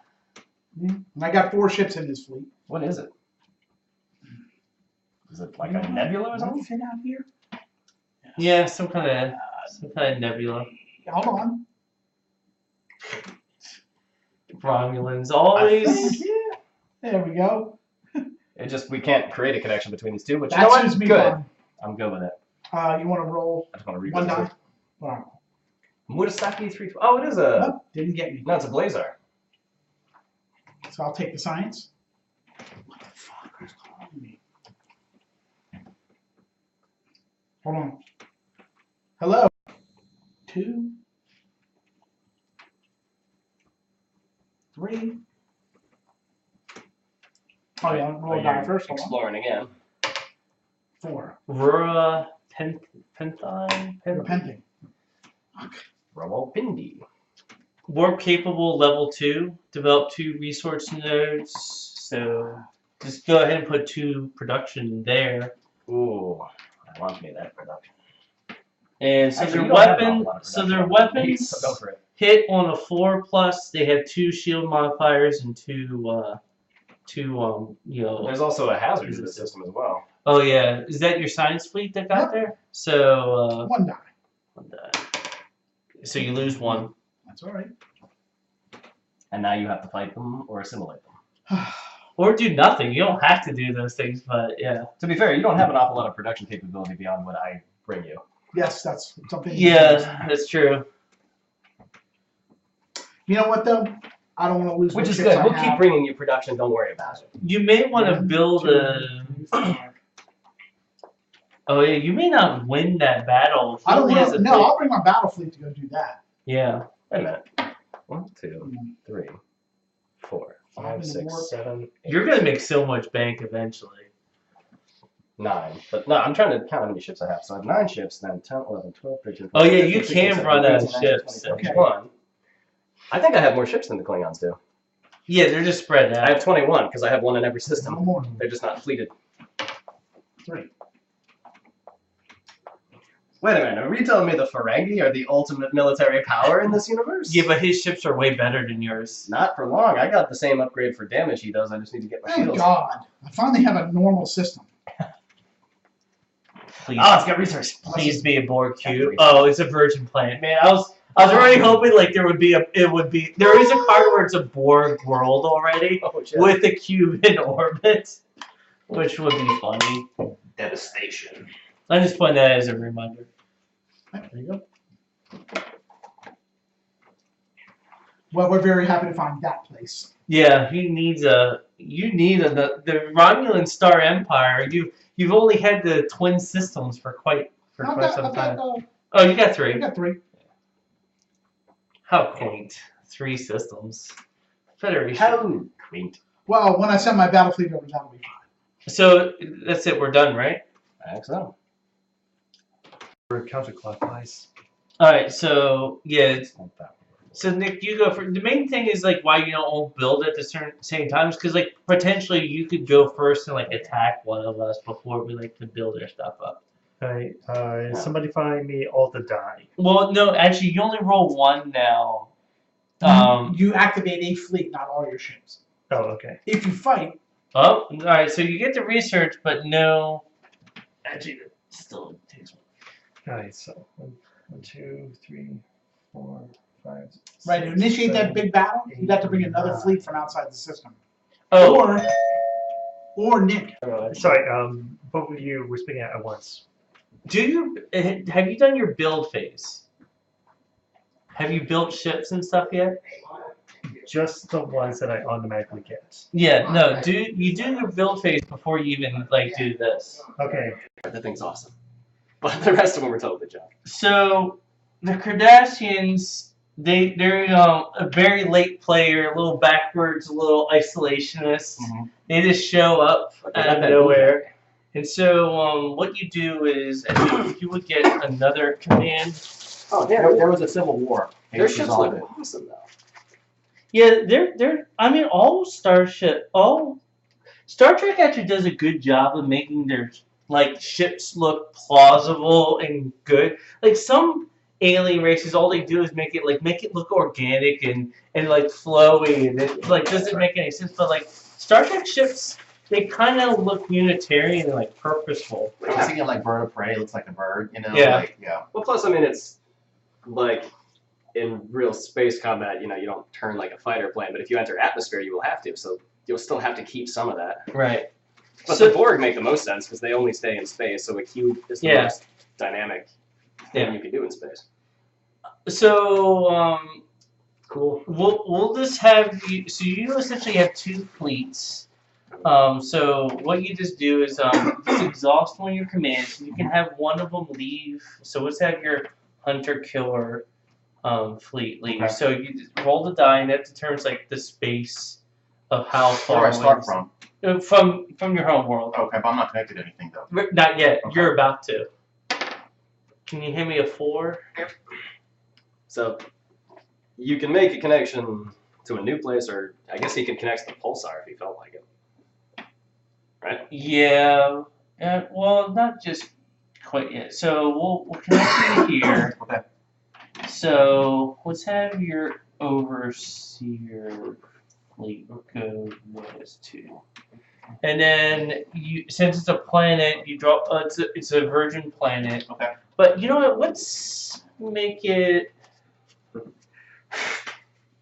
And I got 4 ships in this fleet. What is it? Is it like a nebula or Does that something? fit out here? Yeah, some kind of nebula. Hold on. Romulans I always. think, yeah. There we go. It just we can't create a connection between these two, but you That know what? suits me Good. fine. I'm good with it. You want to roll I just want to read 1 this. die? All right. Murasaki 3. Oh, it is a. Nope, didn't get me. No, it's a Blazar. So I'll take the science. What the fuck is calling me? Hold on. Hello. 2, 3. Oh yeah, roll a die first. Hold on. Exploring again. 4. Rura Penthine? Repenting. Rawalpindi. Warp capable level 2. Develop 2 resource nodes. So just go ahead and put 2 production there. Ooh, I want me that production. And so Actually, their you don't have an awful weapon, lot of so production their on the fleet, weapons so go for it. hit on a 4+. They have 2 shield modifiers and 2 you know. There's also a hazard to the system as well. Oh yeah, is that your science fleet that got Yep. there? So 1 die. so you lose 1. That's all right. And now you have to fight them or assimilate them. Or do nothing. You don't have to do those things, but yeah. To be fair, you don't have an awful lot of production capability beyond what I bring you. Yes, that's something. Yeah, that's true. You know what though? I don't want to lose. Which what is ships good. I We'll have. keep bringing you production. Don't worry about it. You may want to 1, build 2, a. 3, 4. Oh yeah, you may not win that battle. If I don't he has want a to. No, big- I'll bring my battle fleet to go do that. Yeah. Wait a minute. 1, 2, 3, 4, 5, 6, 7, 8, You're gonna make so much bank eventually. 9. But no, I'm trying to count how many ships I have. So I have 9 ships, then 10, 11, 12, 13, Oh, 14, yeah, 15, you 16, can 17, run out of 18, 19, 20, ships. 21. I think I have more ships than the Klingons do. Yeah, they're just spread I have out. 21 because I have 1 in every No system. more. They're just not fleeted. 3. Wait a minute, are you telling me the Ferengi are the ultimate military power in this universe? Yeah, but his ships are way better than yours. Not for long. I got the same upgrade for damage he does. I just need to get my Thank shields. God. I finally have a normal system. Please, Oh, it's got research. please be a Borg cube. Got Oh, it's a virgin planet, man. I was already hoping like there is a card where it's a Borg world already Oh, shit. with a cube in orbit, which would be funny. devastation. I just point that as a reminder. There you go. Well, we're very happy to find that place. Yeah, the Romulan Star Empire. You've only had the twin systems for quite some time. Oh, you got 3. I got 3. How quaint. 3 systems. Federation. How quaint. Well, when I send my battle fleet over, that'll be fine. So that's it. We're done, right? I think so. We're counterclockwise. All right. So yeah. It's not that. So Nick, you go for the main thing is like why you don't all build at the same times because like potentially you could go first and like attack one of us before we like to build our stuff up. Alright, somebody find me all the die. Well, no, actually you only roll 1 now. You activate a fleet, not all your ships. Oh, okay. If you fight, Oh, all right. So you get the research, but no. Actually, it still takes 1. Alright, so 1, 2, 3, 4, 5, Right, to 6, initiate that 7, big battle, you got to bring another 9. fleet from outside the system. Oh, Or Nick. Sorry, both of you were speaking at once. have you done your build phase? Have you built ships and stuff yet? Just the ones that I automatically get. Yeah, no. You do your build phase before you even like do this. Okay. That thing's awesome. But the rest of them were totally junk. So the Cardassians, they're a very late player, a little backwards, a little isolationist. They just show up out of nowhere. And so what you do is you would get another command. Oh, yeah, there was a civil war. Their ships look awesome though. Yeah, I mean, all Star Trek actually does a good job of making their like ships look plausible and good. Like some alien races, all they do is make it look organic and like flowy, and it like doesn't make any sense. But like Star Trek ships, they kind of look unitarian and like purposeful. I was thinking like bird of prey looks like a bird, you know? Yeah. Like, yeah. Well, plus, I mean, it's like in real space combat, you know, you don't turn like a fighter plane, but if you enter atmosphere, you will have to. So you'll still have to keep some of that. Right. But So- the Borg make the most sense because they only stay in space, so a cube is the most dynamic thing you can do in space. So Cool. we'll just have you. So you essentially have two fleets. So what you just do is just exhaust one of your commands. You can have one of them leave. So let's have your hunter-killer fleet leave. Okay. So you just roll the die, and that determines like the space of how Where far do I away start it is. from? From your home world. Okay, but I'm not connected to anything though. Not yet. Okay. You're about to. Can you hand me a 4? So you can make a connection to a new place, or I guess he could connect to the pulsar if he felt like it. Right? Yeah. Well, not just quite yet. So we'll connect you here. Okay. So let's have your overseer fleet go minus 2. And then since it's a planet, you drop. It's a virgin planet. Okay. But you know what? Let's make it.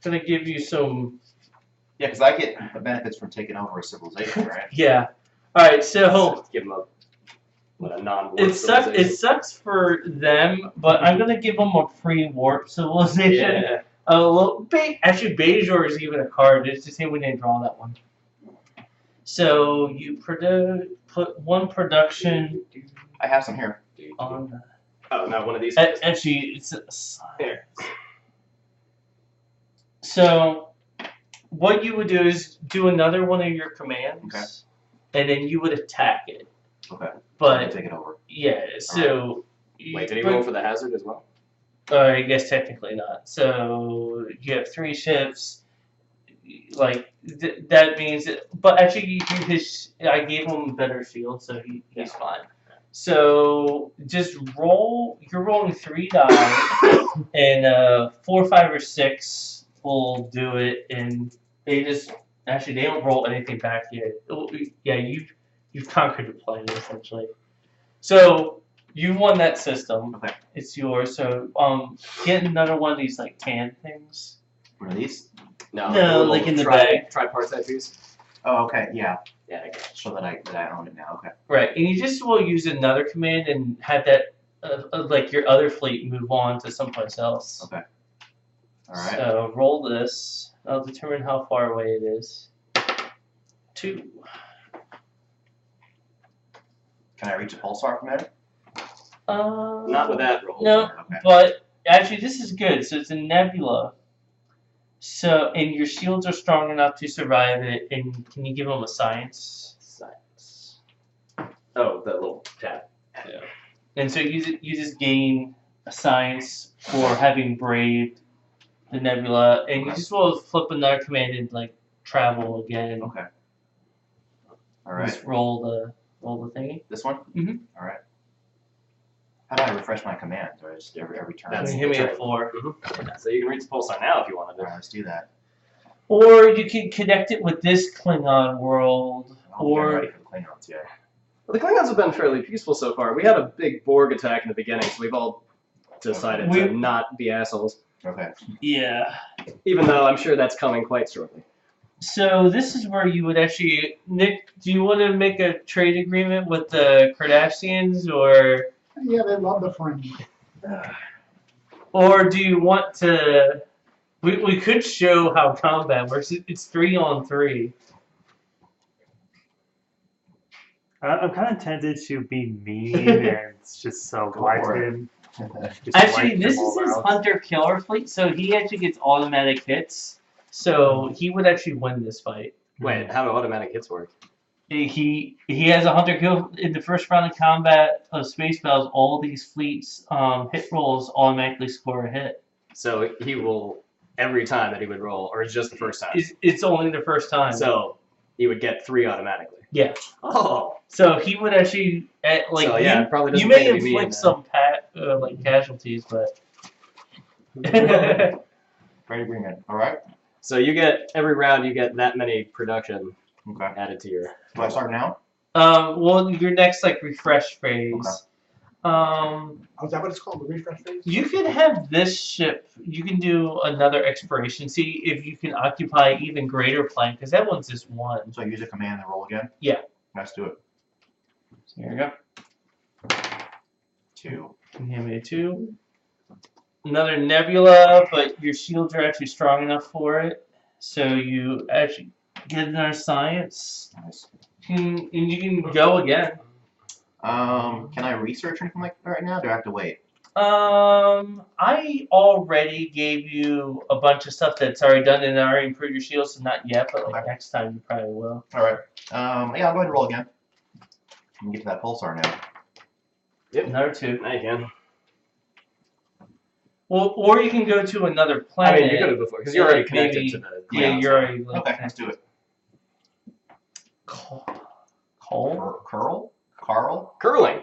Gonna give you some. Yeah, because I get the benefits from taking over a civilization, right? Yeah. All right. So. Give him a non-warp It sucks. It civilization. sucks for them, but I'm gonna give them a pre-warp civilization. Yeah. Actually, Bajor is even a card. It's just we didn't draw that one. So you put one production I have some here. on. The, Oh, not one of these. actually, it's a Here. So what you would do is do another one of your commands, Okay. and then you would attack it. Okay. I'm But gonna take it over. yeah, so. Wait, did he roll for the hazard as well? I guess technically not. So you have 3 ships. Like that means, but actually, I gave him a better shield, so he's fine. So just roll. You're rolling 3 die, and 4, 5, or 6 will do it. And they don't roll anything back yet. Yeah, you've conquered the planet essentially. So. You won that system. Okay. It's yours. So, get another one of these like tan things. One of these? No, No, the little like in the bag. tripartite piece. Oh, okay. Yeah. Yeah, I guess. So that I own it now. Okay. Right, and you just will use another command and have that like your other fleet move on to someplace else. Okay. All right. So roll this. I'll determine how far away it is. 2. Can I reach a pulsar from there? Not with that roll. No, Okay. but actually this is good. So it's a nebula. So and your shields are strong enough to survive it. And can you give them a science? Science. Oh, the little tab. Yeah. And so you just gain a science for having braved the nebula, and you just will flip another command and like travel again. Okay. All right. Just roll the thingy. This one? Mhm. All right. How do I refresh my commands? Or just every turn? That's- Give me a right. 4. So you can reach the pulsar now if you wanted All to. right, let's do that. Or you can connect it with this Klingon world, I don't think I'm or ready for the Klingons yet. Well, the Klingons have been fairly peaceful so far. We had a big Borg attack in the beginning, so we've all decided We- to not be assholes. Okay. Yeah. Even though I'm sure that's coming quite shortly. So this is where you would actually, Nick. Do you want to make a trade agreement with the Kardashians, or Yeah, they love the Ferengi. do you want to? We could show how combat works. It's 3-on-3. I'm kind of tempted to be mean and just wipe for it. him. Just Actually, wipe this them is all his out. hunter killer fleet, so he actually gets automatic hits. So he would actually win this fight. Wait, how do automatic hits work? He has a hunter kill in the first round of combat of space battles. All these fleets hit rolls automatically score a hit. So he will every time that he would roll, or it's just the first time. It's only the first time. So he would get 3 automatically. Yeah. Oh. So he would actually So yeah, it probably you doesn't may pay to be mean, inflict some casualties, but Trade agreement. All right. So you get every round you get that many production Okay. added to your. Do I start now? well, your next refresh phase. Okay. Oh, is that what it's called? The refresh phase? You can have this ship. You can do another exploration. See if you can occupy even greater plane, because that one's just 1. So I use a command and roll again? Yeah. Let's do it. So here we go. 2. Give me a 2. Another nebula, but your shields are actually strong enough for it. So you actually get another science. Nice. And you can go again. Can I research anything like that right now? Do I have to wait? I already gave you a bunch of stuff that's already done and I already improved your shields, so not yet, but Okay. next time you probably will. All right. Yeah, I'll go ahead and roll again. I can get to that pulsar now. Yep. Another 2. Now you can. Well, or you can go to another I planet. mean, you could have before because you're already connected maybe- to the. Yeah, ground, you're so- already Okay, let's do it. Coal. Carl? Curling.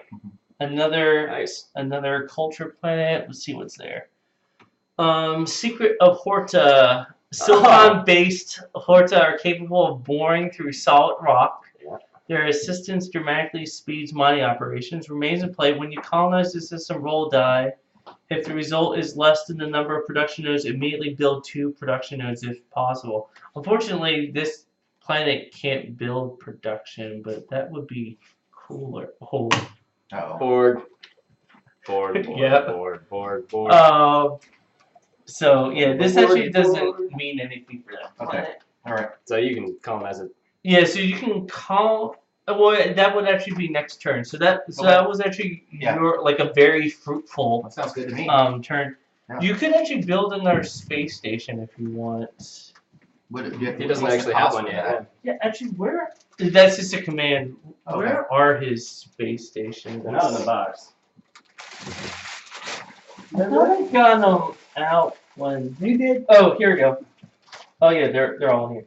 Another Nice. another culture planet. Let's see what's there. Secret of Horta. Silicon-based Horta are capable of boring through solid rock. Yeah. Their assistance dramatically speeds mining operations. Remains in play. When you colonize the system, roll a die. If the result is less than the number of production nodes, immediately build 2 production nodes if possible. Unfortunately, this planet can't build production, but that would be cooler. Oh. Uh-oh. Borg. Borg. Yep. Borg. So yeah, this Borg, actually doesn't Borg. mean anything for that Okay. planet. All right. So you can colonize it. Yeah, so you can call. Well, that would actually be next turn. So that Okay. that was actually Yeah. your a very fruitful That sounds good to me. turn. Yeah. You could actually build another space station if you want. He doesn't actually have one yet. Yeah, actually, where? That's just a command. Okay. Where are his space stations? They're not in the box. I thought I got them out when you did. Oh, here we go. Oh yeah, they're all in here.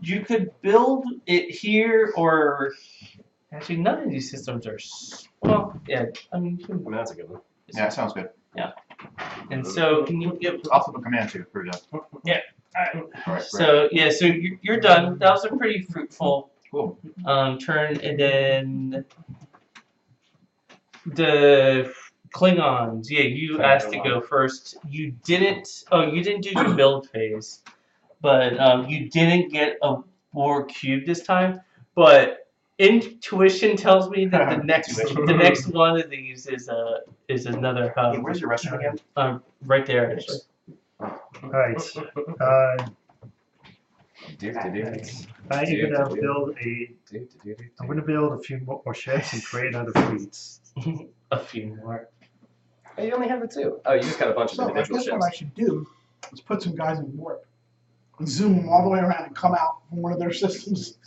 You could build it here, or actually, none of these systems are. Well, yeah. I mean, you I can, mean, that's a good one. Yeah, that sounds good. and so can you give? I'll flip a command too. Pretty done. Alright. All right, great. So yeah, so you're done. That was a pretty fruitful Cool. turn, and then the Klingons. Yeah, you asked to go first. You didn't. Oh, you didn't do the build phase, but you didn't get a Borg cube this time. But intuition tells me that the next one of these is another hub. Hey, where's your restroom again? Right there actually. Alright. I'm gonna build a few more ships and create other fleets. A few more. Hey, you only have the 2. Oh, you just got a bunch of So I individual guess what I ships. should do is put some guys in warp and zoom them all the way around and come out from one of their systems.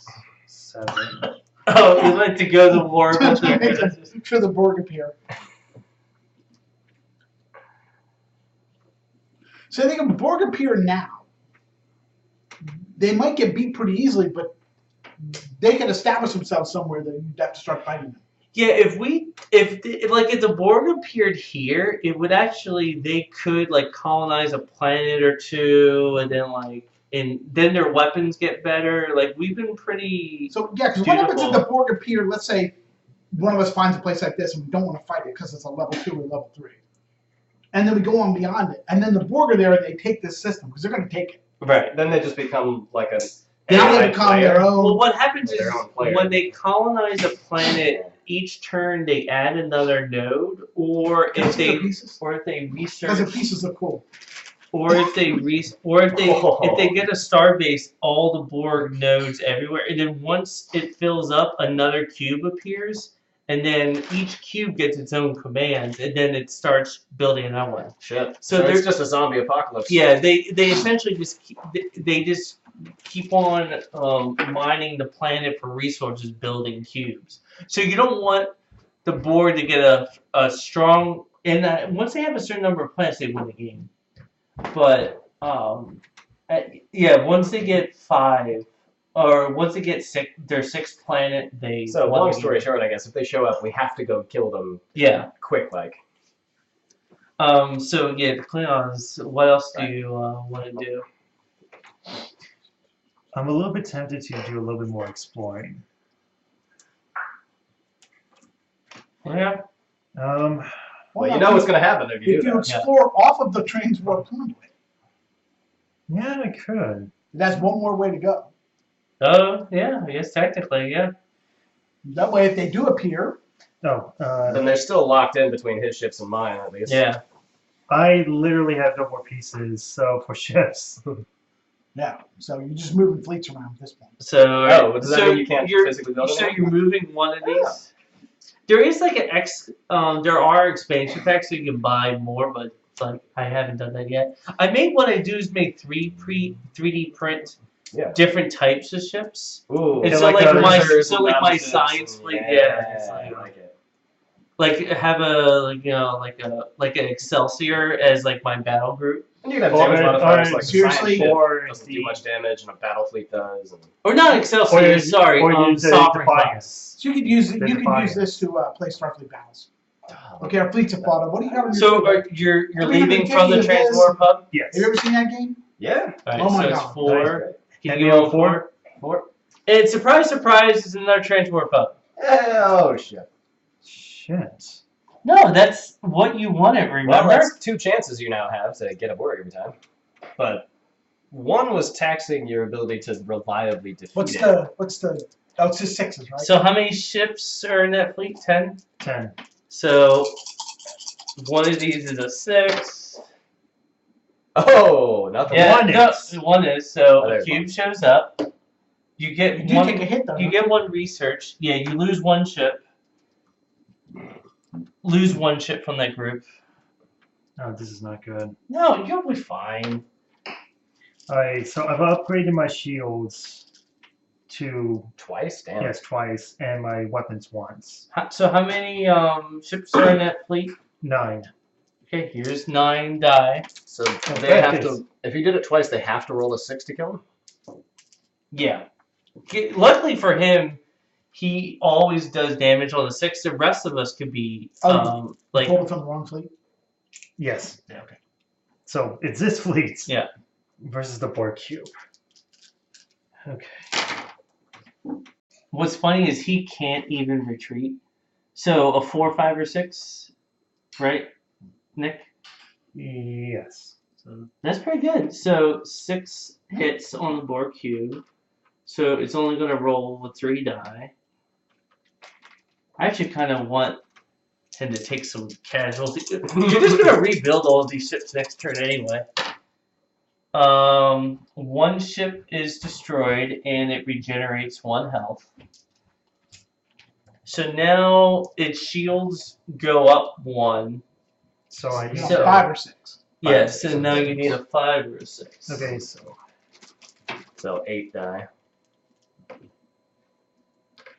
7. Oh, you like to go to war with Make sure the Borg appear. So I think if the Borg appear now, they might get beat pretty easily, but they can establish themselves somewhere that you'd have to start fighting them. Yeah, if the Borg appeared here, it would actually they could colonize a planet or two, and then their weapons get better. Like we've been pretty. So yeah, because what happens if Beautiful. the Borg appear? Let's say one of us finds a place like this and we don't want to fight it because it's a level 2 or level 3. and then we go on beyond it. And then the Borg are there, and they take this system because they're going to take it. Right. Then they just become like a. Now AI they become their player. own. Well, what happens is Their own player. when they colonize a planet, each turn they add another node, or Can I if see the they pieces? research, Because the pieces look cool. or if they if they get a starbase, all the Borg nodes everywhere, and then once it fills up, another cube appears, and then each cube gets its own commands, and then it starts building another one. Shit. So So there's it's just a zombie apocalypse. Yeah, they essentially just keep on mining the planet for resources, building cubes. So you don't want the Borg to get a strong. And once they have a certain number of planets, they win the game. But once they get 5, or once they get their 6th planet, they. So won long the story game. short, I guess if they show up, we have to go kill them Yeah. quick, like. So yeah, the Klingons. What else do you want to do? I'm a little bit tempted to do a little bit more exploring. Yeah. Well, you know what's going to happen if you If do you that. explore off of the transport conduit, Yeah, I could. that's one more way to go. Oh yeah, I guess technically, yeah. That way, if they do appear, Oh, Then they're still locked in between his ships and mine, at least. Yeah. I literally have no more pieces, so for ships. yeah. So you're just moving fleets around at this point. So, Oh, does that so mean you can't you're, physically build so it? you're moving one of these. There is like an there are expansion packs so you can buy more, but like I haven't done that yet. What I do is make 3D print different types of ships. Ooh. And Yeah, so like like my cruisers and my battleships science and- fleet, I like it. like have a like an Excelsior as like my battle group. And you can have damage modifiers like seriously, the science or ship doesn't do much damage, and a battle fleet does. And... Or not Excelsior, Or sorry, use the Sovereign Defiance. class. So you could use The you could Defiance. use this to play Starfleet battles. Okay, our fleets have fought. What do you got on your So ship? you're I mean, leaving the from the game is- transport hub? Yes. Have you ever seen that game? Yeah. Alright, Oh my so it's God. 4. Can And you you go go 4? 4? And surprise, surprise, it's another transport hub. Oh, shit. Shit. No, that's what you wanted, remember? Well, that's 2 chances you now have to get a Borg every time. But one was taxing your ability to reliably defeat What's it. the oh, it's just 6s, right? So how many ships are in that fleet? 10? 10. So one of these is a 6. Oh, nothing. Yeah, One no, is. one is. So Oh, a there's cube shows up. You get You do one. take a hit though. You get one research. Yeah, you lose one ship. Lose one ship from that group. Oh, this is not good. No, you'll be fine. Alright, so I've upgraded my shields to, Twice? Damn. yes, twice, and my weapons once. So how many ships are in that fleet? 9. Okay, here's 9 die. So they have to... If you did it twice, they have to roll a 6 to kill him? Yeah. Luckily for him, he always does damage on the 6. The rest of us could be like Pulled it from the wrong fleet. Yes. Yeah, okay. So it's this fleet. Yeah. Versus the Borg cube. Okay. What's funny is he can't even retreat. So a 4, 5, or 6, right, Nick? Yes. So that's pretty good. So 6 hits on the Borg cube. So it's only going to roll with 3 die. I actually kind of want him to take some casualties. You're just going to rebuild all of these ships next turn anyway. 1 ship is destroyed and it regenerates 1 health. So now its shields go up 1. So I You use know, So- 5 or 6. Yeah, so now you need a 5 or a 6. Okay, so 8 die.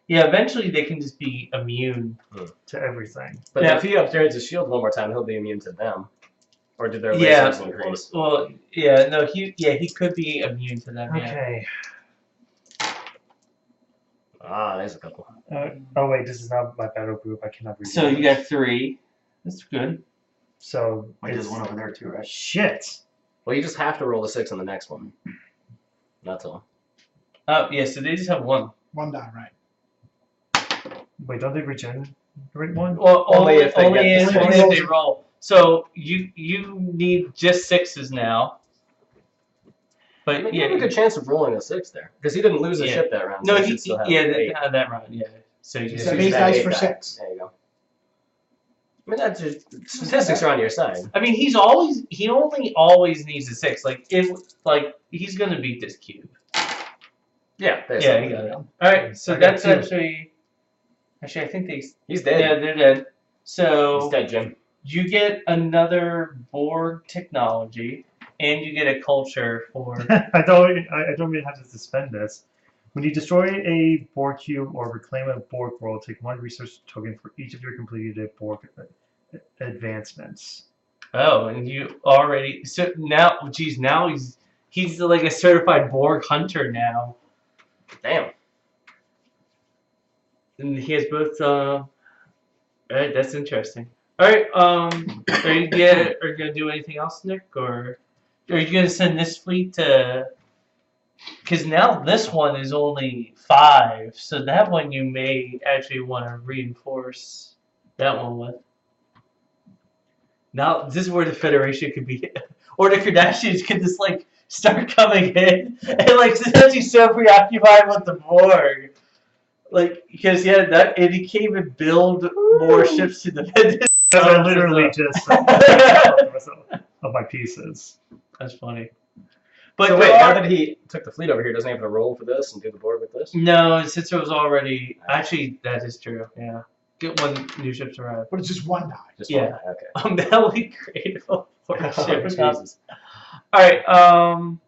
Yeah, eventually they can just be immune. to everything. But Yeah. if he upgrades his shield one more time, he'll be immune to them. Or did their Yeah, lasers increase? well, yeah, no, he could be immune to them. Yeah. Okay. Ah, there's a couple. Oh wait, this is not my battle group. I cannot read. So you got 3. That's good. So Wait, there's it's- one over there too, right? Shit. Well, you just have to roll a 6 on the next one. That's all. Oh, yeah, so they just have 1. 1 die, right? Wait, don't they regenerate one? Well, Only only if they get the if six. they roll. So you need just 6s now. I But mean, you yeah, have a good chance of rolling a 6 there because he didn't lose a Yeah. ship that round. no, so he should still have yeah 8. that round, yeah. So you You So just eight use that dice 8 for die. 6. There you go. I mean, that's just, statistics are on your side. I mean, he only always needs a 6. He's gonna beat this cube. Yeah, Yeah, he got it. All right, so I got that's 2. actually I think He's dead. yeah, they're dead. He's So dead, Jim. you get another Borg technology, and you get a culture for. I don't even have to suspend this. When you destroy a Borg cube or reclaim a Borg world, take 1 research token for each of your completed Borg advancements. Oh, and you already now, geez, now he's like a certified Borg hunter now, Damn. and he has both. All right, that's interesting. All right, are you gonna do anything else, Nick, or are you gonna send this fleet to? Because now this one is only 5, so that one you may actually want to reinforce that one with. Now this is where the Federation could be, or the Kardashians could just like start coming in and like since he's so preoccupied with the Borg, like because and he can't even build more ships to defend it. Because I literally just the rest of my pieces. That's funny. But So there wait, now are- that he took the fleet over here, doesn't he have to roll for this and do the board with this? no, since it was already actually that is true. Yeah, get 1 new ship's arrived. But it's just 1 die. Just Yeah. one? Okay. That would be creative for a Oh, ship. Jesus. All right.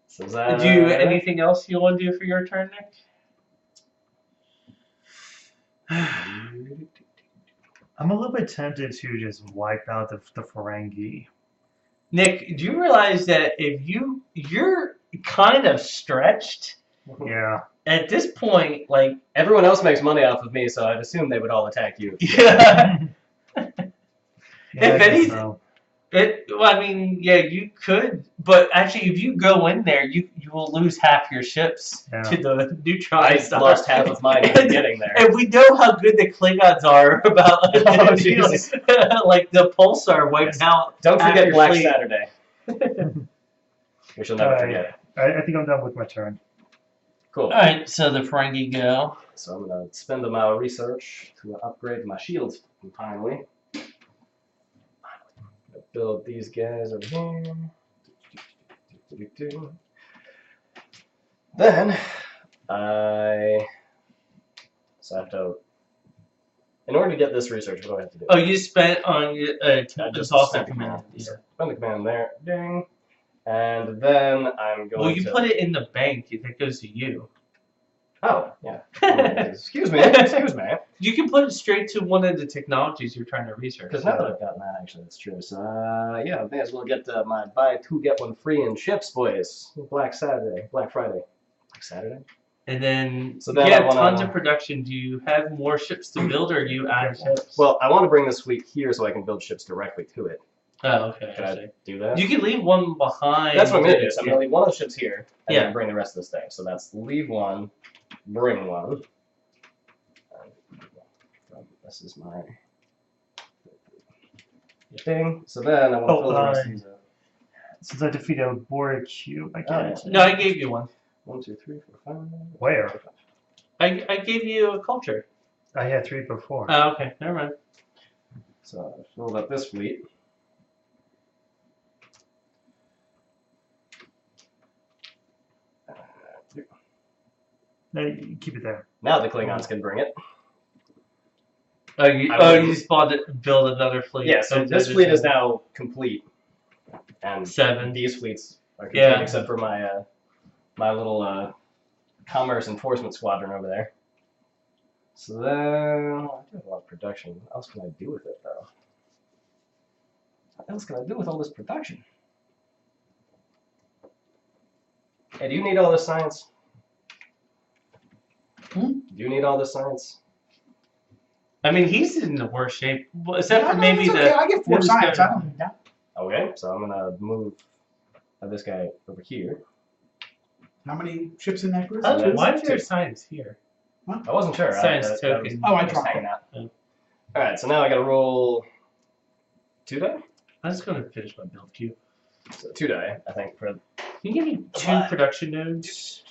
So is that, Do you anything else you want to do for your turn, Nick? I'm a little bit tempted to just wipe out the Ferengi. Nick, do you realize that if you're kind of stretched Yeah. at this point, like Everyone else makes money off of me, so I'd assume they would all attack you. yeah. Yeah, If I guess anything- so. Well, I mean, yeah, you could, but actually, if you go in there, you will lose half your ships Yeah. to the neutron I star. lost half of mine in getting there. And we know how good the Klingons are about Oh, Jesus. like the pulsar wiped out. Don't half forget your Black fleet. Saturday. We shall never forget. I think I'm done with my turn. Cool. All right, so the Ferengi go. So I'm gonna spend my research to upgrade my shields finally. Gonna build these guys over here. Then I have to. In order to get this research, what do I have to do? Oh, you spent on just also spent command. Yeah. Spend the command there, ding, and then I'm going. Well, you to... put it in the bank. That goes to you. Oh, yeah. Excuse me. Excuse me. You can put it straight to one of the technologies you're trying to research. Because now that I've gotten that, actually, that's true. So, yeah, I may as well get my buy 2 get 1 free in ships, boys. Black Saturday, Black Friday, Black Saturday. And then, So then you I have wanna- tons of production. Do you have more ships to build, or are you out of ships? Well, I want to bring this fleet here so I can build ships directly to it. Oh, okay. Can I I see. do that? You can leave one behind. That's what I'm gonna do. So I'm gonna leave one of the ships here and Yeah. then bring the rest of this thing. So that's leave 1, bring 1. This is my thing. So then I want to fill the rest of these up. Since I defeated a Borg cube, I get No, I gave you one. 1, 2, 3, 4, 5. Where? I gave you a culture. I had 3 before. Oh, okay. Never mind. So I filled up this fleet. No, you keep it there. Now the Klingons can bring it. Oh, you just bought it, build another fleet. Yeah, so this fleet is now complete. And 7. these fleets are complete Yeah. except for my my little commerce enforcement squadron over there. So then I do have a lot of production. What else can I do with it though? What else can I do with all this production? Hey, do you need all this science? Hmm? Do you need all this science? I mean, he's in the worst shape, except for No, maybe it's okay. the. I get 4 this science. guy- I don't need that. Okay, so I'm gonna move this guy over here. How many ships in that group? Oh, that's why is there 2. science here? I wasn't sure. Science I was token. Oh, I just dropped hanging it. out. Yeah. All right, so now I got to roll 2 die? I'm just gonna finish my build queue. So 2 die, I think. For Can you give me 2 production nodes?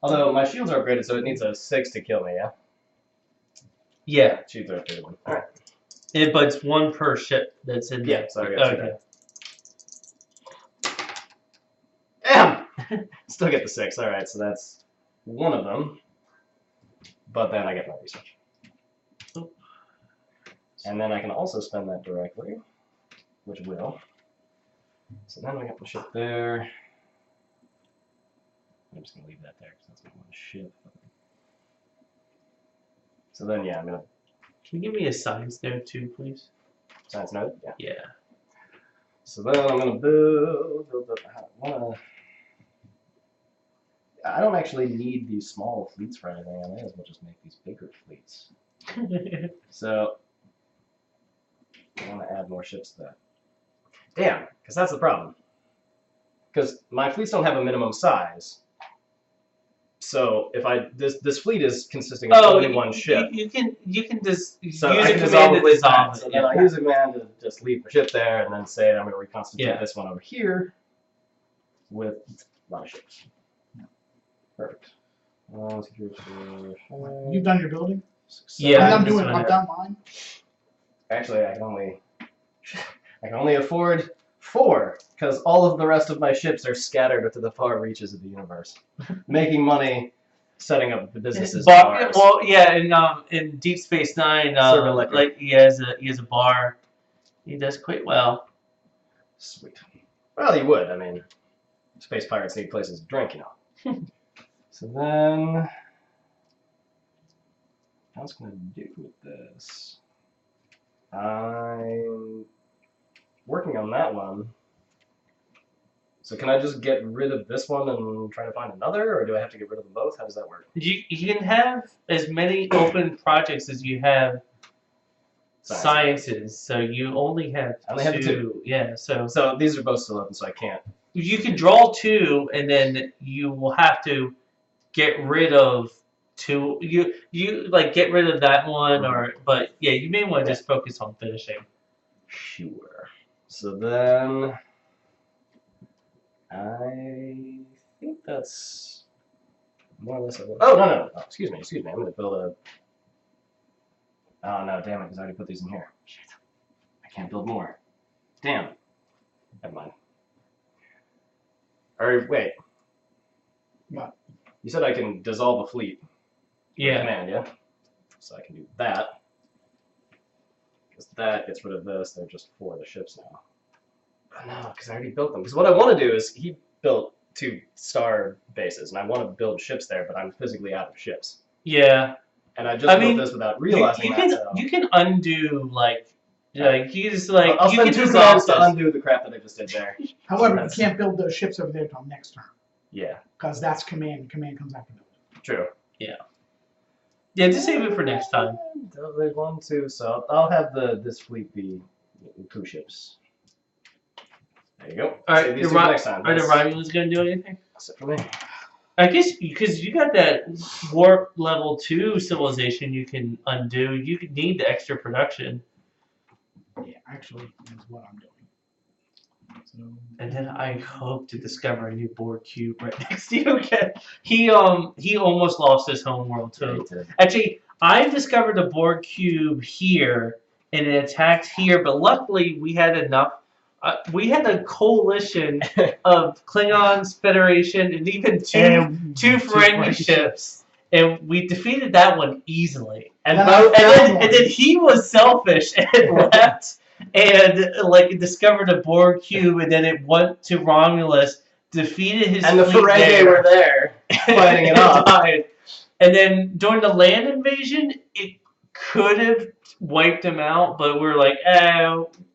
although my shields are upgraded, so it needs a 6 to kill me. Yeah. Yeah, Shields are upgraded. All right. but it's 1 per ship that's in there. Yeah. So I got 2 Okay. die. Damn. Still get the 6. All right. So that's one of them. But then I get my research. And then I can also spend that directly, which will. So then I got the ship there. I'm just gonna leave that there because that's my one ship. So then, yeah, I'm gonna Can you give me a science node too, please? science node. Yeah. Yeah. So then I'm gonna build. I don't actually need these small fleets for anything. I may as well just make these bigger fleets. So I want to add more ships to that. Damn, because that's the problem. Because my fleets don't have a minimum size. So if I this fleet is consisting of only one ship. You can just So use I a can command to fleet dissolve back. it. So then I use a command to just leave the ship there and then say I'm going to reconstitute this one over here with a lot of ships. Perfect. You've done your building? Yeah, I'm this doing. one I've done mine. Actually, I can only afford 4 because all of the rest of my ships are scattered to the far reaches of the universe, making money, setting up the businesses. Bars. Well, yeah, in Deep Space Nine, Serving liquor. like he has a bar. He does quite well. Sweet. Well, you would. I mean, space pirates need places to drink, you know. So then, I was going to do with this. I'm working on that one. So can I just get rid of this one and try to find another, or do I have to get rid of them both? How does that work? You can have as many open projects as you have sciences, so you only have I only have 2. Yeah, so these are both still open, so I can't. you can draw 2, and then you will have to get rid of 2. You like get rid of that one, but yeah, you may want to just focus on finishing. Sure. So then, I think that's more or less. Oh no! Oh, excuse me. I'm going to build a. Oh no! Damn it! Because I already put these in here. Shit! I can't build more. Damn. Never mind. Or wait. What? You said I can dissolve a fleet. Yeah. Command, yeah. So I can do that. Because that gets rid of this. They're just 4 of the ships now. But no, because I already built them. Because what I want to do is he built 2 star bases, and I want to build ships there, but I'm physically out of ships. Yeah. And I just built this without realizing you can undo you just like I'll you spend can 2 dissolve commands to this. undo the crap that I just did there. However, you can't build those ships over there until next turn. Yeah. Because that's command. Command comes after building. True. Yeah, just save it for next time. There's 1, 2, so I'll have this fleet be 2 ships. There you go. All right, Save these 2 for next time. are the Romulans gonna do anything? That's it for me. I guess because you got that warp level 2 civilization you can undo. You could need the extra production. Yeah, actually, that's what I'm doing. So, And then I hope to discover a new Borg cube right next to you again. He almost lost his homeworld too. Actually, I discovered a Borg cube here and it attacked here, but luckily we had enough. We had a coalition of Klingons, Federation, and even two Ferengi ships, and we defeated that one easily. And then he was selfish and left. And like discovered a Borg cube, and then it went to Romulus, defeated his and the fleet Ferengi were there fighting it off. Died. And then during the land invasion, it could have wiped him out, but we're like,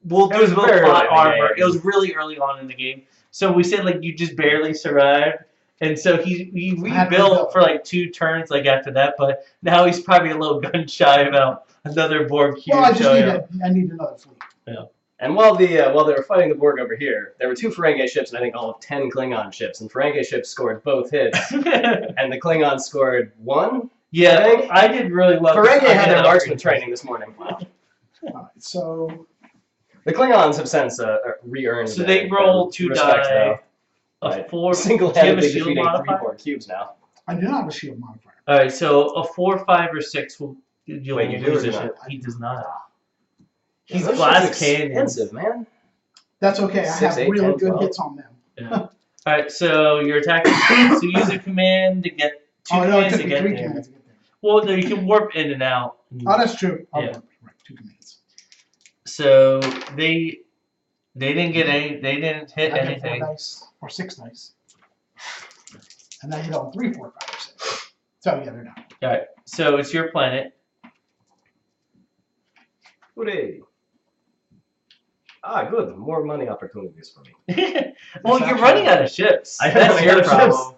we'll do plot armor. It was really early on in the game, so we said like you just barely survived, and so he rebuilt for like 2 turns like after that, but now he's probably a little gun shy about another Borg cube. Well, I need another fleet. Yeah. And while they were fighting the Borg over here, there were 2 Ferengi ships and I think all of 10 Klingon ships. And Ferengi ships scored both hits, and the Klingons scored 1. Yeah, I did really well. Ferengi had their marksman training this morning. Alright, so The Klingons have since re-earned. So they roll 2 respect, die. though, A by 4. Do you have single-handedly a shield defeating 3 modifier? Borg cubes now. I do not have a shield modifier. All right, so a 4, 5, or 6 will you'll Wait, you do or lose do a not? ship. He does not. Yeah, He's those glass ships are cannon. expensive, man. That's okay. I 6, have 8, really 10, good 12. hits on them. Yeah. All right, so you're attacking. So use a command to get 2 Oh no, it commands took to me get 3 there. commands to get there. Well, no, you can warp in and out. Oh, that's true. Oh, Yeah. right, 2 commands. So they didn't get any. They didn't hit I get 4 anything. dice or 6 dice, and I hit on 3, 4, 5, or 6. So yeah, they're not. All right, so it's your planet. Hooray. Ah, good. More money opportunities for me. Well, you're running out of ships. I am That's running your out of problem.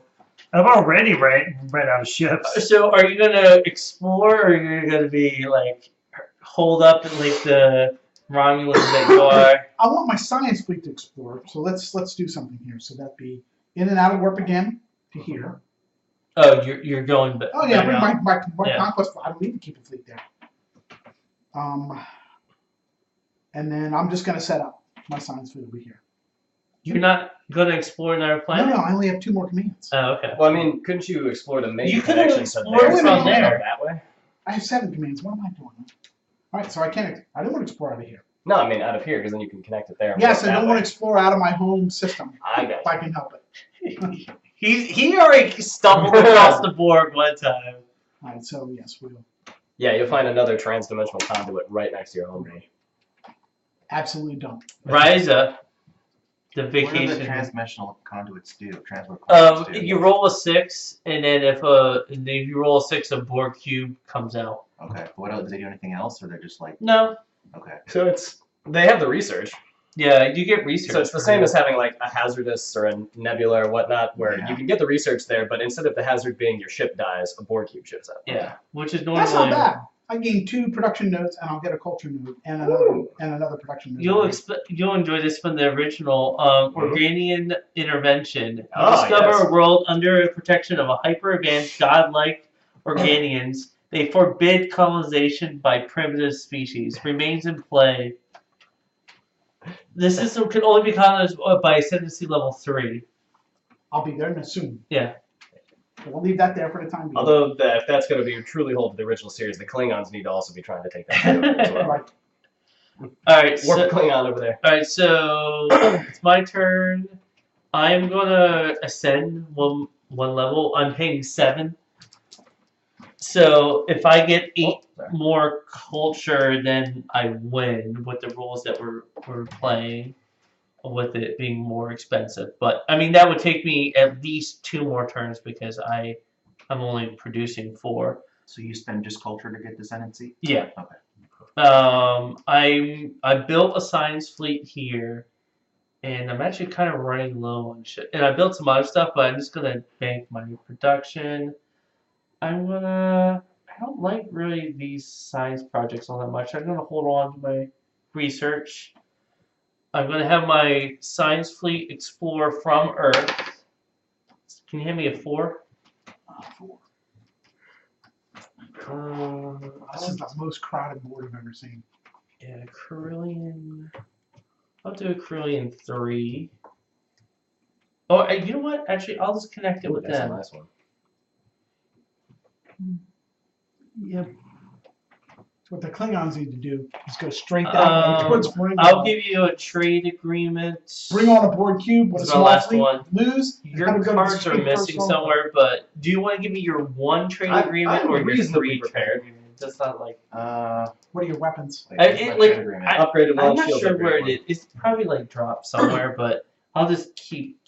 I've already ran out of ships. So, are you gonna explore, or are you gonna be like holed up in like the Romulans that you are? I want my science fleet to explore, so let's do something here. So that'd be in and out of warp again to here. Oh, you're going. Oh yeah, bring back my Yeah. conquest. I don't need to keep a fleet there. And then I'm just gonna set up my science fleet over here. You're not gonna explore another No, planet. no, I only have 2 more commands. Oh, okay. Well, I mean, couldn't you explore the main You could've connection to explored there? from so you could there. go that way? I have 7 commands. What am I doing? All right, so I can't. I don't want to explore out of here. No, I mean out of here, because then you can connect it there. and Yes, work I that don't want way. to explore out of my home system I got if I can help it. He already stumbled across the Borg one time. All right, so yes, we'll Yeah, you'll find another trans-dimensional conduit right next to your home base. absolutely don't. Risa, the What do the vacation. transdimensional conduits do? Transport conduits do? You roll a 6, and then if you roll a 6, a Borg cube comes out. Okay. What else? Do they do anything else, or they're just like No. okay? So they have the research. Yeah, you get research. So it's the for same it. as having like a hazardous or a nebula or whatnot, where Yeah. you can get the research there, but instead of the hazard being your ship dies, a Borg cube shows up. Yeah, which is normally That's not bad. I gain 2 production nodes, and I'll get a culture node and another production node. You'll enjoy this from the original Organian intervention. You Oh, discover yes. a world under the protection of a hyper-advanced godlike Organians. They forbid colonization by primitive species. Remains in play. This system can only be colonized by Ascendancy level 3. I'll be there soon. Yeah. We'll leave that there for the time being. Although if that's going to be truly hold to the original series, the Klingons need to also be trying to take that too, as well. Right. All right. Warp So, Klingon over there. all right. So it's my turn. I'm gonna ascend one level. I'm paying 7. So if I get 8 more culture, then I win with the rules that we're playing, with it being more expensive. But I mean that would take me at least 2 more turns because I'm only producing 4. So you spend just culture to get descendancy? Yeah. Okay. I built a science fleet here, and I'm actually kind of running low on shit. And I built some other stuff, but I'm just gonna bank my production. I don't like really these science projects all that much. I'm gonna hold on to my research. I'm gonna have my science fleet explore from Earth. Can you hand me a 4? 4. Um, This is the most crowded board I've ever seen. yeah, Carillion. I'll do a Carillion 3. Oh, you know what? Actually, I'll just connect it with That's a them. nice one. Yep. So what the Klingons need to do is go straight that way towards Spring. I'll give you a trade agreement. Bring on a board cube with a This is my small last fleet. one. Lose. and Your have it go to the cards are straight missing first somewhere, but do you want to give me your 1 trade agreement I'm or your reasonably 3 trade prepared. agreement? That's not like What are your weapons? Wait, I- where's it, my like, trade agreement? Upgraded I'm one, not shield sure where upgraded it is. It's probably like dropped somewhere, but I'll just keep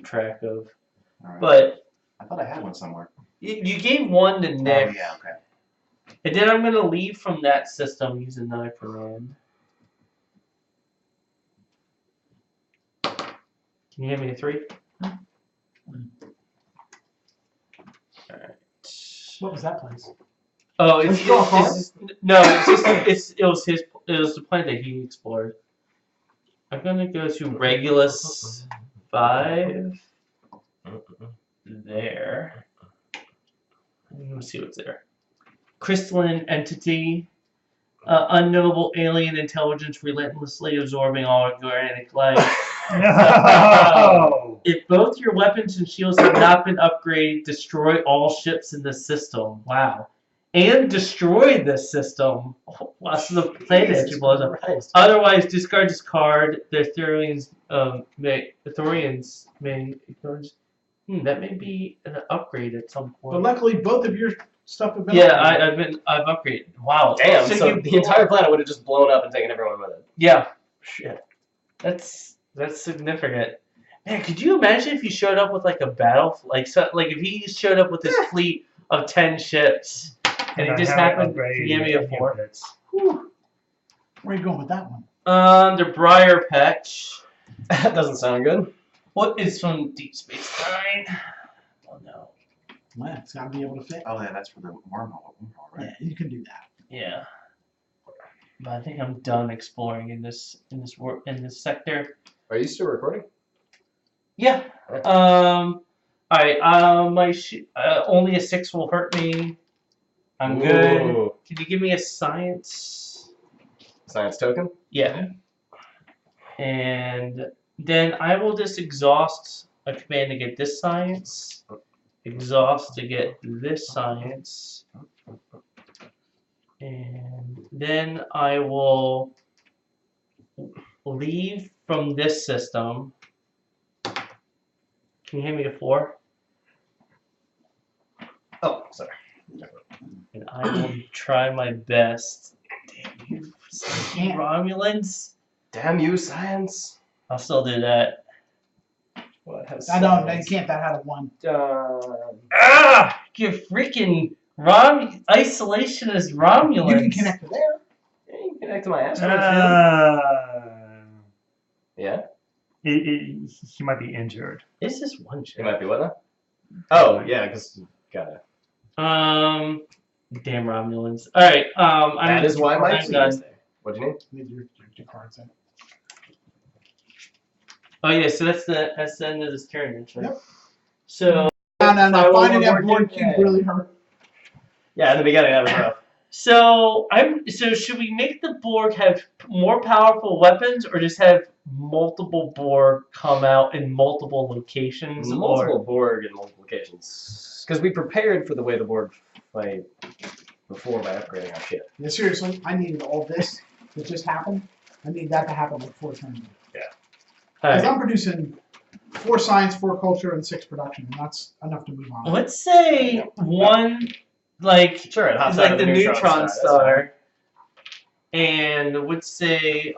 track of. Alright. But I thought I had one somewhere. you gave 1 to Nick. Oh yeah, okay. And then I'm going to leave from that system, use another command. Can you hand me a 3? Alright. What was that place? Oh, Did it's, you draw a card? no, it was the planet that he explored. I'm going to go to Regulus 5. There. Let me see what's there. Crystalline entity. unknowable alien intelligence relentlessly absorbing all organic life. No! If both your weapons and shields have not been upgraded, destroy all ships in the system. Wow. And destroy this system. Wow, so the planet actually blows up. Christ. Otherwise, discard this card. The Thorians that may be an upgrade at some But point. luckily, both of your stuff have been. Yeah, upgraded. I've upgraded. Wow. Damn, so you- the entire planet would have just blown up and taken everyone with it. Yeah, Shit. that's significant. Man, could you imagine if you showed up with like a battle, like if he showed up with his fleet of 10 ships, and I it just haven't happened to upgraded give me a any 4? units. Whew. Where are you going with that one? The Briar Patch. That doesn't sound good. What is from Deep Space Nine? Oh no. Well, it's got to be able to fit. Oh, yeah, that's for the wormhole, right? Yeah, you can do that. Yeah. But I think I'm done exploring in this sector. Are you still recording? Yeah. All right. Only a 6 will hurt me. I'm good. Ooh. Can you give me a science? Science token? Yeah. And then I will just exhaust a command to get this science. Exhaust to get this science. And then I will leave from this system. Can you hand me a 4? Oh, sorry. And I will try my best. Damn you, Can't. Romulans. Damn you, science. I'll still do that. What has I know, you science can't. That had a 1. done? Ah! You freaking isolationist Romulans. You can connect to there. Yeah, you can connect to my asteroid field. Yeah? He might be injured. It's just one It ship. might be what now? Oh, yeah, because gotta. Damn Romulans. All right. That is why my I'm fleet done. is there. What do you need? Leave your cards in. Oh yeah, so that's the end of this turn, right? Yep. So No. Finding that Borg Borg cube really hurt. Yeah, in the beginning that was rough. so should we make the Borg have more powerful weapons, or just have multiple Borg come out in multiple locations? Multiple Borg in multiple locations. Because we prepared for the way the Borg fight before by upgrading our ship. Yeah, seriously, I needed all this that just happened. I need that to happen like 4 turns. All Because right. I'm producing 4 science, 4 culture, and 6 production, and that's enough to move on. Let's say one like Sure, it hops it's out like of the neutron that's star, and would say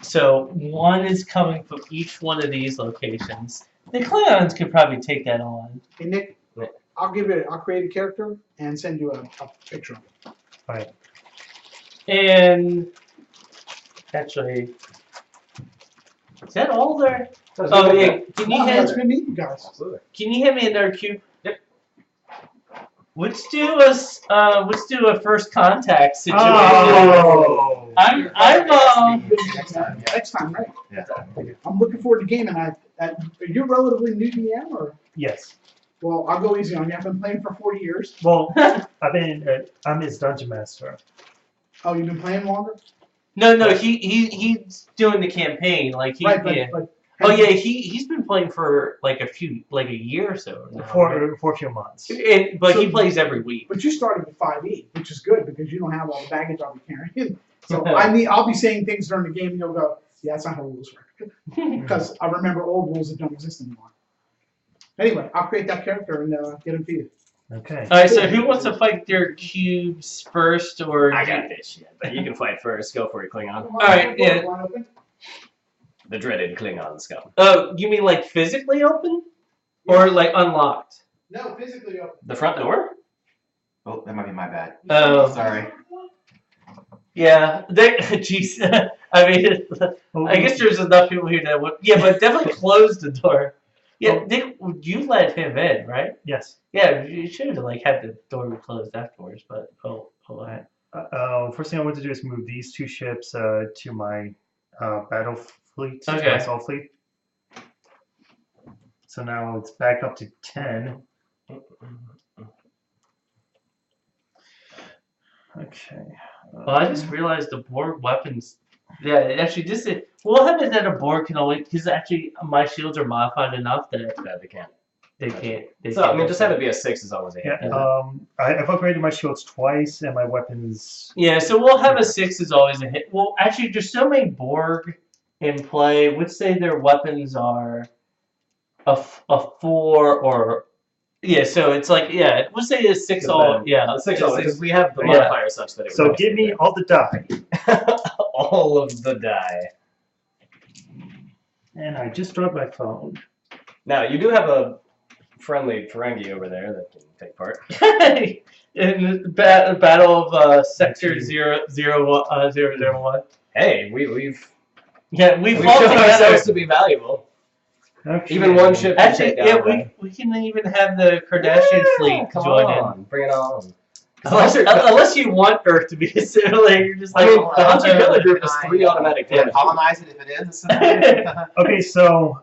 so one is coming from each one of these locations. The Klingons could probably take that on. Hey Nick, Yeah. I'll create a character and send you a picture of it. Right. And actually, is that all there? fine. Oh yeah, can you No, hand it's been meeting you guys. Absolutely. can you hand me another cube? Yep. Let's do a first contact situation. Oh! I'm Next time, yeah. Next time, right? Yeah. I'm looking forward to gaming. Are you relatively new DM or? Yes. Well, I'll go easy on you. I've been playing for 4 years. Well, I'm his dungeon master. Oh, you've been playing longer? No, he's doing the campaign like he. Right, but, Yeah. but Oh yeah, he's been playing for like a year or so now. For a few months. But he So- plays every week. But you started with 5e, which is good because you don't have all the baggage I'll be carrying. So I'll be saying things during the game and you'll go, yeah, that's not how rules work. Because I remember old rules that don't exist anymore. Anyway, I'll create that character and get him to you. Okay. All right, so who wants to fight their cubes first, or I got this shit. But you can fight first. Go for it, Klingon. All right, yeah. The dreaded Klingon scum. Oh, you mean like physically open, or like unlocked? No, physically open. The front door? Oh, that might be my bad. Oh, Sorry. yeah. Jeez. I mean, I guess there's enough people here that would. Yeah, but definitely close the door. Yeah, Nick, you let him in, right? Yes. Yeah, you should have like had the door be closed afterwards, but First thing I want to do is move these 2 ships to my battle fleet, Okay. my assault fleet. So now it's back up to 10. Okay. Well, I just realized the Borg weapons. Yeah, actually, this is. What happens that a Borg can only. Because actually, my shields are modified enough that They can't. they can't. They So, can't I mean, just have it be a 6 is always a hit. Yeah. I've upgraded my shields twice and my weapons. Yeah, so we'll have a 6 is always a hit. Well, actually, there's so many Borg in play. Would say their weapons are a 4 or. Yeah, so it's like, yeah, we'll say a 6 all. Yeah, The 6 it's- always, because we have the Yeah. modifier such that it So would give me all the die. all of the die. And I just dropped my phone. Now, you do have a friendly Ferengi over there that can take part. in the battle of Sector 001. Hey, we've Yeah, we shown fought together. ourselves to be valuable. Okay. Even one ship can Actually, take down. yeah, right? we can even have the Kardashian fleet Come join on, bring it on. in. Unless you want Earth to be similar, you're just I like, mean, the Hunter Killer group is 3 automatic Yeah, damage. colonize it if it is. Okay, so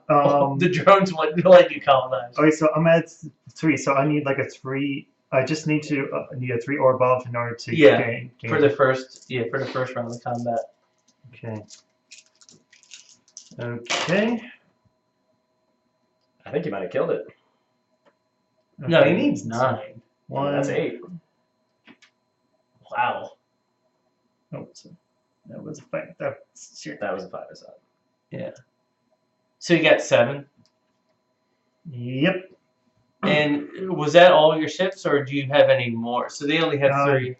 the drones want to let you colonize. okay, so I'm at 3. So I need like a 3. I just need to need a 3 or above in order to Yeah, gain. For the first round of combat. Okay. Okay. I think you might have killed it. No, he Okay. needs 9. One. That's 8. Wow. Oh, so that was a fight. That's shit. That was a 5 aside. So you got 7. Yep. And was that all your ships, or do you have any more? So they only have 3.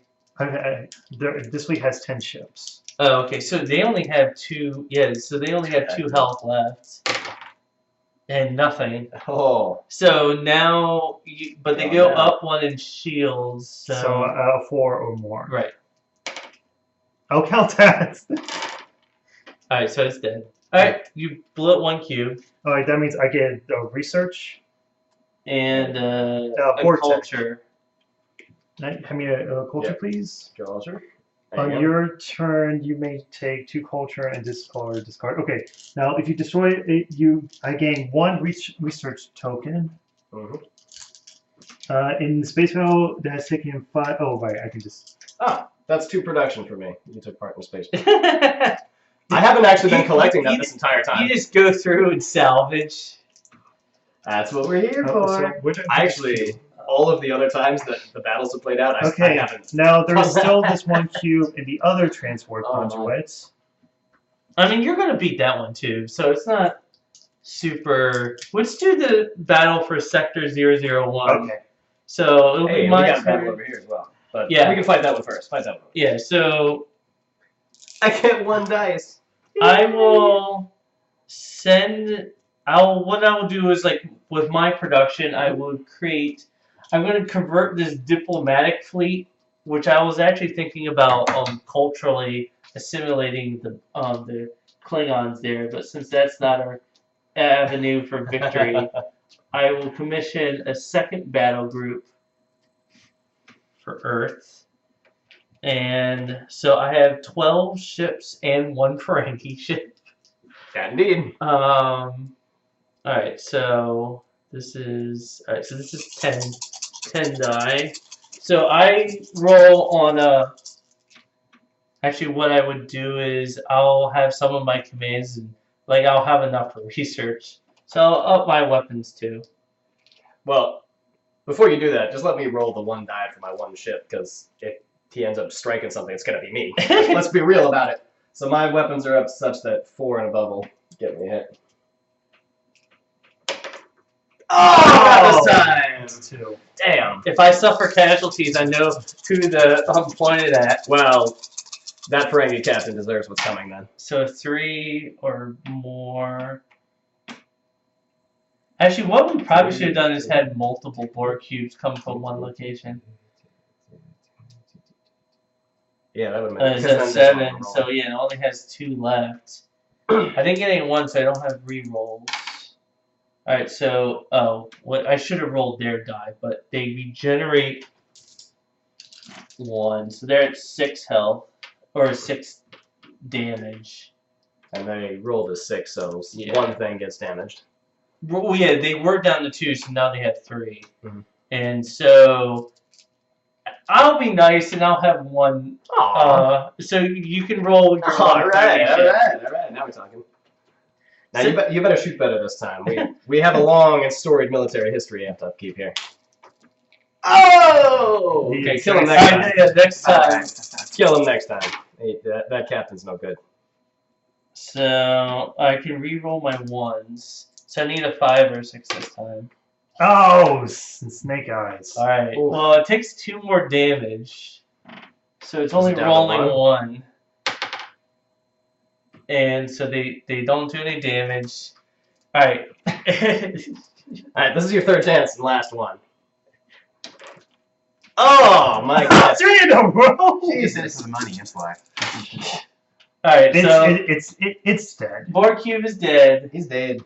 This week has 10 ships. Oh, okay. So they only have 2. Yeah. So they only have 2 health left, and nothing. Oh, So now, but they go no. up 1 in shields. So, 4 or more. right. I'll count that. All right. So it's dead. All right. You blew up 1 cube All right, that means I get research. and a Borg check. culture. Hand me a culture, Yeah. please. culture. On your turn, you may take 2 culture and discard. Okay. Now, if you destroy it, I gain 1 research token. In the space battle that has taken 5. Oh, right. I can just. Ah, that's 2 production for me. You took part in the space. I haven't actually been collecting that this entire time. You just go through and salvage. That's what we're here Oh, for. so which- I actually, all of the other times that the battles have played out, I Okay. haven't. Now there is still this 1 cube in the other transport Oh, my. conduits. I mean, you're gonna beat that one too, so it's not super. Let's do the battle for Sector 001. Okay. So it'll Hey, be we my got a battle turn. over here as well. But Yeah. we can fight that one first. Fight that one. Yeah. So I get 1 dice. I will send. What I will do is, like, with my production, I will create. I'm going to convert this diplomatic fleet, which I was actually thinking about culturally assimilating the Klingons there, but since that's not our avenue for victory, I will commission a second battle group for Earth. And so I have 12 ships and 1 Ferengi ship. Indeed. Alright, so this is 10 die. So I roll on actually what I would do is I'll have some of my commands and like I'll have enough for research. So I'll up my weapons too. Well, before you do that, just let me roll the 1 die for my 1 ship, because if he ends up striking something, it's going to be me. Let's be real about it. So my weapons are up such that 4 and above will get me a hit. Oh! This time! That's 2. Damn. If I suffer casualties, I know who I'm pointed at. Well, that Ferengi captain deserves what's coming then. So 3 or more. Actually, what we probably should have done is had multiple Borg cubes come from 1 location. Yeah, that would have been It's at 7, so yeah, it only has 2 left. I think it ain't 1, so I don't have re-rolls. Alright, so, I should have rolled their die, but they regenerate 1, so they're at 6 health, or 6 damage. And they rolled a 6, so Yeah. 1 thing gets damaged. Well, yeah, they were down to 2, so now they have 3. Mhm. And so I'll be nice and I'll have one. So you can roll with your All right. ship. Now we're talking. Now you better shoot better this time. We have a long and storied military history to upkeep here. Oh! Okay, kill him next time. Yeah, next time. Kill him next time. Hey, that captain's no good. So I can re-roll my ones. So I need a 5 or 6 this time. Oh, snake eyes. All right. Oof. Well, it takes 2 more damage, so it's only it down to rolling 1. And so they don't do any damage. All right. All right, this is your third chance and last one. Oh my God! 3 in a row. Jeez, this is money. That's why. All right. So It's dead. Borg Cube is dead. He's dead.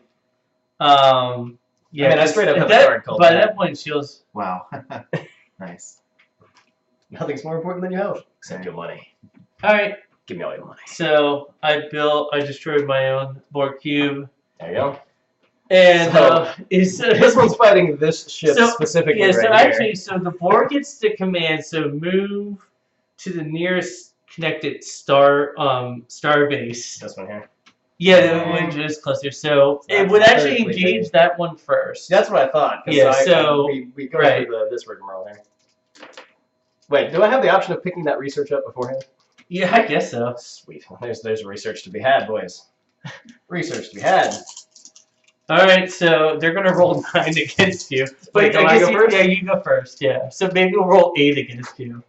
Yeah. I mean, I straight up have a that, card called by that. that point, Shields. Wow. Nice. Nothing's more important than your health, except your money. All right. Give me all your money. So I destroyed my own Borg Cube, There you go. and So, this one's fighting this ship So, specifically yeah. right So here. actually, so the Borg gets the command. So move to the nearest connected star base. This one here. Yeah, that one just closer. So it That's would the actually third fleet, engage maybe. that one first. That's what I thought. 'Cause Yeah, so- we go right. through this rigmarole here. Wait, do I have the option of picking that research up beforehand? Yeah, I guess so. Sweet. There's research to be had, boys. Research to be had. All right, so they're gonna roll 9 against you. Wait, don't I guess go first? Yeah, you go first. Yeah. So maybe we'll roll 8 against you.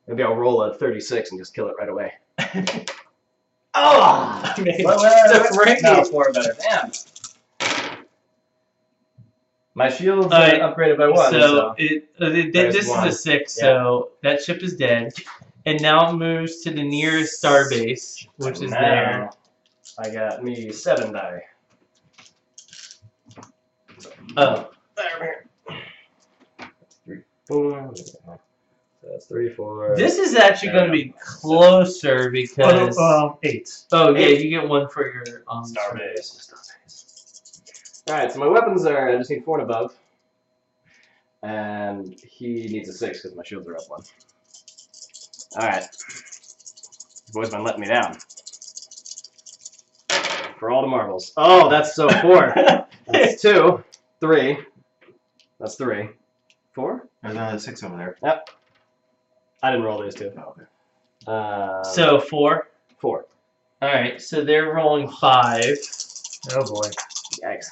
Maybe I'll roll a 36 and just kill it right away. Oh! Wait, The wait. No, 4 better. Damn. My shield's Alright, upgraded by 1. So There's this is a 1. 6. Yeah. So that ship is dead, and now it moves to the nearest starbase, which is Now, there. I got me 7 die. Oh. There, 3, 4. That's 3, 4. This is actually going to be closer because. 8. Oh yeah, 8. you get 1 for your Starbase. Alright, so my weapons are, I just need 4 and above. And he needs a 6 because my shields are up 1. Alright. The boys been letting me down. For all the marbles. Oh, that's so 4. That's 2. 3. That's 3. 4? There's another 6 over there. Yep. I didn't roll these 2. Oh, okay. So 4. 4. All right, so they're rolling 5. Oh boy. Yikes.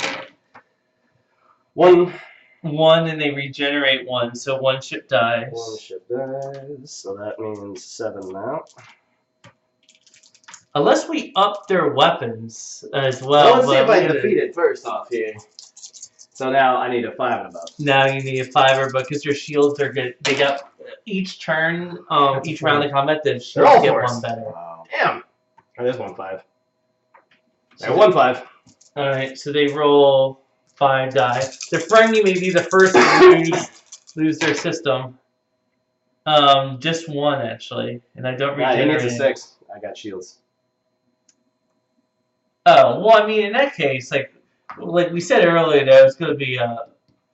1. 1, and they regenerate 1, so 1 ship dies. 1 ship dies, so that means 7 now. Unless we up their weapons as Well, well. let's see if but I we're gonna- defeat it first off here. So now I need a 5 and above. Now you need a 5 because your shields are good. They got each turn, each round of combat, the They're shields all get fours. 1 better. Wow. Damn! Oh, there's 1 5. There, 1 5. All right, so they roll 5 die. Their friendly may be the first to lose their system. Just 1 actually, and I don't Nah, he regenerate. needs a 6. I got shields. Oh well, I mean in that case, like we said earlier, that was going to be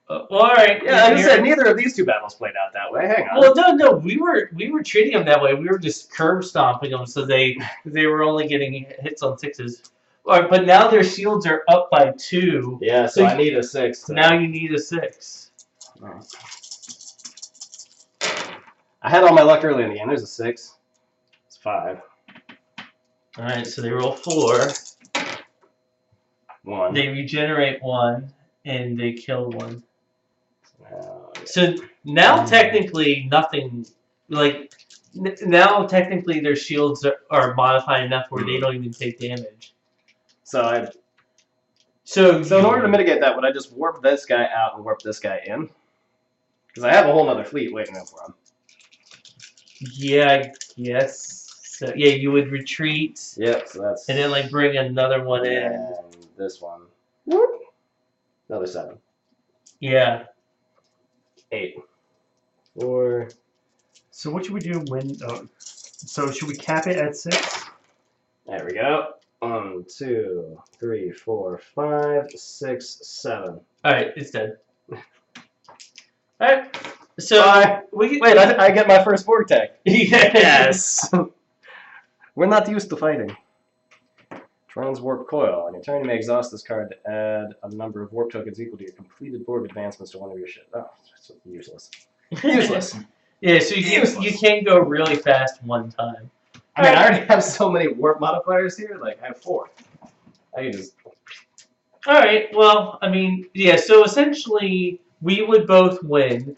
well, all right. Yeah, like I here- said, neither of these 2 battles played out that way. Hang on. Well, no, we were treating them that way. We were just curb stomping them, so they were only getting hits on 6s. All right, but now their shields are up by 2. Yeah, so I need a 6. So now you need a 6. I had all my luck early in the game. There's a 6. It's 5. All right, so they roll 4. 1. They regenerate 1, and they kill 1. Now, So now technically nothing. Like now technically their shields are modified enough where they don't even take damage. So So in order to mitigate that, would I just warp this guy out and warp this guy in? Because I have a whole other fleet waiting there for him. yeah, I guess. So yeah, you would retreat Yep, so that's... and then like bring another one in. And this one. Whoop. Another 7. Yeah. 8. 4. So what should we do when? So should we cap it at 6? There we go. 1, 2, 3, 4, 5, 6, 7. All right, it's dead. All right. So Bye. we Wait, I get my first Borg tech. yes. We're not used to fighting. Transwarp coil. On your turn, you may exhaust this card to add a number of warp tokens equal to your completed Borg advancements to one of your ships. Oh, that's useless. Useless. Yeah, so you Useless. can go really fast one time. I mean, I already have so many warp modifiers here. Like, I have 4. I can just. All right. Well, I mean, yeah. So essentially, we would both win,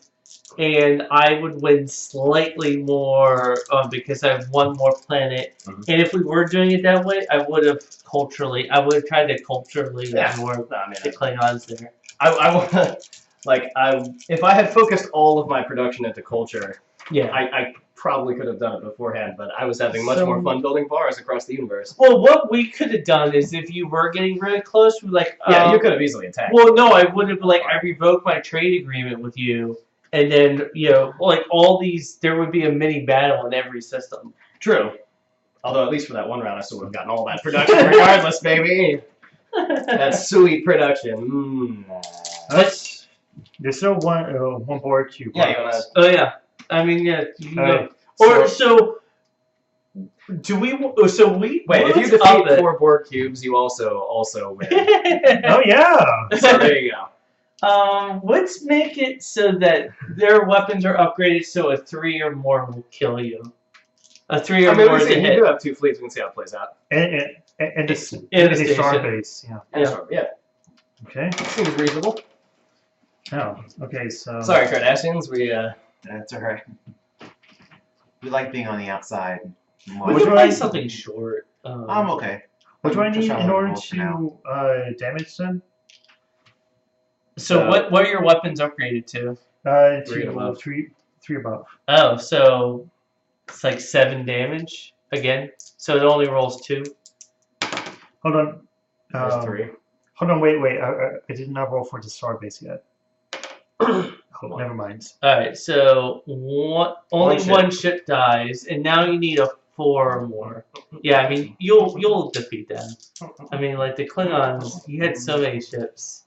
and I would win slightly more because I have one more planet. Mhm. And if we were doing it that way, I would have tried to culturally absorb No, I mean, the Klingons there. I want to. Like, if I had focused all of my production into culture, Yeah. I probably could have done it beforehand, but I was having much So- more fun building bars across the universe. Well, what we could have done is if you were getting really close, we like. Yeah, you could have easily attacked. Well, no, I would have I revoked my trade agreement with you, and then like all these, there would be a mini battle in every system. True. Although at least for that one round, I still would have gotten all that production regardless, baby. That's sweet production. There's still one Borg cube. Yeah, you wanna? Oh yeah, I mean yeah. You know. Alright, Or so. Do we? So we Wait, if you what's up defeat 4 Borg cubes, you also win. Oh yeah. So there you go. Let's make it so that their weapons are upgraded so a 3 or more will kill you. A 3 or I mean, more we is a see, you hit. do have 2 fleets. We can see how it plays out. And the station. star base. Yeah. Yeah. Okay. Seems reasonable. Oh. Okay. So. Sorry, Kardashians. We That's alright. We like being on the outside. more. We Which can one? play something short. I'm okay. What do I Just need trying in to order roll for now. to damage them? So what are your weapons upgraded to? 3 above. Three above. Oh, so it's like 7 damage again. So it only rolls 2. Hold on. There's 3. Hold on. Wait. I did not roll for the star base yet. Oh, never mind. All right, so only One one ship dies, and now you need a 4 or more. Yeah, I mean you'll defeat them. I mean, like the Klingons, you had so many ships.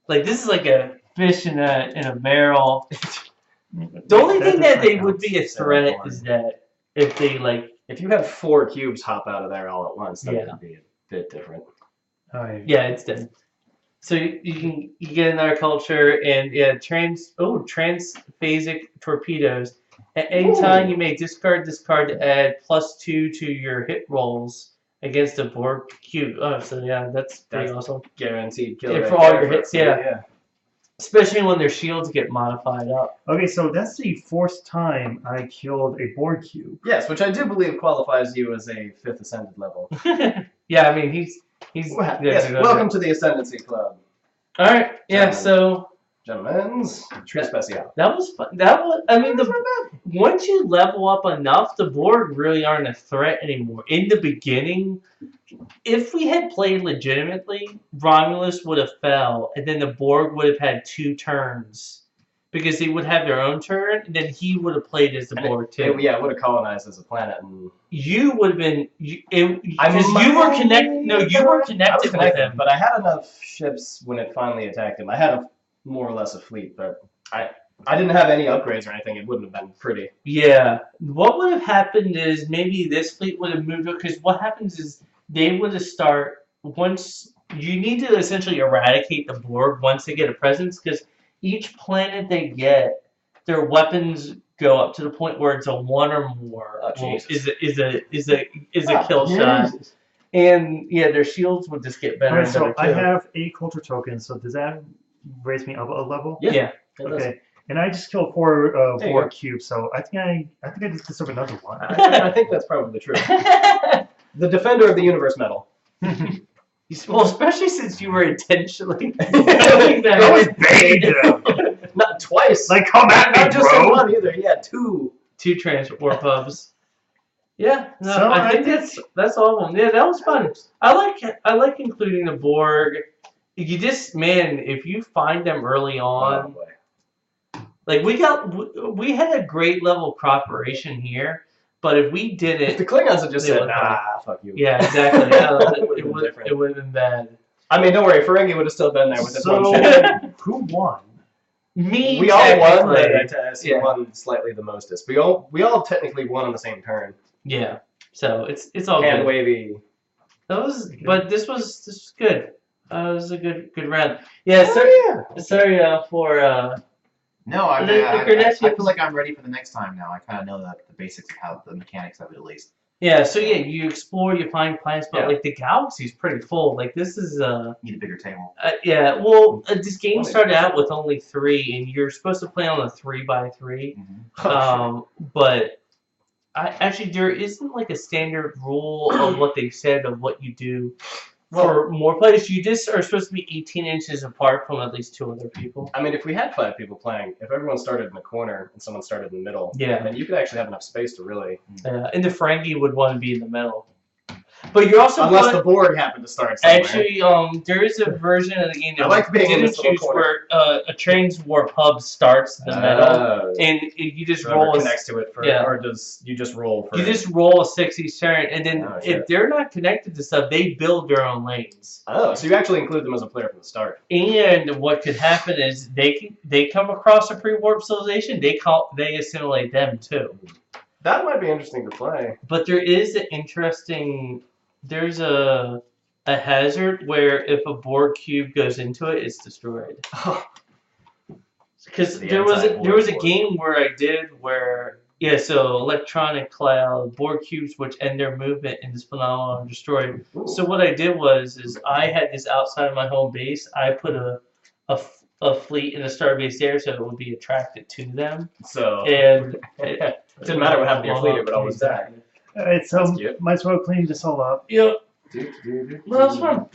Like this is like a fish in a barrel. The only thing that they would be a threat is that if they like. If you had 4 cubes hop out of there all at once, that Yeah. would be a bit different. Yeah, it's dead. So you get another culture and transphasic torpedoes. At any time you may discard this card to add +2 to your hit rolls against a Borg cube. Oh, so yeah, that's pretty awesome. Guaranteed kill. Yeah, right for all there your hits, yeah. Especially when their shields get modified up. Okay, so that's the 4th time I killed a Borg cube. Yes, which I do believe qualifies you as a 5th Ascended level. Yeah, I mean he's Yes, welcome to the Ascendancy Club. All right, yeah. So Gentlemen's Trek Special. that was fun. I mean, once you level up enough, the Borg really aren't a threat anymore. In the beginning, if we had played legitimately, Romulus would have fell, and then the Borg would have had 2 turns. Because they would have their own turn, and then he would have played as the Borg too. It would have colonized as a planet. And You would have been because you were connected. No, you were connected with him. but I had enough ships when it finally attacked him. I had more or less a fleet, but I didn't have any upgrades or anything. It wouldn't have been pretty. Yeah. What would have happened is maybe this fleet would have moved, because what happens is they would have once you need to essentially eradicate the Borg once they get a presence, because each planet they get, their weapons go up to the point where it's a 1 or more is a kill shot, and yeah, their shields would just get better. Alright, and so better I too. have a culture token. So does that raise me up a level? Yeah. Okay. And I just killed 4 There you Borg go. cubes, so I think I just deserve another one. I think that's probably true. The Defender of the Universe medal. Well, especially since you were intentionally Going big. Not twice. Like, come at me, Not just in bro. one either. He had 2. 2 transport pubs. Yeah, no, So I think I that's all of them. Yeah, that was fun. I like including the Borg. You just if you find them early on, like we had a great level of cooperation here, but if we did If the it, Klingons had just They said, would nah, fuck you. yeah, exactly, It would've been different. it would have been bad. I mean, don't worry, Ferengi would have still been there with his one So, ship. who won? Me, We all won, but technically. you won slightly the mostest. We all technically won on the same turn. Yeah. So it's all Hand good. wavy. But this was good. It was a good round. Yeah. Sorry for. No, I The- mean, the I credentials- feel like I'm ready for the next time now. I kind of know the basics of how the mechanics of it at least. Yeah. So yeah, you explore, you find planets, but Yeah. like the galaxy's pretty full. Like this is Need a bigger table. yeah. Well, this game Well, started out with only 3, and you're supposed to play on a 3x3. But actually, there isn't like a standard rule of what they said of what you do. For more players, you just are supposed to be 18 inches apart from at least 2 other people. I mean, if we had 5 people playing, if everyone started in the corner and someone started in the middle, Yeah. then you could actually have enough space to really. And the Ferengi would want to be in the middle. But you're also Unless the Borg happened to start somewhere. actually, there is a version of the game I that like being in didn't this little choose corner. where a Transwarp hub starts in the middle, and you just Whoever roll. connects to it for, yeah. or does you just roll for? You just roll a 6 each turn, and then Oh, shit. if they're not connected to stuff, they build their own lanes. Oh, so you actually include them as a player from the start. And what could happen is they come across a pre-warp civilization, they assimilate them too. That might be interesting to play. But there is an interesting. There's a hazard where if a Borg cube goes into it, it's destroyed. Because The there was a anti-Borg. game where so electronic cloud Borg cubes which end their movement in this phenomenon are destroyed. Ooh. So what I did was I had this outside of my home base. I put a fleet in a starbase there so it would be attracted to them. So And it didn't matter what happened to your fleet; it would always die. Alright, so That's cute. might as well clean this all up. Yeah, well, that was fun.